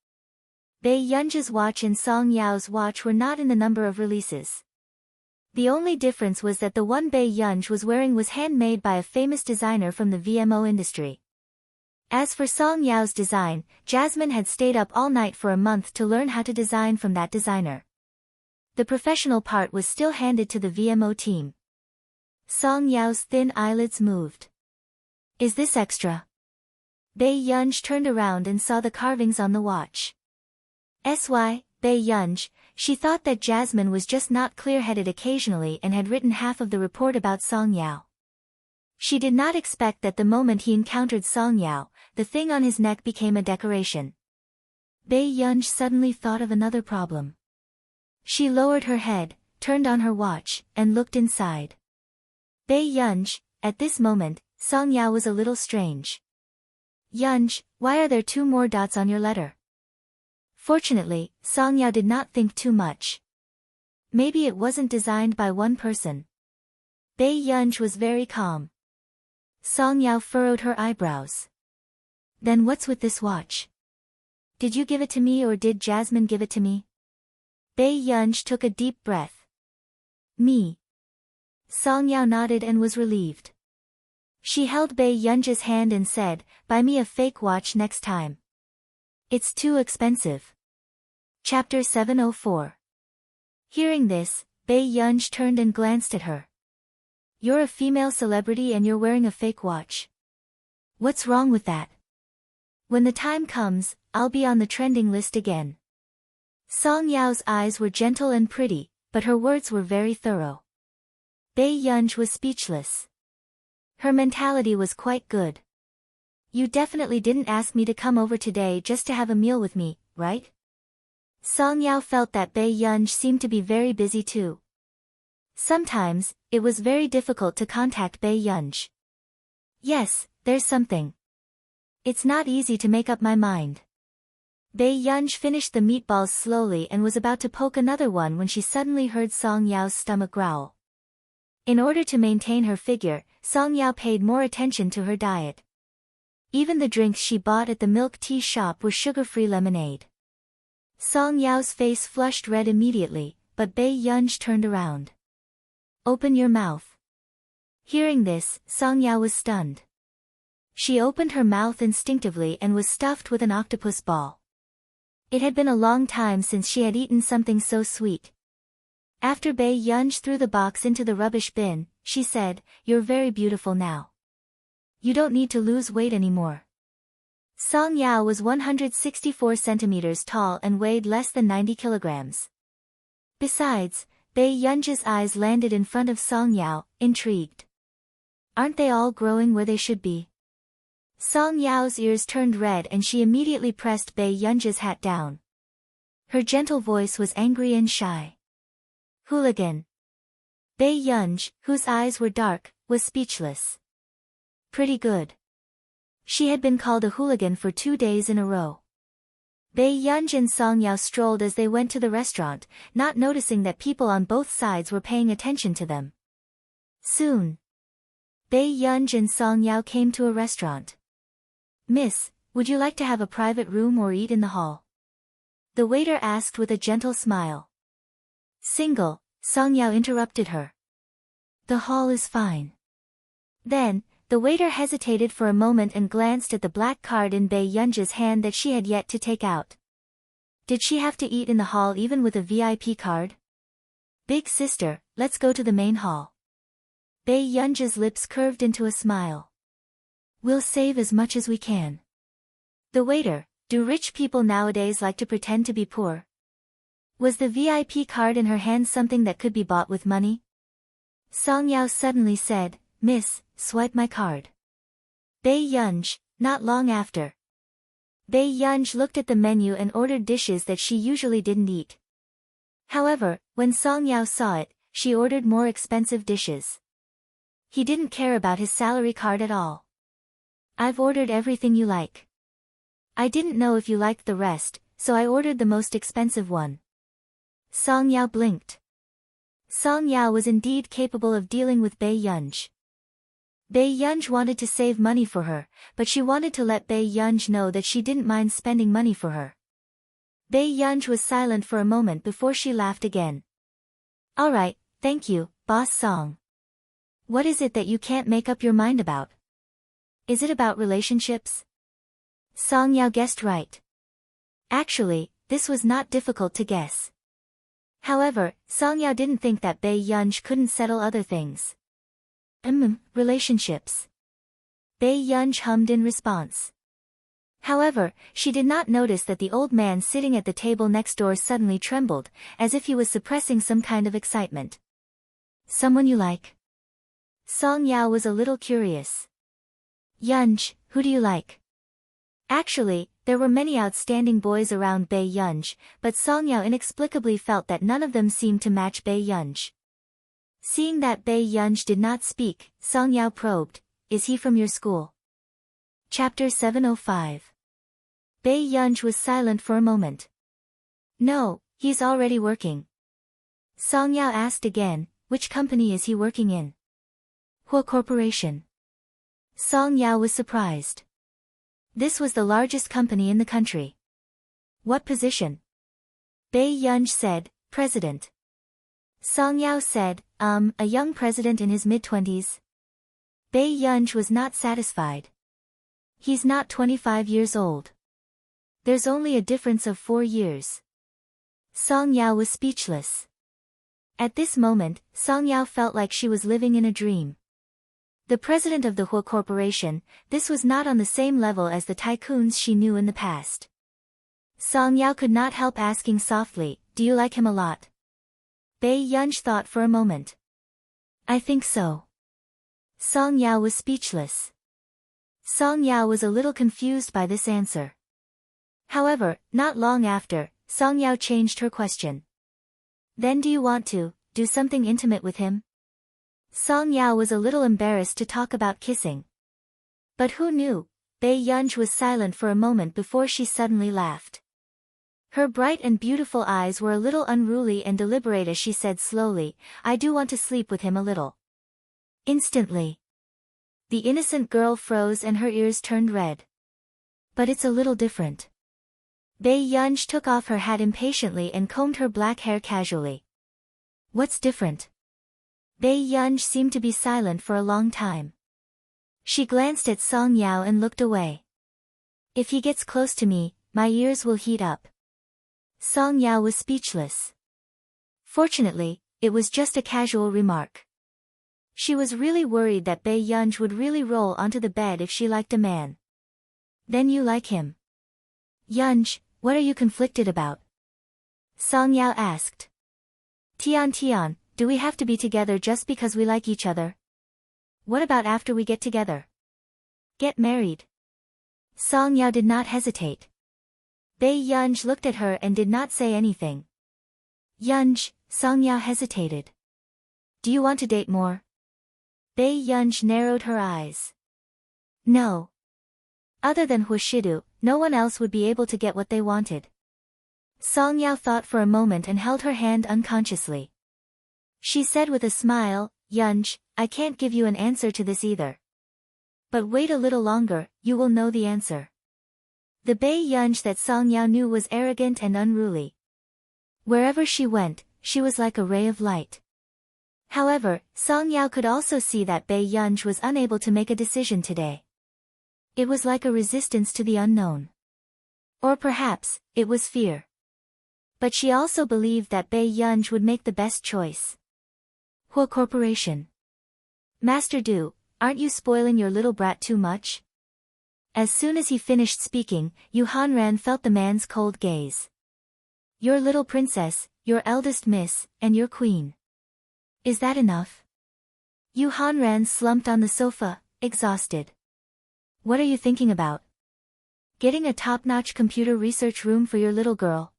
Bei Yunj's watch and Song Yao's watch were not in the number of releases. The only difference was that the one Bei Yunj was wearing was handmade by a famous designer from the VMO industry. As for Song Yao's design, Jasmine had stayed up all night for a month to learn how to design from that designer. The professional part was still handed to the VMO team. Song Yao's thin eyelids moved. Is this extra? Bei Yunj turned around and saw the carvings on the watch. Bei Yunj, she thought that Jasmine was just not clear-headed occasionally and had written half of the report about Song Yao. She did not expect that the moment he encountered Song Yao, the thing on his neck became a decoration. Bei Yunj suddenly thought of another problem. She lowered her head, turned on her watch, and looked inside. Bei Yunj, at this moment, Song Yao was a little strange. Yunj, why are there 2 more dots on your letter? Fortunately, Song Yao did not think too much. Maybe it wasn't designed by one person. Bei Yunj was very calm. Song Yao furrowed her eyebrows. Then what's with this watch? Did you give it to me or did Jasmine give it to me? Bei Yunj took a deep breath. Me. Song Yao nodded and was relieved. She held Bei Yunj's hand and said, buy me a fake watch next time. It's too expensive. Chapter 704. Hearing this, Bei Yunj turned and glanced at her. You're a female celebrity and you're wearing a fake watch. What's wrong with that? When the time comes, I'll be on the trending list again. Song Yao's eyes were gentle and pretty, but her words were very thorough. Bei Yunj was speechless. Her mentality was quite good. You definitely didn't ask me to come over today just to have a meal with me, right? Song Yao felt that Bei Yunj seemed to be very busy too. Sometimes, it was very difficult to contact Bei Yunj. Yes, there's something. It's not easy to make up my mind. Bei Yunj finished the meatballs slowly and was about to poke another one when she suddenly heard Song Yao's stomach growl. In order to maintain her figure, Song Yao paid more attention to her diet. Even the drinks she bought at the milk tea shop were sugar-free lemonade. Song Yao's face flushed red immediately, but Bei Yunj turned around. Open your mouth. Hearing this, Song Yao was stunned. She opened her mouth instinctively and was stuffed with an octopus ball. It had been a long time since she had eaten something so sweet. After Bei Yunj threw the box into the rubbish bin, she said, you're very beautiful now. You don't need to lose weight anymore. Song Yao was 164 centimeters tall and weighed less than 90 kilograms. Besides, Bei Yunj's eyes landed in front of Song Yao, intrigued. Aren't they all growing where they should be? Song Yao's ears turned red and she immediately pressed Bei Yunj's hat down. Her gentle voice was angry and shy. Hooligan. Bei Yunj, whose eyes were dark, was speechless. Pretty good. She had been called a hooligan for 2 days in a row. Bei Yunj and Song Yao strolled as they went to the restaurant, not noticing that people on both sides were paying attention to them. Soon, Bei Yunj and Song Yao came to a restaurant. Miss, would you like to have a private room or eat in the hall? The waiter asked with a gentle smile. Single, Song Yao interrupted her. The hall is fine. Then, the waiter hesitated for a moment and glanced at the black card in Bei Yunj's hand that she had yet to take out. Did she have to eat in the hall even with a VIP card? Big sister, let's go to the main hall. Bei Yunj's lips curved into a smile. We'll save as much as we can. The waiter, do rich people nowadays like to pretend to be poor? Was the VIP card in her hand something that could be bought with money? Song Yao suddenly said, Miss, swipe my card. Bei Yunj, not long after. Bei Yunj looked at the menu and ordered dishes that she usually didn't eat. However, when Song Yao saw it, she ordered more expensive dishes. He didn't care about his salary card at all. I've ordered everything you like. I didn't know if you liked the rest, so I ordered the most expensive one. Song Yao blinked. Song Yao was indeed capable of dealing with Bei Yunj. Bei Yunj wanted to save money for her, but she wanted to let Bei Yunj know that she didn't mind spending money for her. Bei Yunj was silent for a moment before she laughed again. Alright, Thank you, Boss Song. What is it that you can't make up your mind about? Is it about relationships? Song Yao guessed right. Actually, this was not difficult to guess. However, Song Yao didn't think that Bei Yunj couldn't settle other things. Relationships. Bei Yunj hummed in response. However, she did not notice that the old man sitting at the table next door suddenly trembled, as if he was suppressing some kind of excitement. Someone you like? Song Yao was a little curious. Yunj, who do you like? Actually, there were many outstanding boys around Bei Yunj, but Song Yao inexplicably felt that none of them seemed to match Bei Yunj. Seeing that Bei Yunj did not speak, Song Yao probed, is he from your school? Chapter 705. Bei Yunj was silent for a moment. No, he's already working. Song Yao asked again, which company is he working in? Hua Corporation. Song Yao was surprised. This was the largest company in the country. What position? Bei Yunj said, President. Song Yao said, a young president in his mid-20s. Bei Yunj was not satisfied. He's not 25 years old. There's only a difference of 4 years. Song Yao was speechless. At this moment, Song Yao felt like she was living in a dream. The president of the Hua Corporation, this was not on the same level as the tycoons she knew in the past. Song Yao could not help asking softly, do you like him a lot? Bei Yunj thought for a moment. I think so. Song Yao was speechless. Song Yao was a little confused by this answer. However, not long after, Song Yao changed her question. Then do you want to do something intimate with him? Song Yao was a little embarrassed to talk about kissing. But who knew? Bei Yunj was silent for a moment before she suddenly laughed. Her bright and beautiful eyes were a little unruly and deliberate as she said slowly, I do want to sleep with him a little. Instantly, the innocent girl froze and her ears turned red. But it's a little different. Bei Yunj took off her hat impatiently and combed her black hair casually. What's different? Bei Yunj seemed to be silent for a long time. She glanced at Song Yao and looked away. If he gets close to me, my ears will heat up. Song Yao was speechless. Fortunately, it was just a casual remark. She was really worried that Bei Yunj would really roll onto the bed if she liked a man. Then you like him? Yunj, what are you conflicted about? Song Yao asked. Tian, do we have to be together just because we like each other? What about after we get together? Get married? Song Yao did not hesitate. Bei Yunj looked at her and did not say anything. Yunj, Song Yao hesitated. Do you want to date more? Bei Yunj narrowed her eyes. No. Other than Hua Shidu, no one else would be able to get what they wanted. Song Yao thought for a moment and held her hand unconsciously. She said with a smile, Yunj, I can't give you an answer to this either. But wait a little longer, you will know the answer. The Bei Yunj that Song Yao knew was arrogant and unruly. Wherever she went, she was like a ray of light. However, Song Yao could also see that Bei Yunj was unable to make a decision today. It was like a resistance to the unknown. Or perhaps, it was fear. But she also believed that Bei Yunj would make the best choice. Hua Corporation. Master Du, aren't you spoiling your little brat too much? As soon as he finished speaking, Yu Hanran felt the man's cold gaze. Your little princess, your eldest miss, and your queen. Is that enough? Yu Hanran slumped on the sofa, exhausted. What are you thinking about? Getting a top-notch computer research room for your little girl?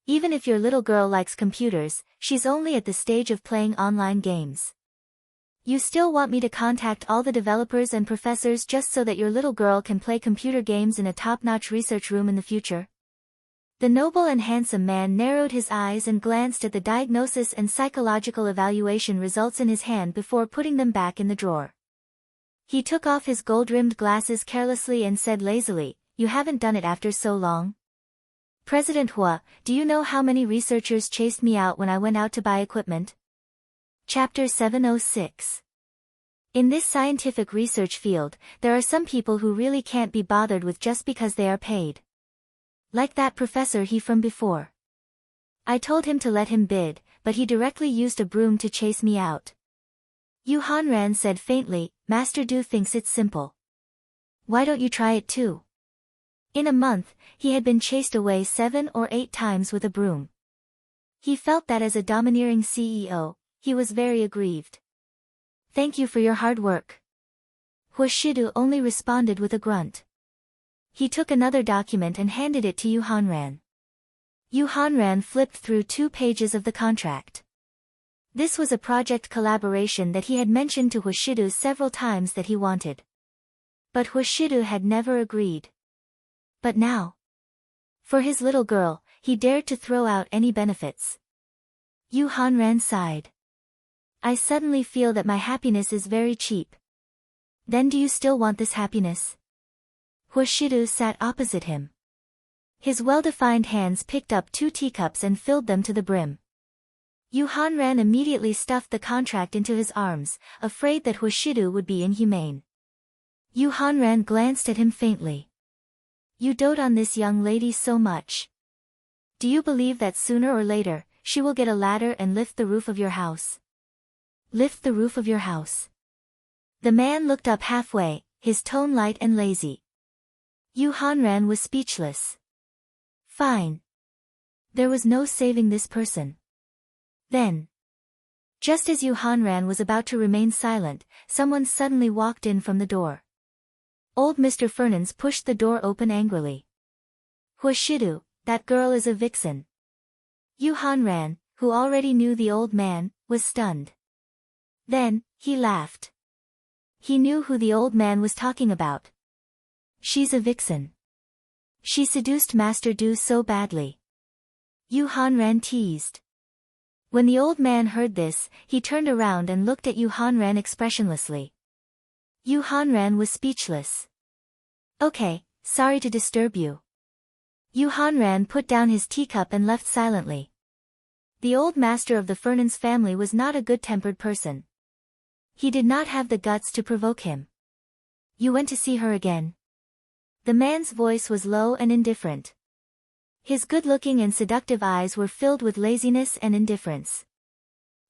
Even if your little girl likes computers, she's only at the stage of playing online games. You still want me to contact all the developers and professors just so that your little girl can play computer games in a top-notch research room in the future? The noble and handsome man narrowed his eyes and glanced at the diagnosis and psychological evaluation results in his hand before putting them back in the drawer. He took off his gold-rimmed glasses carelessly and said lazily, You haven't done it after so long? President Hua, do you know how many researchers chased me out when I went out to buy equipment? Chapter 706. In this scientific research field, there are some people who really can't be bothered with just because they are paid. Like that professor he from before. I told him to let him bid, but he directly used a broom to chase me out. Yu Hanran said faintly, Master Du thinks it's simple. Why don't you try it too? In a month, he had been chased away 7 or 8 times with a broom. He felt that as a domineering CEO, he was very aggrieved. Thank you for your hard work. Huashidu only responded with a grunt. He took another document and handed it to Yu Hanran. Yu Hanran flipped through 2 pages of the contract. This was a project collaboration that he had mentioned to Huashidu several times that he wanted. But Huashidu had never agreed. But now, for his little girl, he dared to throw out any benefits. Yu Hanran sighed. I suddenly feel that my happiness is very cheap. Then do you still want this happiness? Huashidu sat opposite him. His well-defined hands picked up 2 teacups and filled them to the brim. Yu Hanran immediately stuffed the contract into his arms, afraid that Huashidu would be inhumane. Yu Hanran glanced at him faintly. You dote on this young lady so much. Do you believe that sooner or later, she will get a ladder and lift the roof of your house? Lift the roof of your house. The man looked up halfway, his tone light and lazy. Yu Hanran was speechless. Fine. There was no saving this person. Then, just as Yu Hanran was about to remain silent, someone suddenly walked in from the door. Old Mr. Fernans pushed the door open angrily. Huashidu, that girl is a vixen. Yu Hanran, who already knew the old man, was stunned. Then, he laughed. He knew who the old man was talking about. She's a vixen. She seduced Master Du so badly. Yu Hanran teased. When the old man heard this, he turned around and looked at Yu Hanran expressionlessly. Yu Hanran was speechless. Okay, sorry to disturb you. Yu Hanran put down his teacup and left silently. The old master of the Fernans family was not a good-tempered person. He did not have the guts to provoke him. You went to see her again? The man's voice was low and indifferent. His good-looking and seductive eyes were filled with laziness and indifference.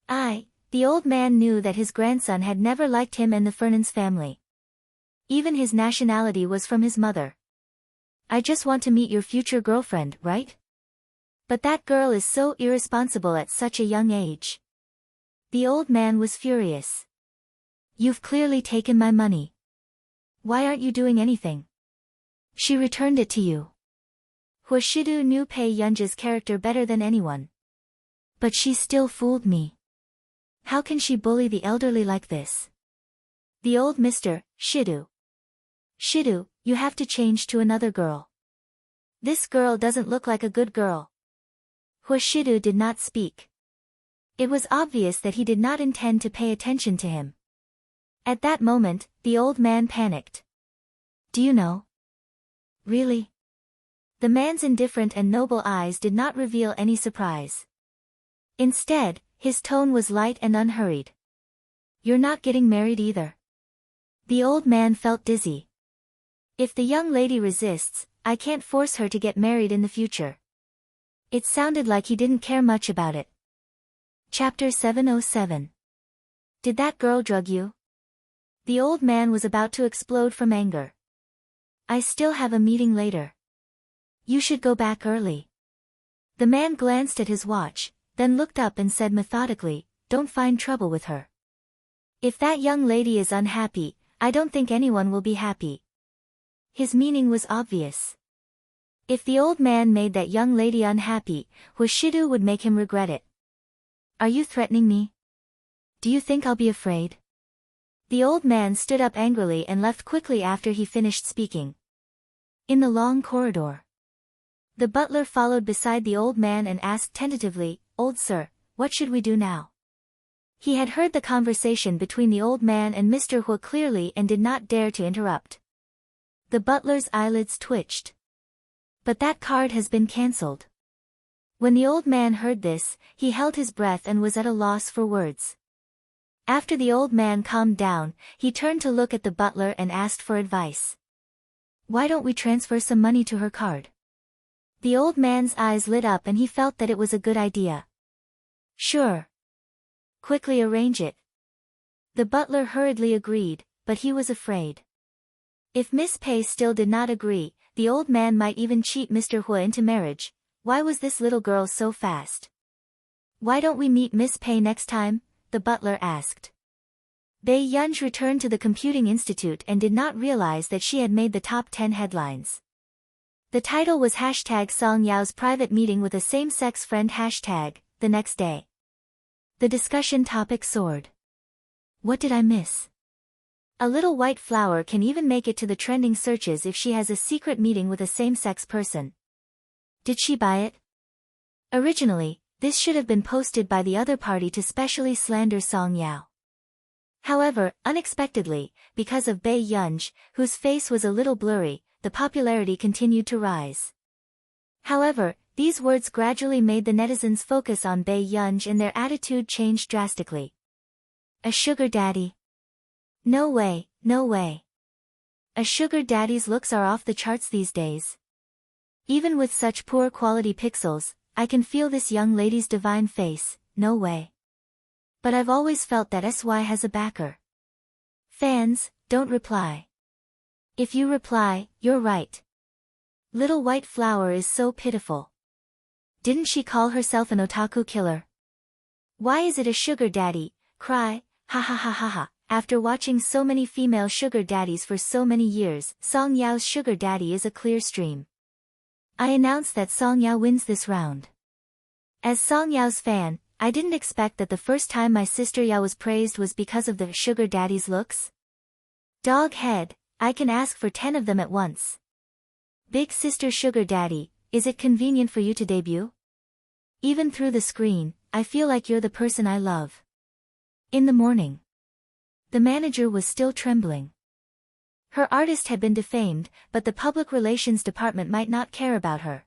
The old man knew that his grandson had never liked him and the Fernans family. Even his nationality was from his mother. I just want to meet your future girlfriend, right? But that girl is so irresponsible at such a young age. The old man was furious. You've clearly taken my money. Why aren't you doing anything? She returned it to you. Huashidu knew Pei Yunji's character better than anyone. But she still fooled me. How can she bully the elderly like this? The old Mr. Shidu. Shidu, you have to change to another girl. This girl doesn't look like a good girl. Huashidu did not speak. It was obvious that he did not intend to pay attention to him. At that moment, the old man panicked. Do you know? Really? The man's indifferent and noble eyes did not reveal any surprise. Instead, his tone was light and unhurried. You're not getting married either. The old man felt dizzy. If the young lady resists, I can't force her to get married in the future. It sounded like he didn't care much about it. Chapter 707. Did that girl drug you? The old man was about to explode from anger. I still have a meeting later. You should go back early. The man glanced at his watch, then looked up and said methodically, Don't find trouble with her. If that young lady is unhappy, I don't think anyone will be happy. His meaning was obvious. If the old man made that young lady unhappy, Huashidu would make him regret it. Are you threatening me? Do you think I'll be afraid? The old man stood up angrily and left quickly after he finished speaking. In the long corridor, the butler followed beside the old man and asked tentatively, Old sir, what should we do now? He had heard the conversation between the old man and Mr. Hua clearly and did not dare to interrupt. The butler's eyelids twitched. But that card has been cancelled. When the old man heard this, he held his breath and was at a loss for words. After the old man calmed down, he turned to look at the butler and asked for advice. Why don't we transfer some money to her card? The old man's eyes lit up and he felt that it was a good idea. Sure. Quickly arrange it. The butler hurriedly agreed, but he was afraid. If Miss Pei still did not agree, the old man might even cheat Mr. Hui into marriage. Why was this little girl so fast? Why don't we meet Miss Pei next time? The butler asked. Bei Yunj returned to the computing institute and did not realize that she had made the top 10 headlines. The title was #Song Yao's private meeting with a same-sex friend #. The next day, the discussion topic soared. What did I miss? A little white flower can even make it to the trending searches if she has a secret meeting with a same-sex person. Did she buy it? Originally, this should have been posted by the other party to specially slander Song Yao. However, unexpectedly, because of Bei Yunj, whose face was a little blurry, the popularity continued to rise. However, these words gradually made the netizens focus on Bei Yunj and their attitude changed drastically. A sugar daddy? No way, no way. A sugar daddy's looks are off the charts these days. Even with such poor quality pixels, I can feel this young lady's divine face, no way. But I've always felt that SY has a backer. Fans, don't reply. If you reply, you're right. Little white flower is so pitiful. Didn't she call herself an otaku killer? Why is it a sugar daddy? Cry, ha ha ha ha ha. After watching so many female sugar daddies for so many years, Song Yao's sugar daddy is a clear stream. I announce that Song Yao wins this round. As Song Yao's fan, I didn't expect that the first time my sister Yao was praised was because of the sugar daddy's looks. Dog head, I can ask for 10 of them at once. Big sister sugar daddy, is it convenient for you to debut? Even through the screen, I feel like you're the person I love. In the morning, the manager was still trembling. Her artist had been defamed, but the public relations department might not care about her.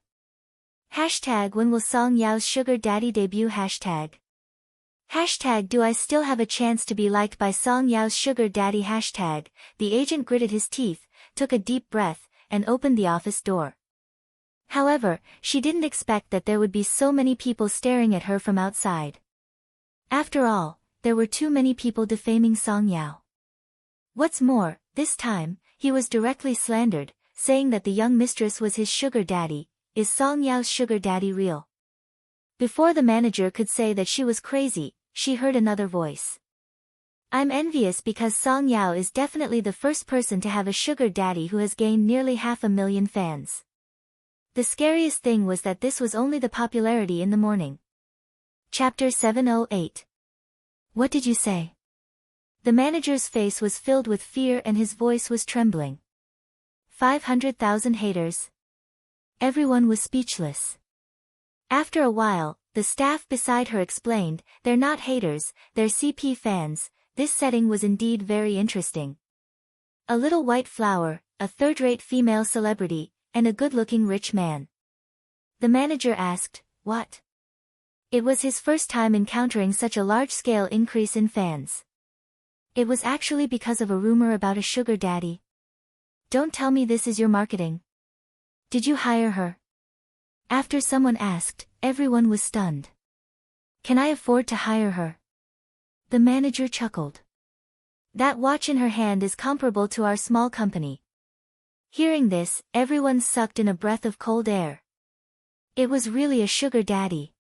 When will Song Yao's sugar daddy debut? Do I still have a chance to be liked by Song Yao's sugar daddy? The agent gritted his teeth, took a deep breath, and opened the office door. However, she didn't expect that there would be so many people staring at her from outside. After all, there were too many people defaming Song Yao. What's more, this time, he was directly slandered, saying that the young mistress was his sugar daddy. Is Song Yao's sugar daddy real? Before the manager could say that she was crazy, she heard another voice. I'm envious because Song Yao is definitely the first person to have a sugar daddy who has gained nearly 500,000 fans. The scariest thing was that this was only the popularity in the morning. Chapter 708. What did you say? The manager's face was filled with fear and his voice was trembling. 500,000 haters. Everyone was speechless. After a while, the staff beside her explained, they're not haters, they're CP fans. This setting was indeed very interesting. A little white flower, a third-rate female celebrity, and a good-looking rich man. The manager asked, what? It was his first time encountering such a large-scale increase in fans. It was actually because of a rumor about a sugar daddy. Don't tell me this is your marketing. Did you hire her? After someone asked, everyone was stunned. Can I afford to hire her? The manager chuckled. That watch in her hand is comparable to our small company. Hearing this, everyone sucked in a breath of cold air. It was really a sugar daddy.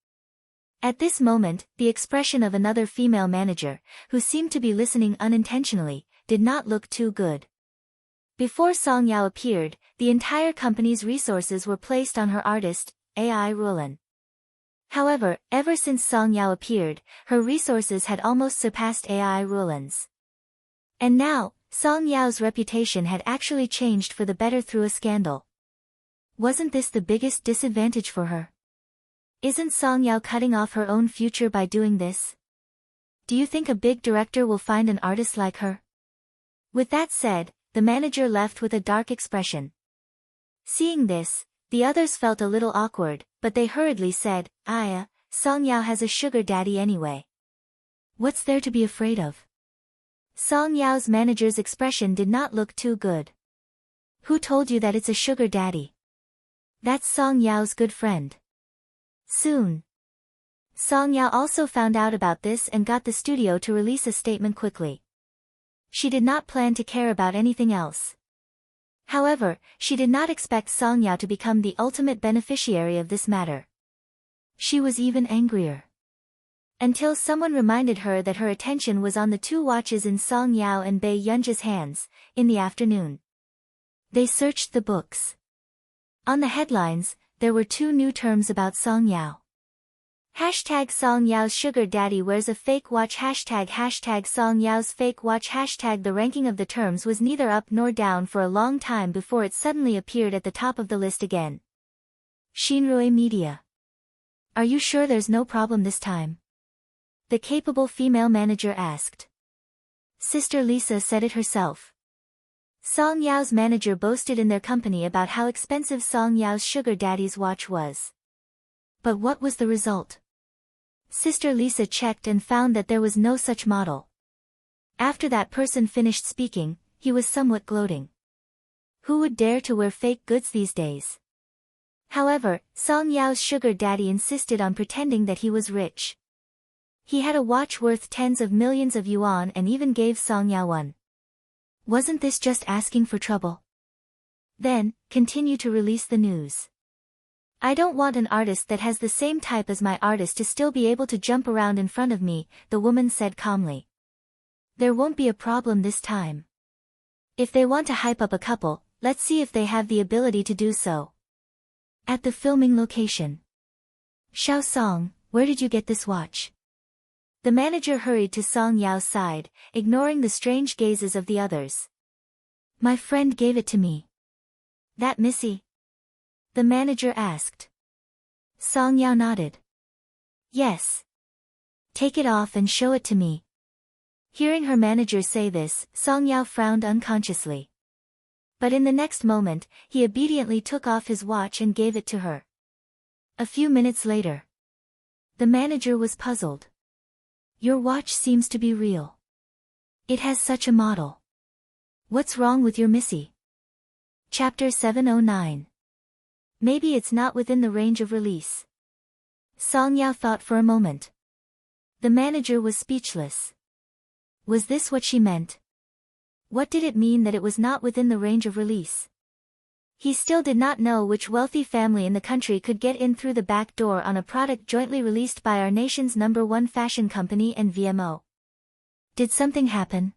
At this moment, the expression of another female manager, who seemed to be listening unintentionally, did not look too good. Before Song Yao appeared, the entire company's resources were placed on her artist, AI Rulan. However, ever since Song Yao appeared, her resources had almost surpassed AI Rulan's. And now, Song Yao's reputation had actually changed for the better through a scandal. Wasn't this the biggest disadvantage for her? Isn't Song Yao cutting off her own future by doing this? Do you think a big director will find an artist like her? With that said, the manager left with a dark expression. Seeing this, the others felt a little awkward, but they hurriedly said, Song Yao has a sugar daddy anyway. What's there to be afraid of? Song Yao's manager's expression did not look too good. Who told you that it's a sugar daddy? That's Song Yao's good friend. Soon. Song Yao also found out about this and got the studio to release a statement quickly. She did not plan to care about anything else. However, she did not expect Song Yao to become the ultimate beneficiary of this matter. She was even angrier. Until someone reminded her that her attention was on the two watches in Song Yao and Bei Yunji's hands, in the afternoon. They searched the books. On the headlines, there were two new terms about Song Yao. Hashtag Song Yao's sugar daddy wears a fake watch. Hashtag Song Yao's fake watch. Hashtag the ranking of the terms was neither up nor down for a long time before it suddenly appeared at the top of the list again. Shinrui Media. Are you sure there's no problem this time? The capable female manager asked. Sister Lisa said it herself. Song Yao's manager boasted in their company about how expensive Song Yao's sugar daddy's watch was. But what was the result? Sister Lisa checked and found that there was no such model. After that person finished speaking, he was somewhat gloating. Who would dare to wear fake goods these days? However, Song Yao's sugar daddy insisted on pretending that he was rich. He had a watch worth tens of millions of yuan and even gave Song Yao one. Wasn't this just asking for trouble? Then, continue to release the news. I don't want an artist that has the same type as my artist to still be able to jump around in front of me, the woman said calmly. There won't be a problem this time. If they want to hype up a couple, let's see if they have the ability to do so. At the filming location. Xiao Song, where did you get this watch? The manager hurried to Song Yao's side, ignoring the strange gazes of the others. My friend gave it to me. That Missy? The manager asked. Song Yao nodded. Yes. Take it off and show it to me. Hearing her manager say this, Song Yao frowned unconsciously. But in the next moment, he obediently took off his watch and gave it to her. A few minutes later. The manager was puzzled. Your watch seems to be real. It has such a model. What's wrong with your Missy? Chapter 709. Maybe it's not within the range of release. Song Yao thought for a moment. The manager was speechless. Was this what she meant? What did it mean that it was not within the range of release? He still did not know which wealthy family in the country could get in through the back door on a product jointly released by our nation's #1 fashion company and VMO. Did something happen?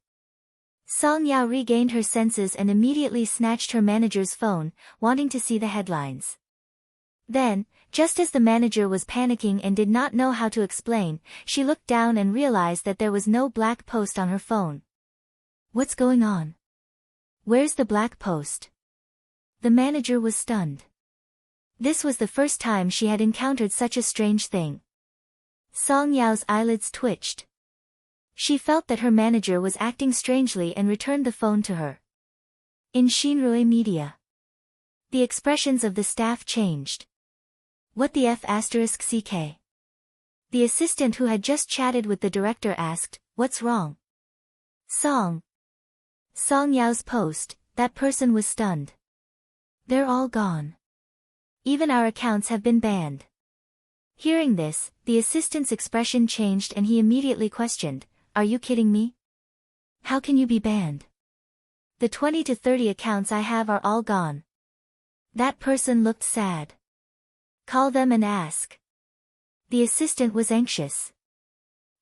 Song Yao regained her senses and immediately snatched her manager's phone, wanting to see the headlines. Then, just as the manager was panicking and did not know how to explain, she looked down and realized that there was no black post on her phone. What's going on? Where's the black post? The manager was stunned. This was the first time she had encountered such a strange thing. Song Yao's eyelids twitched. She felt that her manager was acting strangely and returned the phone to her. In Shinrui Media. The expressions of the staff changed. What the F***ck? The assistant who had just chatted with the director asked, what's wrong? Song Yao's post, that person was stunned. They're all gone. Even our accounts have been banned. Hearing this, the assistant's expression changed and he immediately questioned, are you kidding me? How can you be banned? The 20 to 30 accounts I have are all gone. That person looked sad. Call them and ask. The assistant was anxious.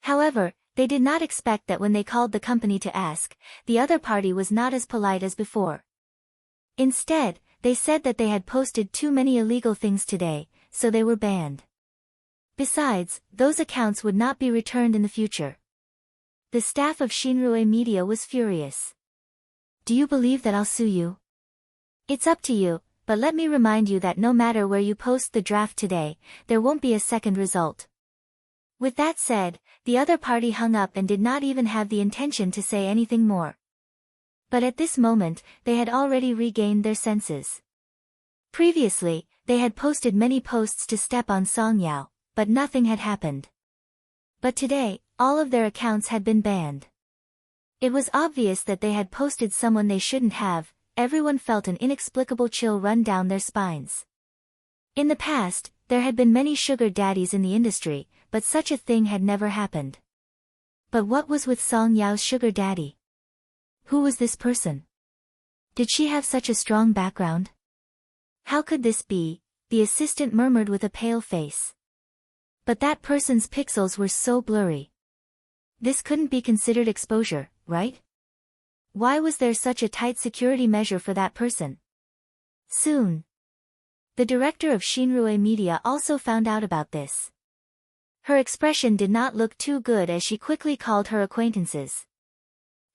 However, they did not expect that when they called the company to ask, the other party was not as polite as before. Instead, they said that they had posted too many illegal things today, so they were banned. Besides, those accounts would not be returned in the future. The staff of Shinrui Media was furious. Do you believe that I'll sue you? It's up to you, but let me remind you that no matter where you post the draft today, there won't be a second result. With that said, the other party hung up and did not even have the intention to say anything more. But at this moment, they had already regained their senses. Previously, they had posted many posts to step on Song Yao, but nothing had happened. But today, all of their accounts had been banned. It was obvious that they had posted someone they shouldn't have. Everyone felt an inexplicable chill run down their spines. In the past, there had been many sugar daddies in the industry, but such a thing had never happened. But what was with Song Yao's sugar daddy? Who was this person? Did she have such a strong background? How could this be? The assistant murmured with a pale face. But that person's pixels were so blurry. This couldn't be considered exposure, right? Why was there such a tight security measure for that person? Soon, the director of Shinrue Media also found out about this. Her expression did not look too good as she quickly called her acquaintances.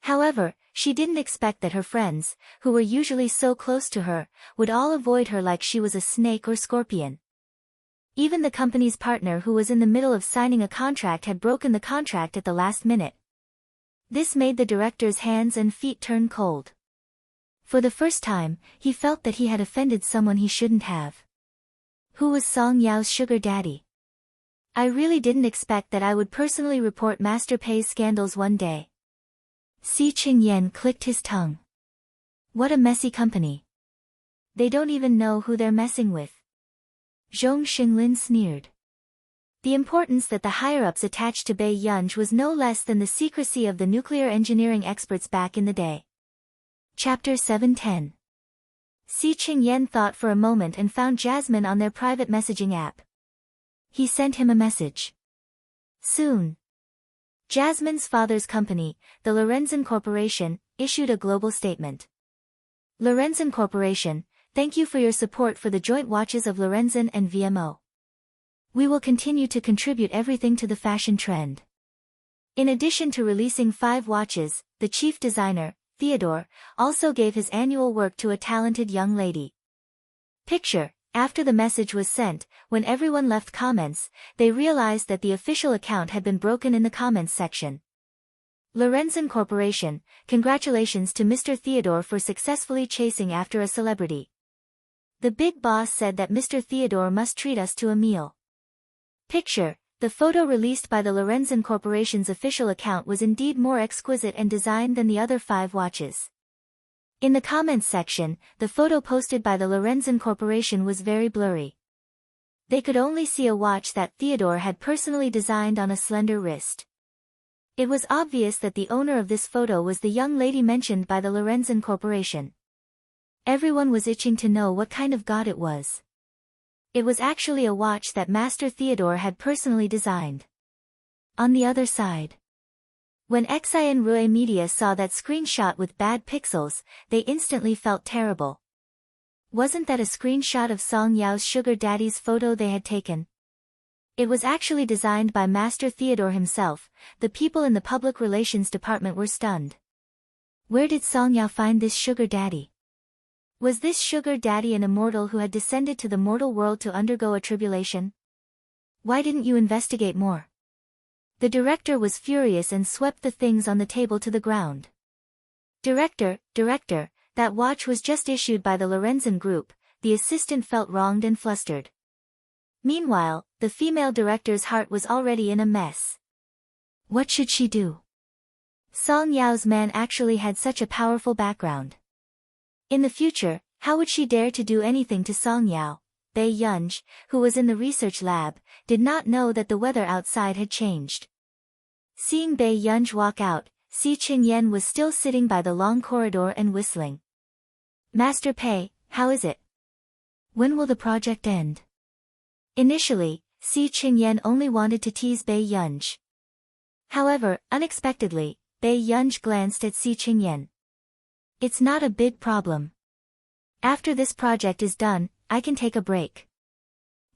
However, she didn't expect that her friends, who were usually so close to her, would all avoid her like she was a snake or scorpion. Even the company's partner who was in the middle of signing a contract had broken the contract at the last minute. This made the director's hands and feet turn cold. For the first time, he felt that he had offended someone he shouldn't have. Who was Song Yao's sugar daddy? I really didn't expect that I would personally report Master Pei's scandals one day. Si Qingyan clicked his tongue. What a messy company. They don't even know who they're messing with. Zhong Xinglin sneered. The importance that the higher-ups attached to Bei Yunj was no less than the secrecy of the nuclear engineering experts back in the day. Chapter 710. Si Qingyan thought for a moment and found Jasmine on their private messaging app. He sent him a message. Soon. Jasmine's father's company, the Lorenzen Corporation, issued a global statement. Lorenzen Corporation, thank you for your support for the joint watches of Lorenzen and VMO. We will continue to contribute everything to the fashion trend. In addition to releasing 5 watches, the chief designer, Theodore, also gave his annual work to a talented young lady. Picture, after the message was sent, when everyone left comments, they realized that the official account had been broken in the comments section. Lorenzen Corporation, congratulations to Mr. Theodore for successfully chasing after a celebrity. The big boss said that Mr. Theodore must treat us to a meal. Picture, the photo released by the Lorenzen Corporation's official account was indeed more exquisite and designed than the other 5 watches. In the comments section, the photo posted by the Lorenzen Corporation was very blurry. They could only see a watch that Theodore had personally designed on a slender wrist. It was obvious that the owner of this photo was the young lady mentioned by the Lorenzen Corporation. Everyone was itching to know what kind of god it was. It was actually a watch that Master Theodore had personally designed. On the other side, when Xian Rue Media saw that screenshot with bad pixels, they instantly felt terrible. Wasn't that a screenshot of Song Yao's sugar daddy's photo they had taken? It was actually designed by Master Theodore himself. The people in the public relations department were stunned. Where did Song Yao find this sugar daddy? Was this sugar daddy an immortal who had descended to the mortal world to undergo a tribulation? Why didn't you investigate more? The director was furious and swept the things on the table to the ground. Director, that watch was just issued by the Lorenzen Group. The assistant felt wronged and flustered. Meanwhile, the female director's heart was already in a mess. What should she do? Song Yao's man actually had such a powerful background. In the future, how would she dare to do anything to Song Yao? Bei Yunj, who was in the research lab, did not know that the weather outside had changed. Seeing Bei Yunj walk out, Si Qingyan was still sitting by the long corridor and whistling. Master Pei, how is it? When will the project end? Initially, Si Qingyan only wanted to tease Bei Yunj. However, unexpectedly, Bei Yunj glanced at Si Qingyan. It's not a big problem. After this project is done, I can take a break.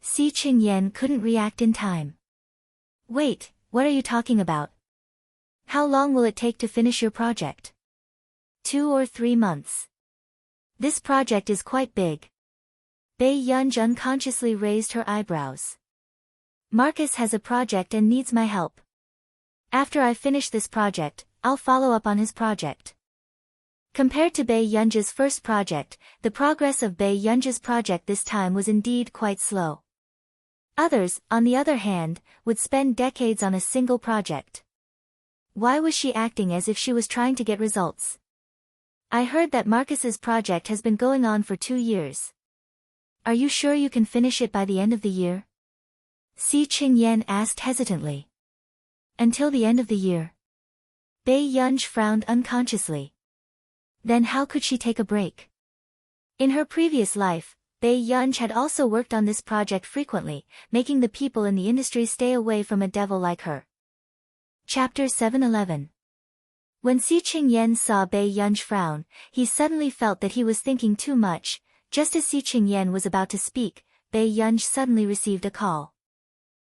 Si Qingyan couldn't react in time. Wait, what are you talking about? How long will it take to finish your project? 2 or 3 months. This project is quite big. Bei Yunj unconsciously raised her eyebrows. Marcus has a project and needs my help. After I finish this project, I'll follow up on his project. Compared to Bei Yunj's first project, the progress of Bei Yunj's project this time was indeed quite slow. Others, on the other hand, would spend decades on a single project. Why was she acting as if she was trying to get results? I heard that Marcus's project has been going on for 2 years. Are you sure you can finish it by the end of the year? Si Qingyan asked hesitantly. Until the end of the year. Bei Yunj frowned unconsciously. Then how could she take a break? In her previous life, Bei Yunj had also worked on this project frequently, making the people in the industry stay away from a devil like her. Chapter 711. When Si Qingyan saw Bei Yunj frown, he suddenly felt that he was thinking too much. Just as Si Qingyan was about to speak, Bei Yunj suddenly received a call.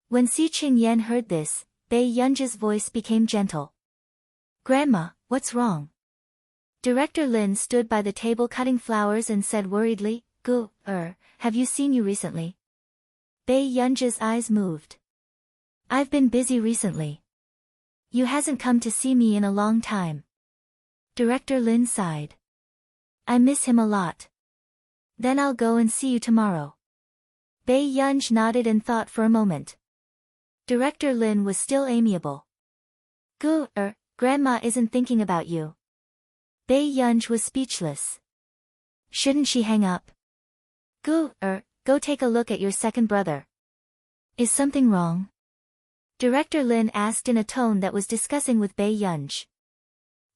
When Si Qingyan heard this, Bei Yunj's voice became gentle. Grandma, what's wrong? Director Lin stood by the table cutting flowers and said worriedly, have you seen you recently? Bei Yunj's eyes moved. I've been busy recently. You hasn't come to see me in a long time. Director Lin sighed. I miss him a lot. Then I'll go and see you tomorrow. Bei Yunj nodded and thought for a moment. Director Lin was still amiable. Grandma isn't thinking about you. Bei Yunj was speechless. Shouldn't she hang up? Go take a look at your second brother. Is something wrong? Director Lin asked in a tone that was discussing with Bei Yunj.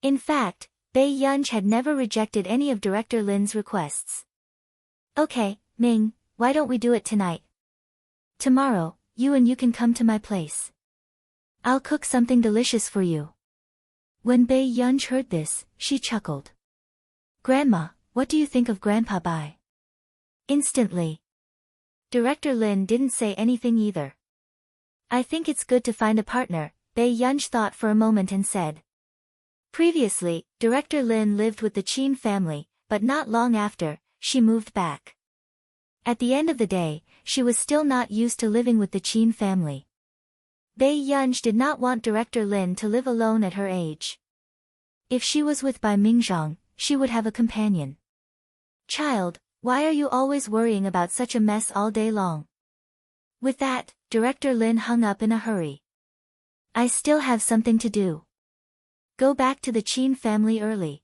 In fact, Bei Yunj had never rejected any of Director Lin's requests. Okay, Ming, why don't we do it tonight? Tomorrow, you can come to my place. I'll cook something delicious for you. When Bei Yunj heard this, she chuckled. Grandma, what do you think of Grandpa Bai? Instantly. Director Lin didn't say anything either. I think it's good to find a partner, Bei Yunj thought for a moment and said. Previously, Director Lin lived with the Qin family, but not long after, she moved back. At the end of the day, she was still not used to living with the Qin family. Bei Yunj did not want Director Lin to live alone at her age. If she was with Bai Mingzhang, she would have a companion. Child, why are you always worrying about such a mess all day long? With that, Director Lin hung up in a hurry. I still have something to do. Go back to the Qin family early.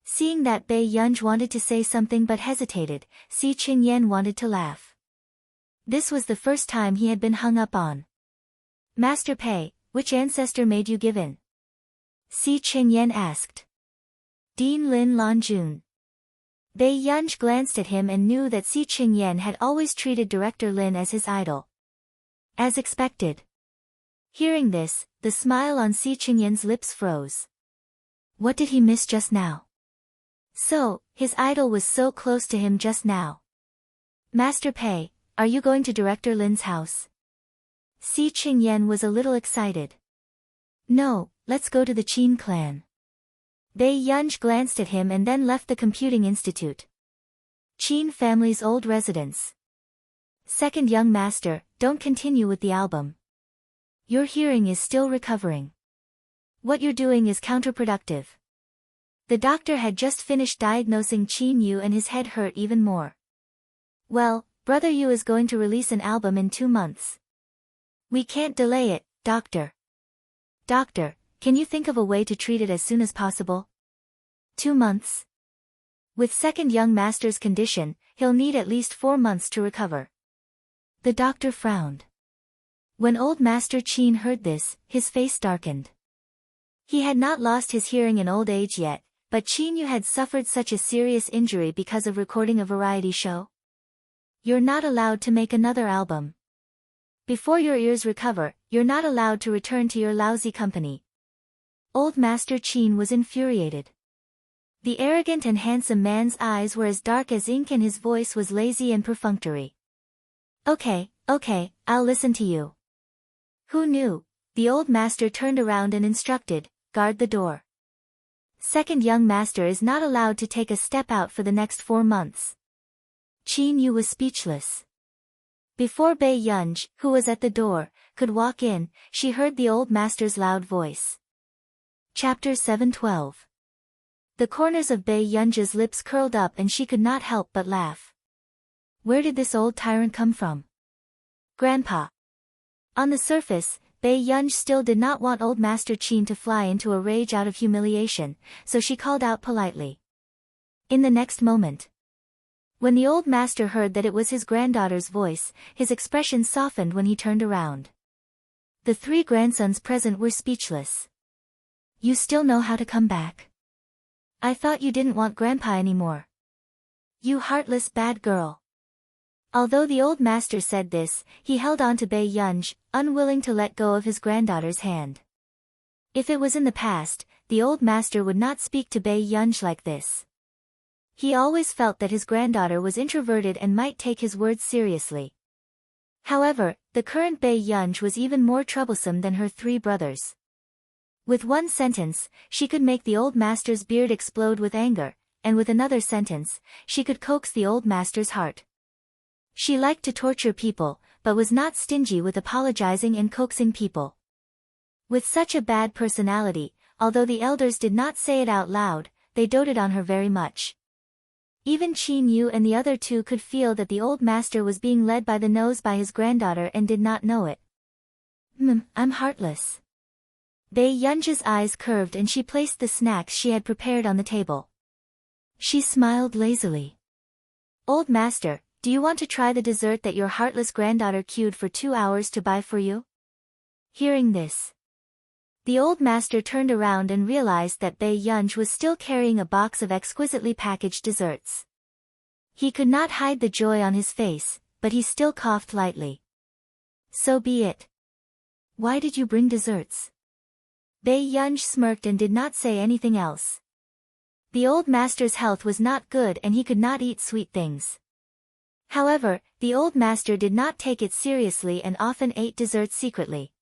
Seeing that Bei Yunj wanted to say something but hesitated, Si Qingyan wanted to laugh. This was the first time he had been hung up on. Master Pei, which ancestor made you give in? Si Qingyan asked. Dean Lin Lanjun. Bei Yunj glanced at him and knew that Si Qingyan had always treated Director Lin as his idol. As expected. Hearing this, the smile on Si Qingyan's lips froze. What did he miss just now? So, his idol was so close to him just now. Master Pei, are you going to Director Lin's house? Si Qingyan was a little excited. No, let's go to the Qin clan. Bei Yunj glanced at him and then left the computing institute. Qin family's old residence. Second young master, don't continue with the album. Your hearing is still recovering. What you're doing is counterproductive. The doctor had just finished diagnosing Qin Yu and his head hurt even more. Well, Brother Yu is going to release an album in 2 months. We can't delay it, doctor. Doctor, can you think of a way to treat it as soon as possible? 2 months? With second young master's condition, he'll need at least 4 months to recover. The doctor frowned. When old Master Qin heard this, his face darkened. He had not lost his hearing in old age yet, but Qin Yu had suffered such a serious injury because of recording a variety show. You're not allowed to make another album. Before your ears recover, you're not allowed to return to your lousy company. Old Master Qin was infuriated. The arrogant and handsome man's eyes were as dark as ink and his voice was lazy and perfunctory. Okay, I'll listen to you. Who knew? The old master turned around and instructed, guard the door. Second young master is not allowed to take a step out for the next 4 months. Qin Yu was speechless. Before Bei Yunj, who was at the door, could walk in, she heard the old master's loud voice. Chapter 712. The corners of Bei Yunj's lips curled up and she could not help but laugh. Where did this old tyrant come from? Grandpa. On the surface, Bei Yunj still did not want old Master Qin to fly into a rage out of humiliation, so she called out politely. In the next moment, when the old master heard that it was his granddaughter's voice, his expression softened when he turned around. The three grandsons present were speechless. You still know how to come back? I thought you didn't want Grandpa anymore. You heartless bad girl. Although the old master said this, he held on to Bei Yunj, unwilling to let go of his granddaughter's hand. If it was in the past, the old master would not speak to Bei Yunj like this. He always felt that his granddaughter was introverted and might take his words seriously. However, the current Bei Yunj was even more troublesome than her three brothers. With one sentence, she could make the old master's beard explode with anger, and with another sentence, she could coax the old master's heart. She liked to torture people, but was not stingy with apologizing and coaxing people. With such a bad personality, although the elders did not say it out loud, they doted on her very much. Even Qin Yu and the other two could feel that the old master was being led by the nose by his granddaughter and did not know it. I'm heartless. Bei Yunj's eyes curved and she placed the snacks she had prepared on the table. She smiled lazily. Old master, do you want to try the dessert that your heartless granddaughter queued for 2 hours to buy for you? Hearing this, the old master turned around and realized that Bei Yunj was still carrying a box of exquisitely packaged desserts. He could not hide the joy on his face, but he still coughed lightly. So be it. Why did you bring desserts? Bei Yunj smirked and did not say anything else. The old master's health was not good and he could not eat sweet things. However, the old master did not take it seriously and often ate desserts secretly.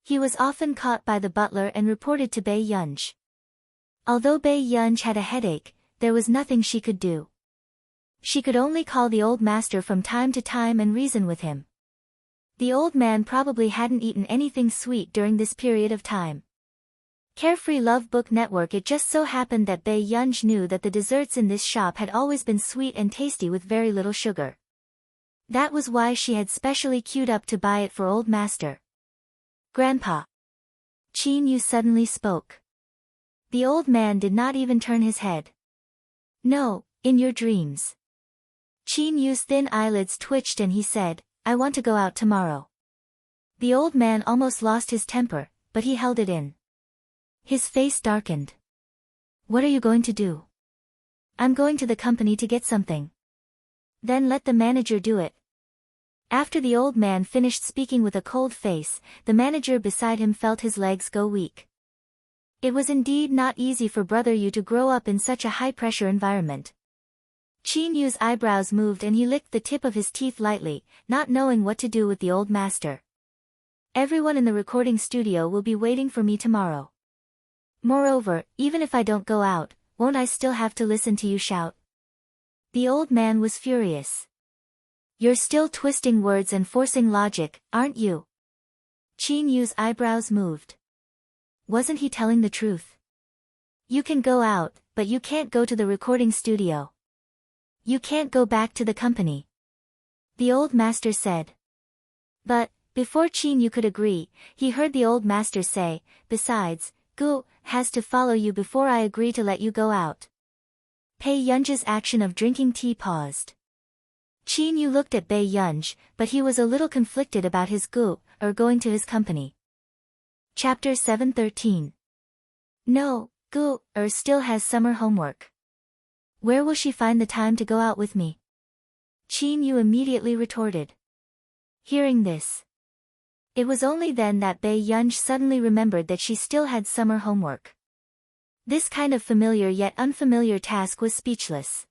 He was often caught by the butler and reported to Bei Yunj. Although Bei Yunj had a headache, there was nothing she could do. She could only call the old master from time to time and reason with him. The old man probably hadn't eaten anything sweet during this period of time. Carefree Love Book Network. It just so happened that Bei Yunj knew that the desserts in this shop had always been sweet and tasty with very little sugar. That was why she had specially queued up to buy it for old master. Grandpa. Qin Yu suddenly spoke. The old man did not even turn his head. No, in your dreams. Qin Yu's thin eyelids twitched and he said, I want to go out tomorrow. The old man almost lost his temper, but he held it in. His face darkened. What are you going to do? I'm going to the company to get something. Then let the manager do it. After the old man finished speaking with a cold face, the manager beside him felt his legs go weak. It was indeed not easy for Brother Yu to grow up in such a high-pressure environment. Qin Yu's eyebrows moved and he licked the tip of his teeth lightly, not knowing what to do with the old master. Everyone in the recording studio will be waiting for me tomorrow. Moreover, even if I don't go out, won't I still have to listen to you shout? The old man was furious. You're still twisting words and forcing logic, aren't you? Qin Yu's eyebrows moved. Wasn't he telling the truth? You can go out, but you can't go to the recording studio. You can't go back to the company. The old master said. But, before Qin Yu could agree, he heard the old master say, besides, Gu has to follow you before I agree to let you go out. Bei Yunj's action of drinking tea paused. Qin Yu looked at Bei Yunj, but he was a little conflicted about his Gu, or going to his company. Chapter 7:13. No, Gu, still has summer homework. Where will she find the time to go out with me? Qin Yu immediately retorted. Hearing this, it was only then that Bei Yunj suddenly remembered that she still had summer homework. This kind of familiar yet unfamiliar task was speechless.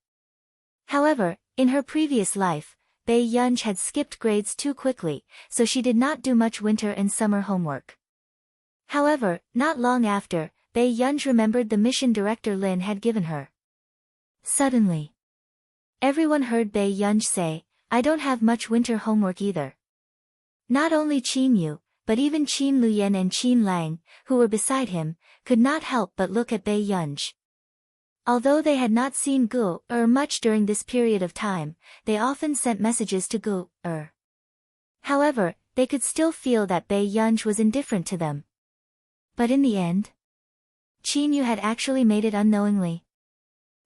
However, in her previous life, Bei Yunj had skipped grades too quickly, so she did not do much winter and summer homework. However, not long after, Bei Yunj remembered the mission Director Lin had given her. Suddenly, everyone heard Bei Yunj say, I don't have much winter homework either. Not only Qin Yu, but even Qin Luyan and Qin Lang, who were beside him, could not help but look at Bei Yunj. Although they had not seen Gu much during this period of time, they often sent messages to Gu. However, they could still feel that Bei Yunj was indifferent to them. But in the end, Qin Yu had actually made it unknowingly.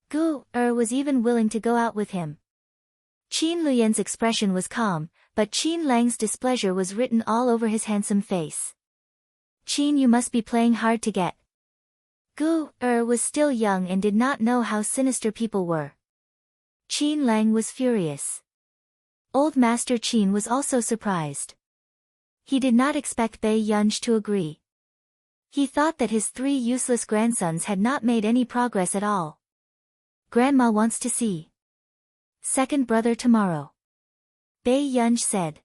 Gu was even willing to go out with him. Qin Luyan's expression was calm, but Qin Lang's displeasure was written all over his handsome face. Qin Yu must be playing hard to get. Gu was still young and did not know how sinister people were. Qin Lang was furious. Old Master Qin was also surprised. He did not expect Bei Yunj to agree. He thought that his 3 useless grandsons had not made any progress at all. Grandma wants to see second brother tomorrow, Bei Yunj said.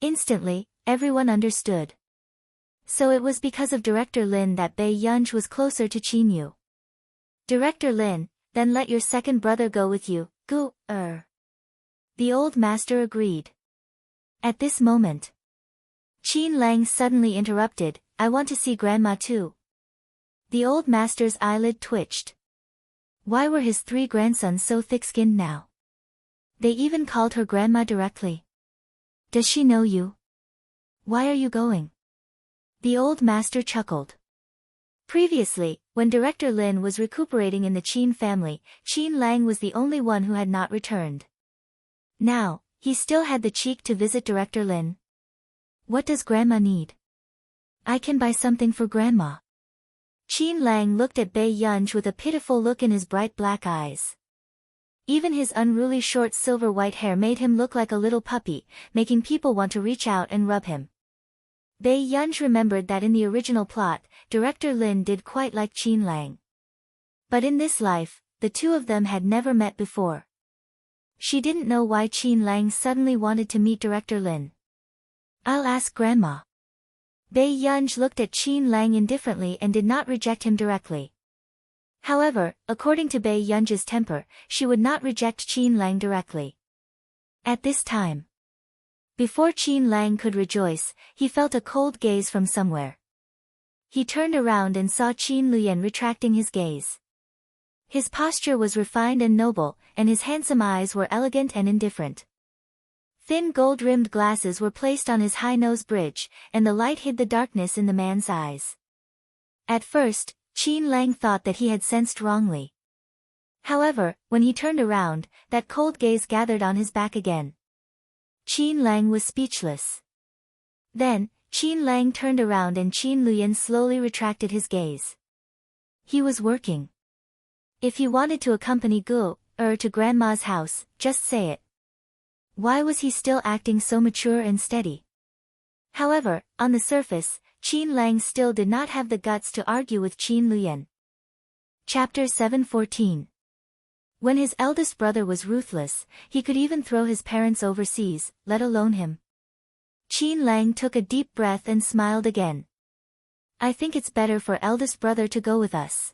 Instantly, everyone understood. So it was because of Director Lin that Bei Yunj was closer to Qin Yu. Director Lin, then let your second brother go with you, Gu. The old master agreed. At this moment, Qin Lang suddenly interrupted, I want to see Grandma too. The old master's eyelid twitched. Why were his 3 grandsons so thick-skinned now? They even called her Grandma directly. Does she know you? Why are you going? The old master chuckled. Previously, when Director Lin was recuperating in the Qin family, Qin Lang was the only one who had not returned. Now, he still had the cheek to visit Director Lin. What does Grandma need? I can buy something for Grandma. Qin Lang looked at Bei Yunj with a pitiful look in his bright black eyes. Even his unruly short silver-white hair made him look like a little puppy, making people want to reach out and rub him. Bei Yunj remembered that in the original plot, Director Lin did quite like Qin Lang. But in this life, the two of them had never met before. She didn't know why Qin Lang suddenly wanted to meet Director Lin. I'll ask Grandma. Bei Yunj looked at Qin Lang indifferently and did not reject him directly. However, according to Bei Yunj's temper, she would not reject Qin Lang directly. At this time, before Qin Lang could rejoice, he felt a cold gaze from somewhere. He turned around and saw Qin Luyan retracting his gaze. His posture was refined and noble, and his handsome eyes were elegant and indifferent. Thin gold-rimmed glasses were placed on his high nose bridge, and the light hid the darkness in the man's eyes. At first, Qin Lang thought that he had sensed wrongly. However, when he turned around, that cold gaze gathered on his back again. Qin Lang was speechless. Then, Qin Lang turned around and Qin Luyan slowly retracted his gaze. He was working. If he wanted to accompany Gu to Grandma's house, just say it. Why was he still acting so mature and steady? However, on the surface, Qin Lang still did not have the guts to argue with Qin Luyan. Chapter 7:14. When his eldest brother was ruthless, he could even throw his parents overseas, let alone him. Qin Lang took a deep breath and smiled again. I think it's better for eldest brother to go with us.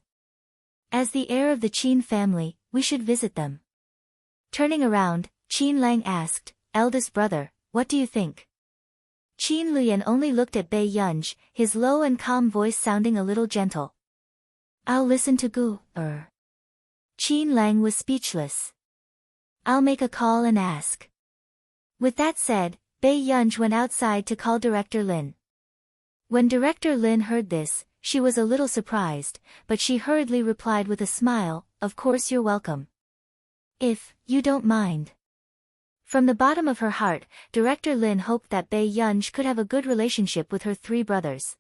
As the heir of the Qin family, we should visit them. Turning around, Qin Lang asked, eldest brother, what do you think? Qin Luyan only looked at Bei Yunj, his low and calm voice sounding a little gentle. I'll listen to Gu. Qin Lang was speechless. I'll make a call and ask. With that said, Bei Yunj went outside to call Director Lin. When Director Lin heard this, she was a little surprised, but she hurriedly replied with a smile, of course you're welcome. If you don't mind. From the bottom of her heart, Director Lin hoped that Bei Yunj could have a good relationship with her 3 brothers.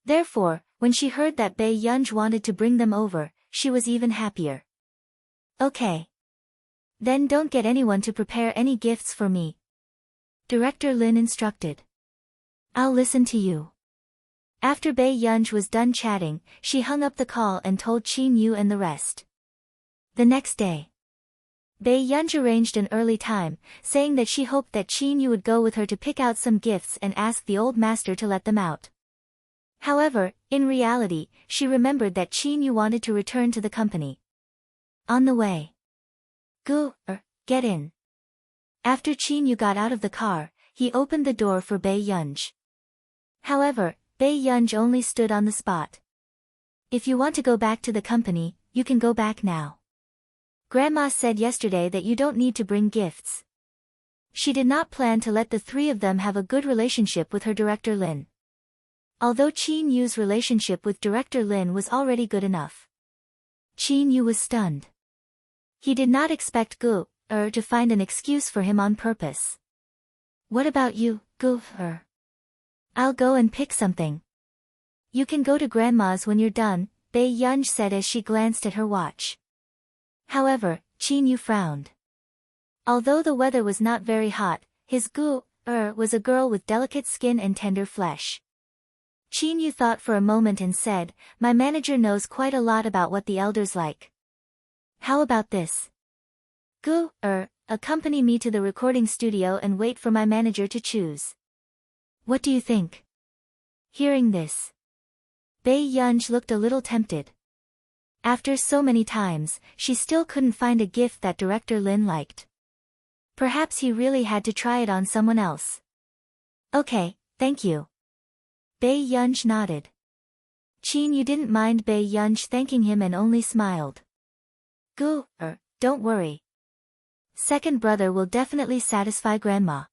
Therefore, when she heard that Bei Yunj wanted to bring them over, she was even happier. Okay. Then don't get anyone to prepare any gifts for me. Director Lin instructed. I'll listen to you. After Bei Yunj was done chatting, she hung up the call and told Qin Yu and the rest. The next day, Bei Yunj arranged an early time, saying that she hoped that Qin Yu would go with her to pick out some gifts and ask the old master to let them out. However, in reality, she remembered that Qin Yu wanted to return to the company. On the way. Gu, get in. After Qin Yu got out of the car, he opened the door for Bei Yunj. However, Bei Yunj only stood on the spot. If you want to go back to the company, you can go back now. Grandma said yesterday that you don't need to bring gifts. She did not plan to let the three of them have a good relationship with her director Lin. Although Qin Yu's relationship with director Lin was already good enough. Qin Yu was stunned. He did not expect Gu-er to find an excuse for him on purpose. What about you, Gu-er? I'll go and pick something. You can go to grandma's when you're done, Bei Yunj said as she glanced at her watch. However, Qin Yu frowned. Although the weather was not very hot, his Gu-er was a girl with delicate skin and tender flesh. Qin Yu thought for a moment and said, my manager knows quite a lot about what the elders like. How about this? Gu-er, accompany me to the recording studio and wait for my manager to choose. What do you think? Hearing this, Bei Yunj looked a little tempted. After so many times, she still couldn't find a gift that director Lin liked. Perhaps he really had to try it on someone else. Okay, thank you. Bei Yunj nodded. Qin Yu didn't mind Bei Yunj thanking him and only smiled. Gu-er, don't worry. Second brother will definitely satisfy grandma.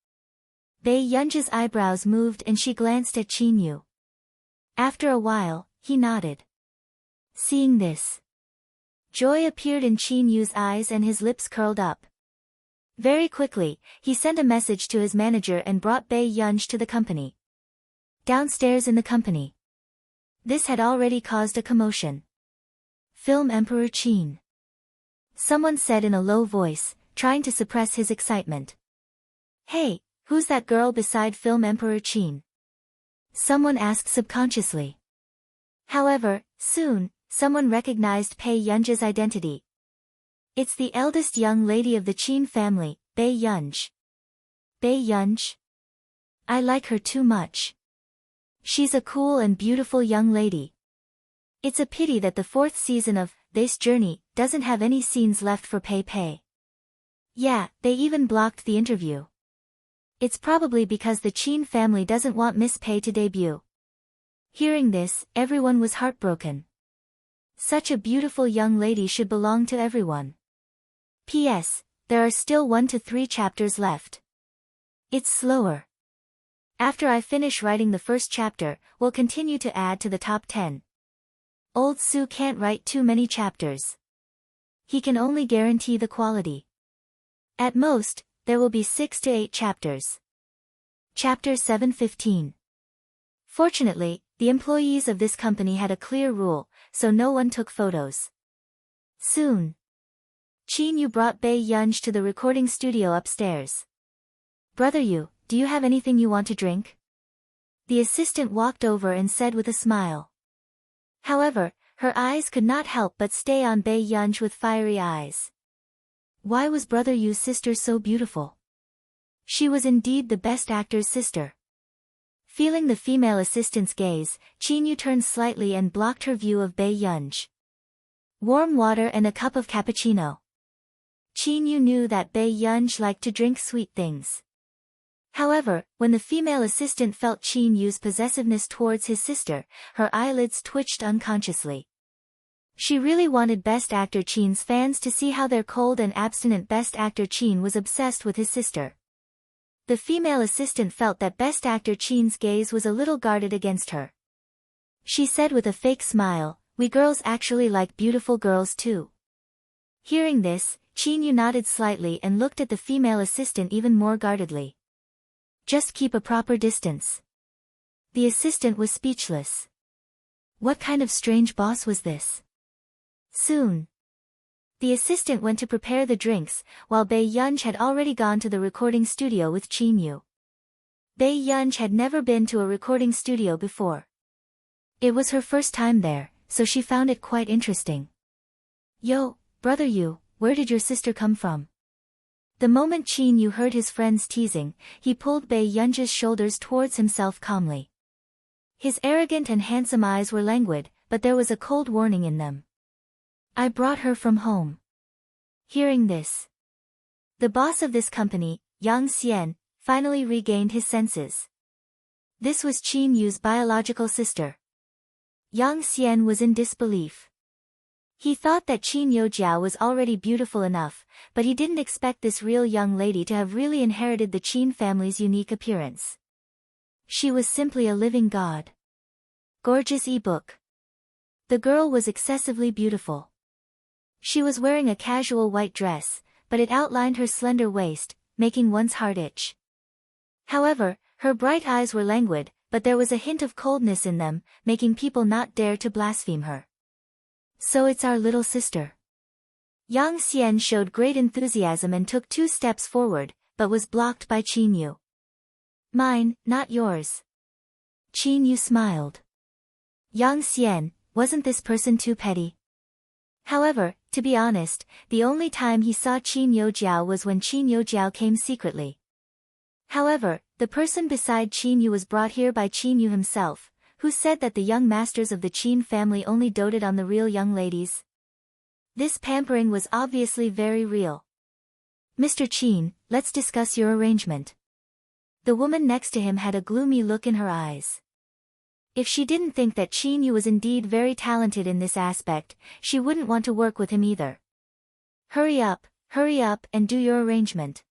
Bei Yunj's eyebrows moved and she glanced at Qin Yu. After a while, he nodded. Seeing this, joy appeared in Qin Yu's eyes and his lips curled up. Very quickly, he sent a message to his manager and brought Bei Yunj to the company. Downstairs in the company, this had already caused a commotion. Film Emperor Qin. Someone said in a low voice, trying to suppress his excitement. Hey, who's that girl beside Film Emperor Qin? Someone asked subconsciously. However, soon, someone recognized Bei Yunj's identity. It's the eldest young lady of the Qin family, Bei Yunj. Bei Yunj? I like her too much. She's a cool and beautiful young lady. It's a pity that the fourth season of This Journey doesn't have any scenes left for Pei Pei. Yeah, they even blocked the interview. It's probably because the Qin family doesn't want Miss Pei to debut. Hearing this, everyone was heartbroken. Such a beautiful young lady should belong to everyone. P.S. There are still 1 to 3 chapters left. It's slower. After I finish writing the first chapter, we'll continue to add to the top 10. Old Su can't write too many chapters. He can only guarantee the quality. At most, there will be 6 to 8 chapters. Chapter 7:15. Fortunately, the employees of this company had a clear rule, so no one took photos. Soon, Qin Yu brought Bei Yunj to the recording studio upstairs. Brother Yu, do you have anything you want to drink? The assistant walked over and said with a smile. However, her eyes could not help but stay on Bei Yunj with fiery eyes. Why was Brother Yu's sister so beautiful? She was indeed the best actor's sister. Feeling the female assistant's gaze, Qin Yu turned slightly and blocked her view of Bei Yunj. Warm water and a cup of cappuccino. Qin Yu knew that Bei Yunj liked to drink sweet things. However, when the female assistant felt Qin Yu's possessiveness towards his sister, her eyelids twitched unconsciously. She really wanted Best Actor Qin's fans to see how their cold and abstinent Best Actor Qin was obsessed with his sister. The female assistant felt that Best Actor Qin's gaze was a little guarded against her. She said with a fake smile, "We girls actually like beautiful girls too." Hearing this, Qin Yu nodded slightly and looked at the female assistant even more guardedly. Just keep a proper distance. The assistant was speechless. What kind of strange boss was this? Soon, the assistant went to prepare the drinks, while Bei Yunj had already gone to the recording studio with Qin Yu. Bei Yunj had never been to a recording studio before. It was her first time there, so she found it quite interesting. Yo, Brother Yu, where did your sister come from? The moment Qin Yu heard his friends teasing, he pulled Bei Yunj's shoulders towards himself calmly. His arrogant and handsome eyes were languid, but there was a cold warning in them. I brought her from home. Hearing this, the boss of this company, Yang Xian, finally regained his senses. This was Qin Yu's biological sister. Yang Xian was in disbelief. He thought that Qin Youjiao was already beautiful enough, but he didn't expect this real young lady to have really inherited the Qin family's unique appearance. She was simply a living god. Gorgeous ebook. The girl was excessively beautiful. She was wearing a casual white dress, but it outlined her slender waist, making one's heart itch. However, her bright eyes were languid, but there was a hint of coldness in them, making people not dare to blaspheme her. So it's our little sister. Yang Xian showed great enthusiasm and took 2 steps forward, but was blocked by Qin Yu. Mine, not yours. Qin Yu smiled. Yang Xian, wasn't this person too petty? However, to be honest, the only time he saw Qin Youjiao was when Qin Youjiao came secretly. However, the person beside Qin Yu was brought here by Qin Yu himself, who said that the young masters of the Qin family only doted on the real young ladies. This pampering was obviously very real. Mr. Qin, let's discuss your arrangement. The woman next to him had a gloomy look in her eyes. If she didn't think that Qin Yu was indeed very talented in this aspect, she wouldn't want to work with him either. Hurry up and do your arrangement.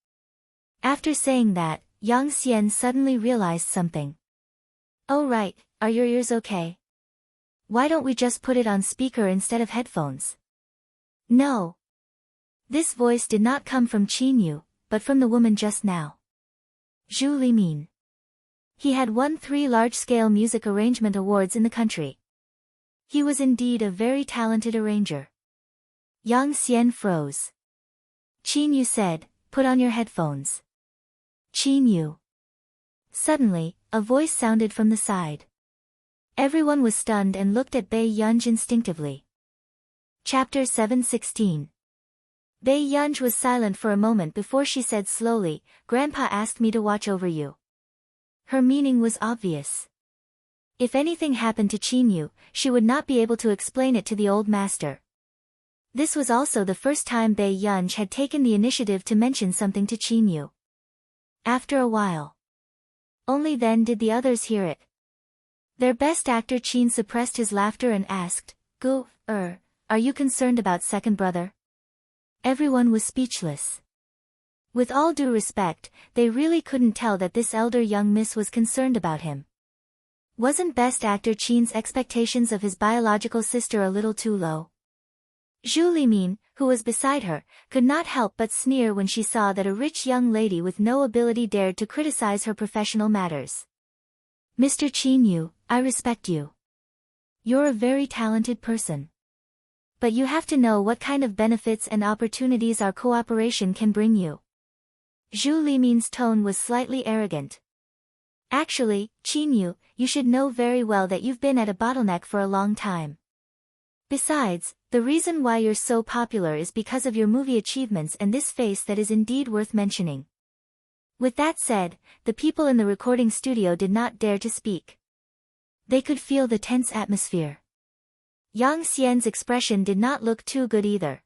After saying that, Yang Xian suddenly realized something. Oh right, are your ears okay? Why don't we just put it on speaker instead of headphones? No. This voice did not come from Qin Yu, but from the woman just now. Zhu Limin. He had won 3 large-scale music arrangement awards in the country. He was indeed a very talented arranger. Yang Xian froze. Qin Yu said, put on your headphones. Qin Yu. Suddenly, a voice sounded from the side. Everyone was stunned and looked at Bei Yunj instinctively. Chapter 7:16. Bei Yunj was silent for a moment before she said slowly, Grandpa asked me to watch over you. Her meaning was obvious. If anything happened to Qin Yu, she would not be able to explain it to the old master. This was also the first time Bei Yunj had taken the initiative to mention something to Qin Yu. After a while. Only then did the others hear it. Their best actor Qin suppressed his laughter and asked, are you concerned about second brother? Everyone was speechless. With all due respect, they really couldn't tell that this elder young miss was concerned about him. Wasn't best actor Qin's expectations of his biological sister a little too low? Zhu Limin, who was beside her, could not help but sneer when she saw that a rich young lady with no ability dared to criticize her professional matters. Mr. Qin Yu, I respect you. You're a very talented person. But you have to know what kind of benefits and opportunities our cooperation can bring you. Zhu Limin's tone was slightly arrogant. Actually, Qin Yu, you should know very well that you've been at a bottleneck for a long time. Besides, the reason why you're so popular is because of your movie achievements and this face that is indeed worth mentioning. With that said, the people in the recording studio did not dare to speak. They could feel the tense atmosphere. Yang Xian's expression did not look too good either.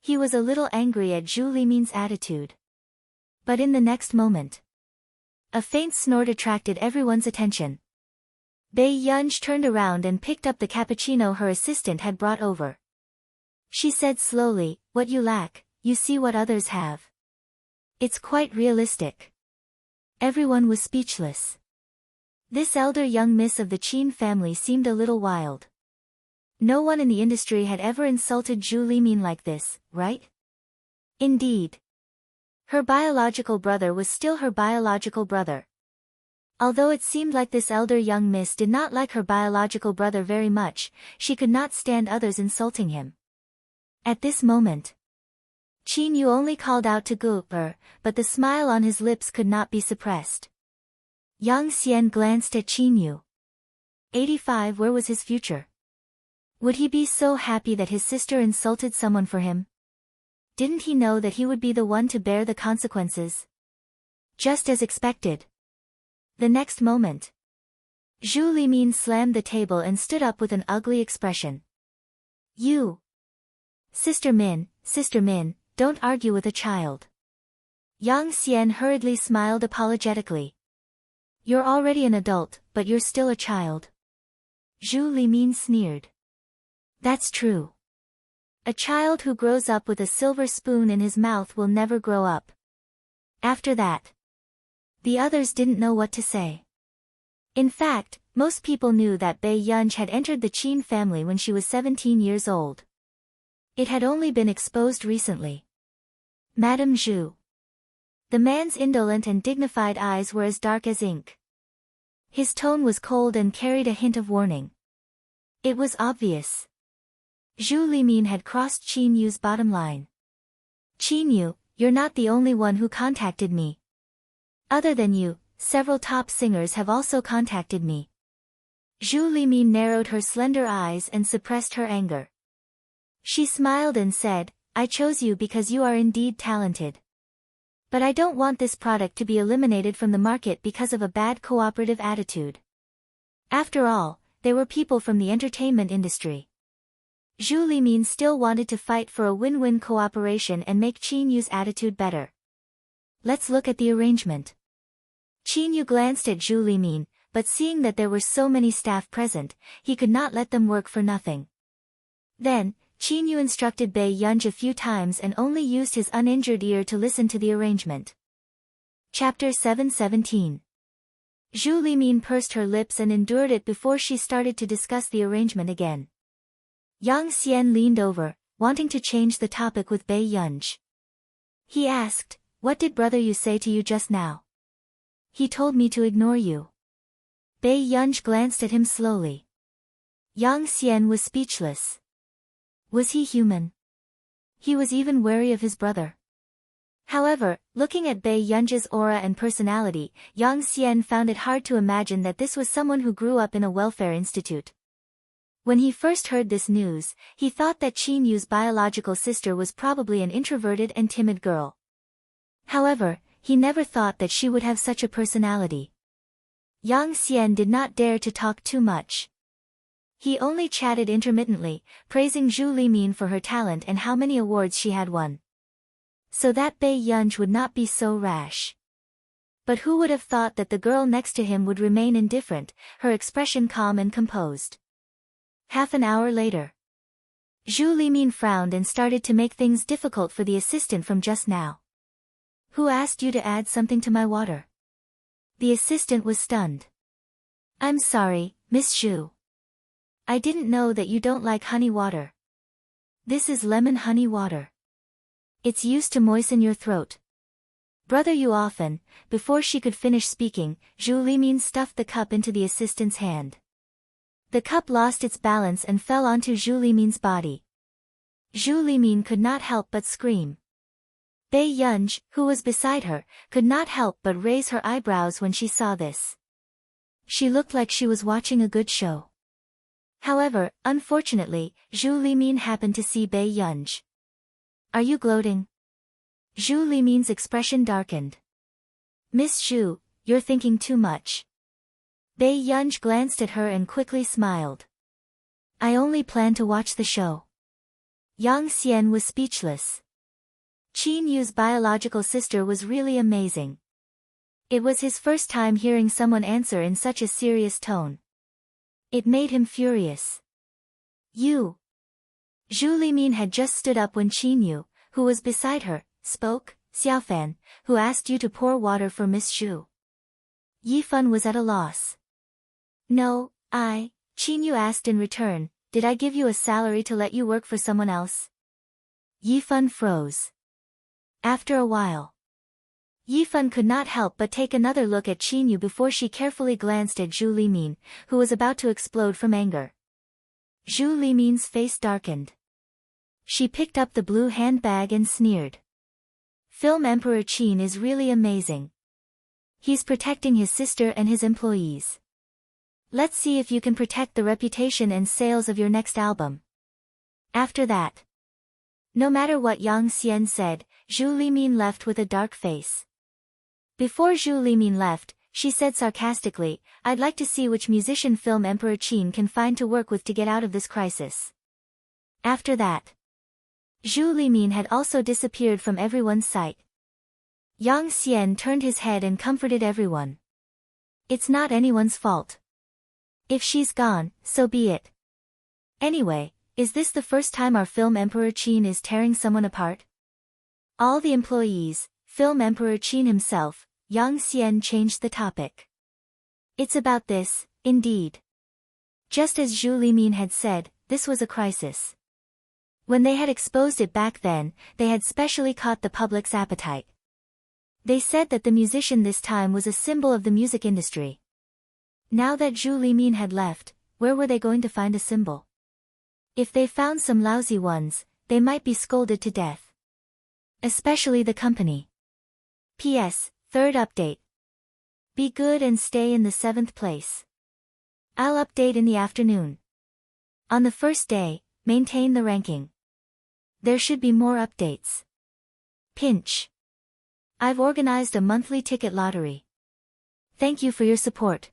He was a little angry at Zhu Limin's attitude. But in the next moment, a faint snort attracted everyone's attention. Bei Yunj turned around and picked up the cappuccino her assistant had brought over. She said slowly, what you lack, you see what others have. It's quite realistic. Everyone was speechless. This elder young miss of the Qin family seemed a little wild. No one in the industry had ever insulted Zhu Limin like this, right? Indeed. Her biological brother was still her biological brother. Although it seemed like this elder young miss did not like her biological brother very much, she could not stand others insulting him. At this moment, Qin Yu only called out to Gu, but the smile on his lips could not be suppressed. Yang Xian glanced at Qin Yu. 85 Where was his future? Would he be so happy that his sister insulted someone for him? Didn't he know that he would be the one to bear the consequences? Just as expected. The next moment, Zhu Limin slammed the table and stood up with an ugly expression. You! Sister Min, don't argue with a child. Yang Xian hurriedly smiled apologetically. You're already an adult, but you're still a child. Zhu Limin sneered. That's true. A child who grows up with a silver spoon in his mouth will never grow up. After that, the others didn't know what to say. In fact, most people knew that Bai Yunj had entered the Qin family when she was 17 years old. It had only been exposed recently. Madame Zhu. The man's indolent and dignified eyes were as dark as ink. His tone was cold and carried a hint of warning. It was obvious. Zhu Limin had crossed Qin Yu's bottom line. Qin Yu, you're not the only one who contacted me. Other than you, several top singers have also contacted me. Zhu Limin narrowed her slender eyes and suppressed her anger. She smiled and said, I chose you because you are indeed talented. But I don't want this product to be eliminated from the market because of a bad cooperative attitude. After all, they were people from the entertainment industry. Zhu Limin still wanted to fight for a win-win cooperation and make Qin Yu's attitude better. Let's look at the arrangement. Qin Yu glanced at Zhu Limin, but seeing that there were so many staff present, he could not let them work for nothing. Then, Qin Yu instructed Bai Yunj a few times and only used his uninjured ear to listen to the arrangement. Chapter 717. Zhu Limin pursed her lips and endured it before she started to discuss the arrangement again. Yang Xian leaned over, wanting to change the topic with Bai Yunj. He asked, what did brother Yu say to you just now? He told me to ignore you. Bai Yunj glanced at him slowly. Yang Xian was speechless. Was he human? He was even wary of his brother. However, looking at Bai Yunj's aura and personality, Yang Xian found it hard to imagine that this was someone who grew up in a welfare institute. When he first heard this news, he thought that Qin Yu's biological sister was probably an introverted and timid girl. However, he never thought that she would have such a personality. Yang Xian did not dare to talk too much. He only chatted intermittently, praising Zhu Limin for her talent and how many awards she had won. So that Bai Yunj would not be so rash. But who would have thought that the girl next to him would remain indifferent, her expression calm and composed. Half an hour later, Zhu Limin frowned and started to make things difficult for the assistant from just now. Who asked you to add something to my water? The assistant was stunned. I'm sorry, Miss Zhu. I didn't know that you don't like honey water. This is lemon honey water. It's used to moisten your throat. Brother Yu often, before she could finish speaking, Zhu Limin stuffed the cup into the assistant's hand. The cup lost its balance and fell onto Zhu Limin's body. Zhu Limin could not help but scream. Bai Yunj, who was beside her, could not help but raise her eyebrows when she saw this. She looked like she was watching a good show. However, unfortunately, Zhu Limin happened to see Bai Yunj. Are you gloating? Zhu Limin's expression darkened. Miss Zhu, you're thinking too much. Bai Yunj glanced at her and quickly smiled. I only plan to watch the show. Yang Xian was speechless. Qin Yu's biological sister was really amazing. It was his first time hearing someone answer in such a serious tone. It made him furious. You. Zhu Limin had just stood up when Qin Yu, who was beside her, spoke. Xiaofan, who asked you to pour water for Miss Zhu? Yifan was at a loss. No, Qin Yu asked in return, did I give you a salary to let you work for someone else? Yifan froze. After a while, Yifan could not help but take another look at Qin Yu before she carefully glanced at Zhu Limin, who was about to explode from anger. Zhu Limin's face darkened. She picked up the blue handbag and sneered. Film Emperor Qin is really amazing. He's protecting his sister and his employees. Let's see if you can protect the reputation and sales of your next album. After that, no matter what Yang Xian said, Zhu Limin left with a dark face. Before Zhu Limin left, she said sarcastically, I'd like to see which musician Film Emperor Qin can find to work with to get out of this crisis. After that, Zhu Limin had also disappeared from everyone's sight. Yang Xian turned his head and comforted everyone. It's not anyone's fault. If she's gone, so be it. Anyway, Is this the first time our film Emperor Qin is tearing someone apart? All the employees, film Emperor Qin himself, Yang Xian changed the topic. It's about this, indeed. Just as Zhu Limin had said, this was a crisis. When they had exposed it back then, they had specially caught the public's appetite. They said that the musician this time was a symbol of the music industry. Now that Zhu Limin had left, where were they going to find a symbol? If they found some lousy ones, they might be scolded to death. Especially the company. P.S. Third update. Be good and stay in the 7th place. I'll update in the afternoon. On the first day, maintain the ranking. There should be more updates. Pinch. I've organized a monthly ticket lottery. Thank you for your support.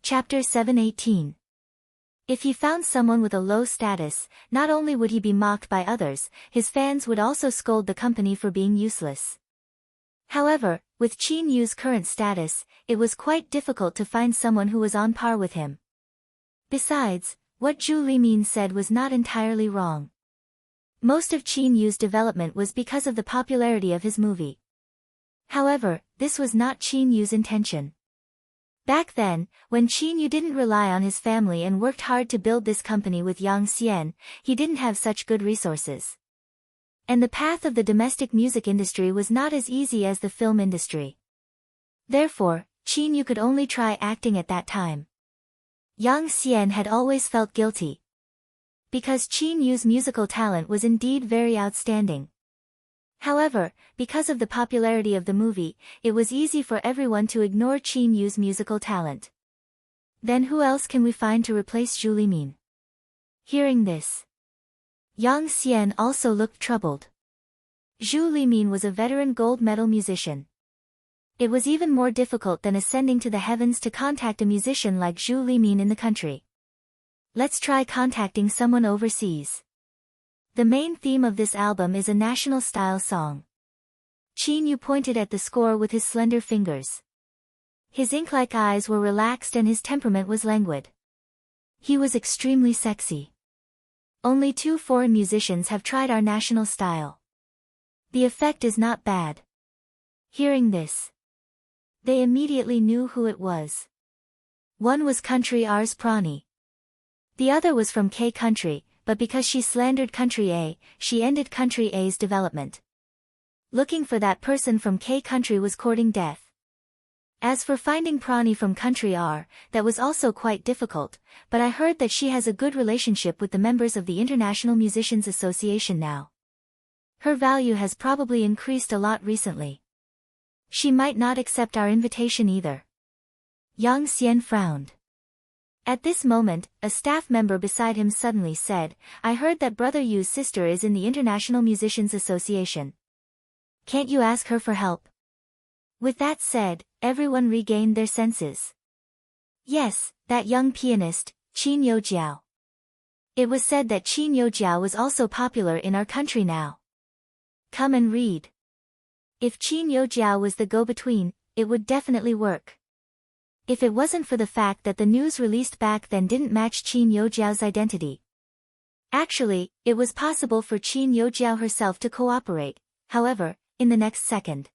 Chapter 718. If he found someone with a low status, not only would he be mocked by others, his fans would also scold the company for being useless. However, with Qin Yu's current status, it was quite difficult to find someone who was on par with him. Besides, what Zhu Limin said was not entirely wrong. Most of Qin Yu's development was because of the popularity of his movie. However, this was not Qin Yu's intention. Back then, when Qin Yu didn't rely on his family and worked hard to build this company with Yang Xian, he didn't have such good resources. And the path of the domestic music industry was not as easy as the film industry. Therefore, Qin Yu could only try acting at that time. Yang Xian had always felt guilty. Because Qin Yu's musical talent was indeed very outstanding. However, because of the popularity of the movie, it was easy for everyone to ignore Qin Yu's musical talent. Then who else can we find to replace Zhu Limin? Hearing this, Yang Xian also looked troubled. Zhu Limin was a veteran gold medal musician. It was even more difficult than ascending to the heavens to contact a musician like Zhu Limin in the country. Let's try contacting someone overseas. The main theme of this album is a national-style song. Qin Yu pointed at the score with his slender fingers. His ink-like eyes were relaxed and his temperament was languid. He was extremely sexy. Only 2 foreign musicians have tried our national style. The effect is not bad. Hearing this, they immediately knew who it was. One was Country R's Prani. The other was from K Country, but because she slandered Country A, she ended Country A's development. Looking for that person from K Country was courting death. As for finding Prani from Country R, that was also quite difficult, but I heard that she has a good relationship with the members of the International Musicians Association now. Her value has probably increased a lot recently. She might not accept our invitation either. Yang Xian frowned. At this moment, a staff member beside him suddenly said, I heard that Brother Yu's sister is in the International Musicians Association. Can't you ask her for help? With that said, everyone regained their senses. Yes, that young pianist, Qin Youjiao. It was said that Qin Youjiao was also popular in our country now. Come and read. If Qin Youjiao was the go-between, it would definitely work. If it wasn't for the fact that the news released back then didn't match Qin Youjiao's identity. Actually, it was possible for Qin Youjiao herself to cooperate, however, in the next second.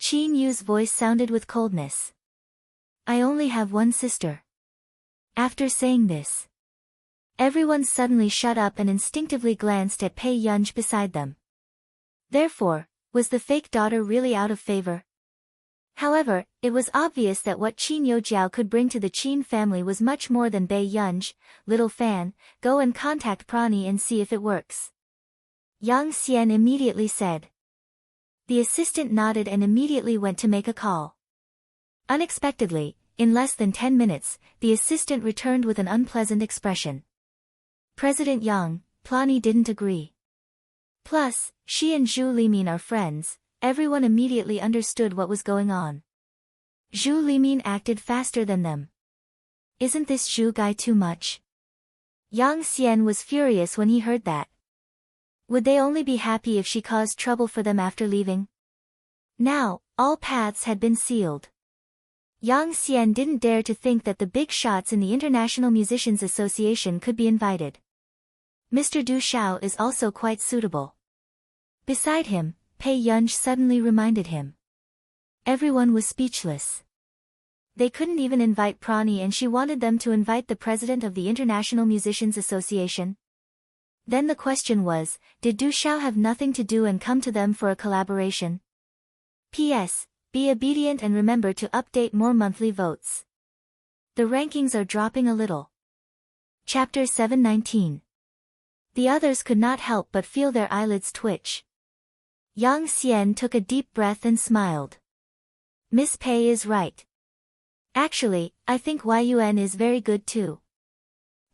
Qin Yu's voice sounded with coldness. I only have one sister. After saying this, everyone suddenly shut up and instinctively glanced at Pei Yunj beside them. Therefore, was the fake daughter really out of favor? However, it was obvious that what Qin Youjiao could bring to the Qin family was much more than Bei Yunj. Little fan, go and contact Prani and see if it works. Yang Xian immediately said. The assistant nodded and immediately went to make a call. Unexpectedly, in less than 10 minutes, the assistant returned with an unpleasant expression. President Yang, Prani didn't agree. Plus, she and Zhu Limin are friends. Everyone immediately understood what was going on. Zhu Limin acted faster than them. Isn't this Zhu guy too much? Yang Xian was furious when he heard that. Would they only be happy if she caused trouble for them after leaving? Now, all paths had been sealed. Yang Xian didn't dare to think that the big shots in the International Musicians Association could be invited. Mr. Du Xiao is also quite suitable. Beside him, Pei Yunj suddenly reminded him. Everyone was speechless. They couldn't even invite Prani, and she wanted them to invite the president of the International Musicians Association. Then the question was, did Du Xiao have nothing to do and come to them for a collaboration? P.S. Be obedient and remember to update more monthly votes. The rankings are dropping a little. Chapter 719. The others could not help but feel their eyelids twitch. Yang Xian took a deep breath and smiled. Miss Pei is right. Actually, I think Yun is very good too.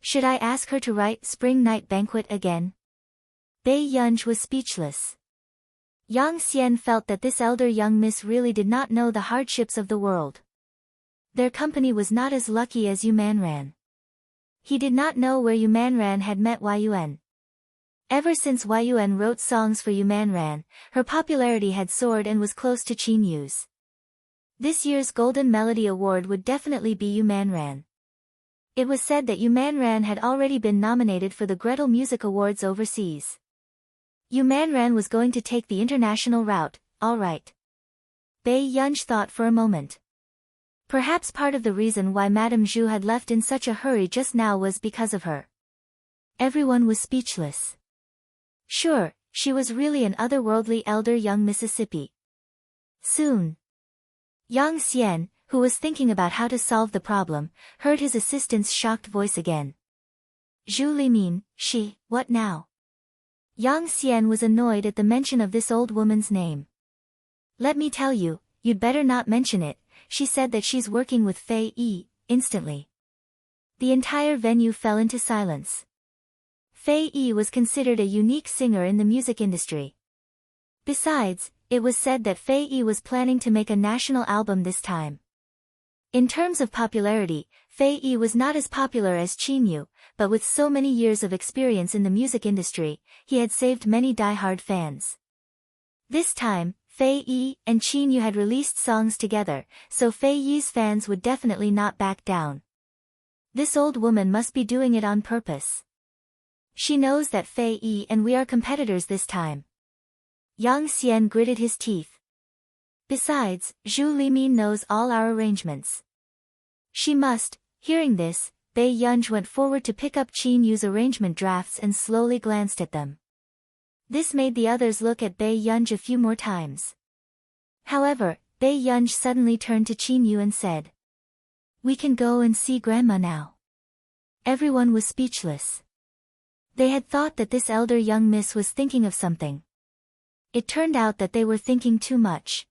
Should I ask her to write Spring Night Banquet again? Bei Yunj was speechless. Yang Xian felt that this elder young miss really did not know the hardships of the world. Their company was not as lucky as Yu Manran. He did not know where Yu Manran had met Yun. Ever since Yun wrote songs for Yu Manran, her popularity had soared and was close to Qin Yu's. This year's Golden Melody Award would definitely be Yu Manran. It was said that Yu Manran had already been nominated for the Gretel Music Awards overseas. Yu Manran was going to take the international route, all right. Bei Yunj thought for a moment. Perhaps part of the reason why Madame Zhu had left in such a hurry just now was because of her. Everyone was speechless. Sure, she was really an otherworldly elder young Mississippi. Soon, Yang Xian, who was thinking about how to solve the problem, heard his assistant's shocked voice again. Zhu Limin, she, what now? Yang Xian was annoyed at the mention of this old woman's name. Let me tell you, you'd better not mention it, she said that she's working with Fei Yi, instantly. The entire venue fell into silence. Fei Yi was considered a unique singer in the music industry. Besides, it was said that Fei Yi was planning to make a national album this time. In terms of popularity, Fei Yi was not as popular as Qin Yu, but with so many years of experience in the music industry, he had saved many die-hard fans. This time, Fei Yi and Qin Yu had released songs together, so Fei Yi's fans would definitely not back down. This old woman must be doing it on purpose. She knows that Fei Yi and we are competitors this time. Yang Xian gritted his teeth. Besides, Zhu Limin knows all our arrangements. She must. Hearing this, Bei Yunj went forward to pick up Qin Yu's arrangement drafts and slowly glanced at them. This made the others look at Bei Yunj a few more times. However, Bei Yunj suddenly turned to Qin Yu and said, "We can go and see Grandma now." Everyone was speechless. They had thought that this elder young miss was thinking of something. It turned out that they were thinking too much.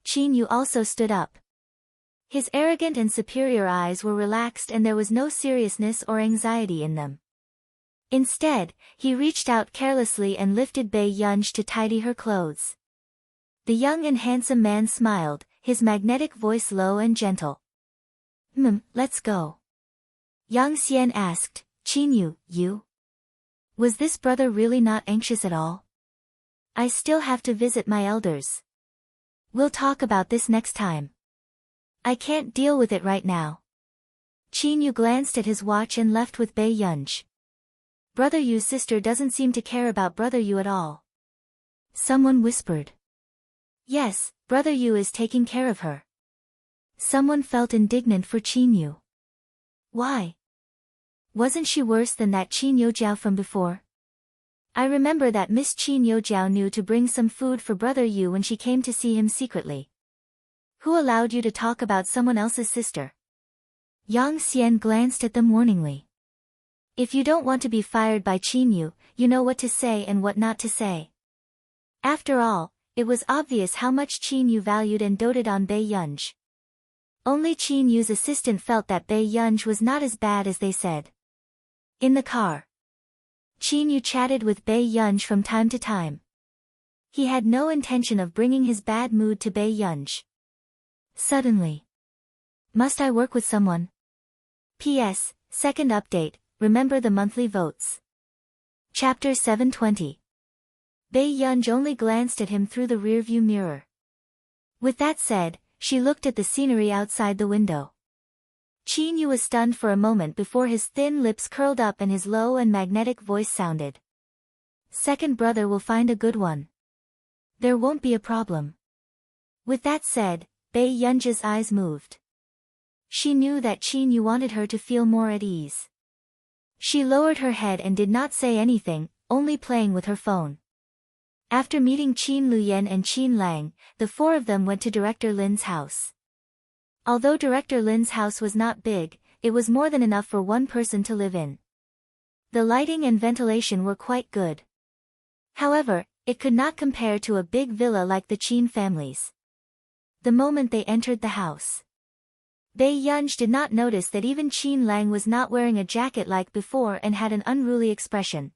Qin Yu also stood up. His arrogant and superior eyes were relaxed and there was no seriousness or anxiety in them. Instead, he reached out carelessly and lifted Bei Yunj to tidy her clothes. The young and handsome man smiled, his magnetic voice low and gentle. Let's go." Yang Xian asked, "Qin Yu, you? Was this brother really not anxious at all?" "I still have to visit my elders. We'll talk about this next time. I can't deal with it right now." Qin Yu glanced at his watch and left with Bei Yunj. Brother Yu's sister doesn't seem to care about Brother Yu at all. Someone whispered. Yes, Brother Yu is taking care of her. Someone felt indignant for Qin Yu. Why? Wasn't she worse than that Qin Yojiao from before? I remember that Miss Qin Yojiao knew to bring some food for Brother Yu when she came to see him secretly. Who allowed you to talk about someone else's sister? Yang Xian glanced at them warningly. If you don't want to be fired by Qin Yu, you know what to say and what not to say. After all, it was obvious how much Qin Yu valued and doted on Bei Yunj. Only Qin Yu's assistant felt that Bei Yunj was not as bad as they said. In the car, Qin Yu chatted with Bei Yunj from time to time. He had no intention of bringing his bad mood to Bei Yunj. Suddenly. Must I work with someone? P.S. Second update, remember the monthly votes. Chapter 720. Bei Yunj only glanced at him through the rearview mirror. With that said, she looked at the scenery outside the window. Qin Yu was stunned for a moment before his thin lips curled up and his low and magnetic voice sounded. Second brother will find a good one. There won't be a problem. With that said, Bei Yunji's eyes moved. She knew that Qin Yu wanted her to feel more at ease. She lowered her head and did not say anything, only playing with her phone. After meeting Qin Luyan and Qin Lang, the four of them went to Director Lin's house. Although Director Lin's house was not big, it was more than enough for one person to live in. The lighting and ventilation were quite good. However, it could not compare to a big villa like the Qin family's. The moment they entered the house, Bei Yunji did not notice that even Qin Lang was not wearing a jacket like before and had an unruly expression.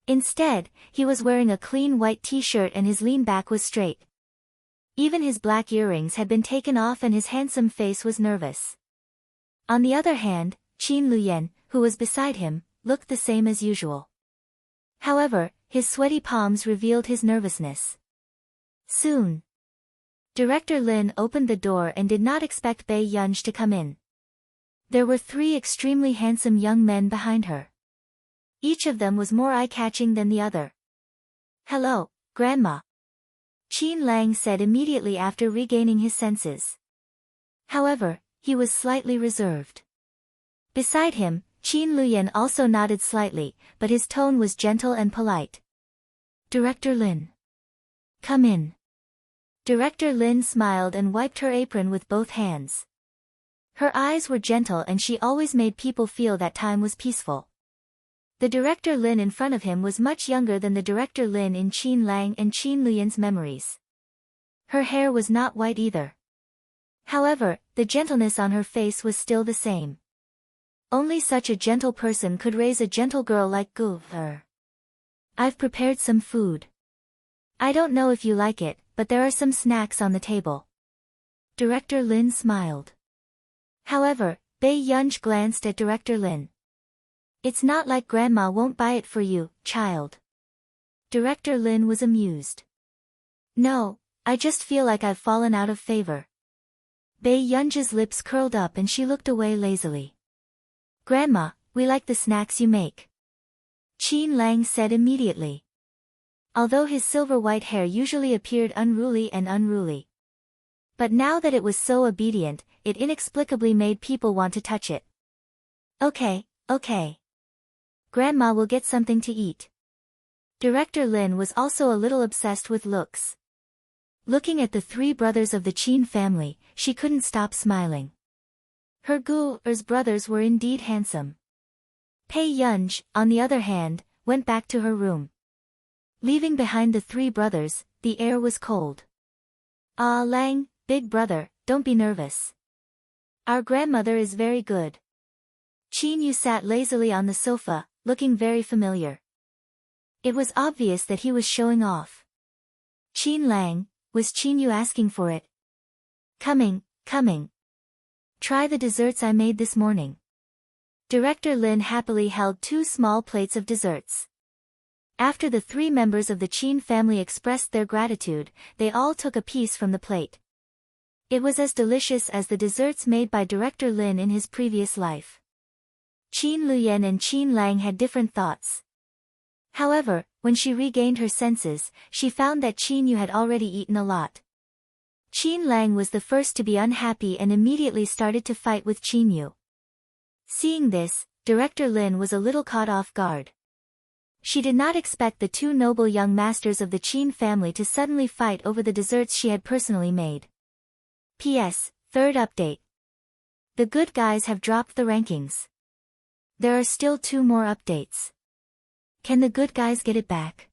Instead, he was wearing a clean white t-shirt and his lean back was straight. Even his black earrings had been taken off and his handsome face was nervous. On the other hand, Qin Luyan, who was beside him, looked the same as usual. However, his sweaty palms revealed his nervousness. Soon, Director Lin opened the door and did not expect Bei Yunji to come in. There were three extremely handsome young men behind her. Each of them was more eye-catching than the other. "Hello, Grandma," Qin Lang said immediately after regaining his senses. However, he was slightly reserved. Beside him, Qin Luyan also nodded slightly, but his tone was gentle and polite. "Director Lin. Come in." Director Lin smiled and wiped her apron with both hands. Her eyes were gentle and she always made people feel that time was peaceful. The Director Lin in front of him was much younger than the Director Lin in Qin Lang and Qin Luyan's memories. Her hair was not white either. However, the gentleness on her face was still the same. Only such a gentle person could raise a gentle girl like her. "I've prepared some food. I don't know if you like it, but there are some snacks on the table." Director Lin smiled. However, Bei Yunji glanced at Director Lin. "It's not like Grandma won't buy it for you, child." Director Lin was amused. "No, I just feel like I've fallen out of favor." Bei Yunji's lips curled up and she looked away lazily. "Grandma, we like the snacks you make," Qin Lang said immediately. Although his silver-white hair usually appeared unruly. But now that it was so obedient, it inexplicably made people want to touch it. Okay. Grandma will get something to eat." Director Lin was also a little obsessed with looks. Looking at the three brothers of the Qin family, she couldn't stop smiling. Her brothers were indeed handsome. Bei Yunji, on the other hand, went back to her room. Leaving behind the three brothers, the air was cold. "Ah, Lang, big brother, don't be nervous. Our grandmother is very good." Qin Yu sat lazily on the sofa, looking very familiar. It was obvious that he was showing off. "Qin Lang, was Qin Yu asking for it?" Coming. Try the desserts I made this morning." Director Lin happily held 2 small plates of desserts. After the 3 members of the Qin family expressed their gratitude, they all took a piece from the plate. It was as delicious as the desserts made by Director Lin in his previous life. Qin Luyan and Qin Lang had different thoughts. However, when she regained her senses, she found that Qin Yu had already eaten a lot. Qin Lang was the first to be unhappy and immediately started to fight with Qin Yu. Seeing this, Director Lin was a little caught off guard. She did not expect the 2 noble young masters of the Qin family to suddenly fight over the desserts she had personally made. P.S. Third update. The good guys have dropped the rankings. There are still 2 more updates. Can the good guys get it back?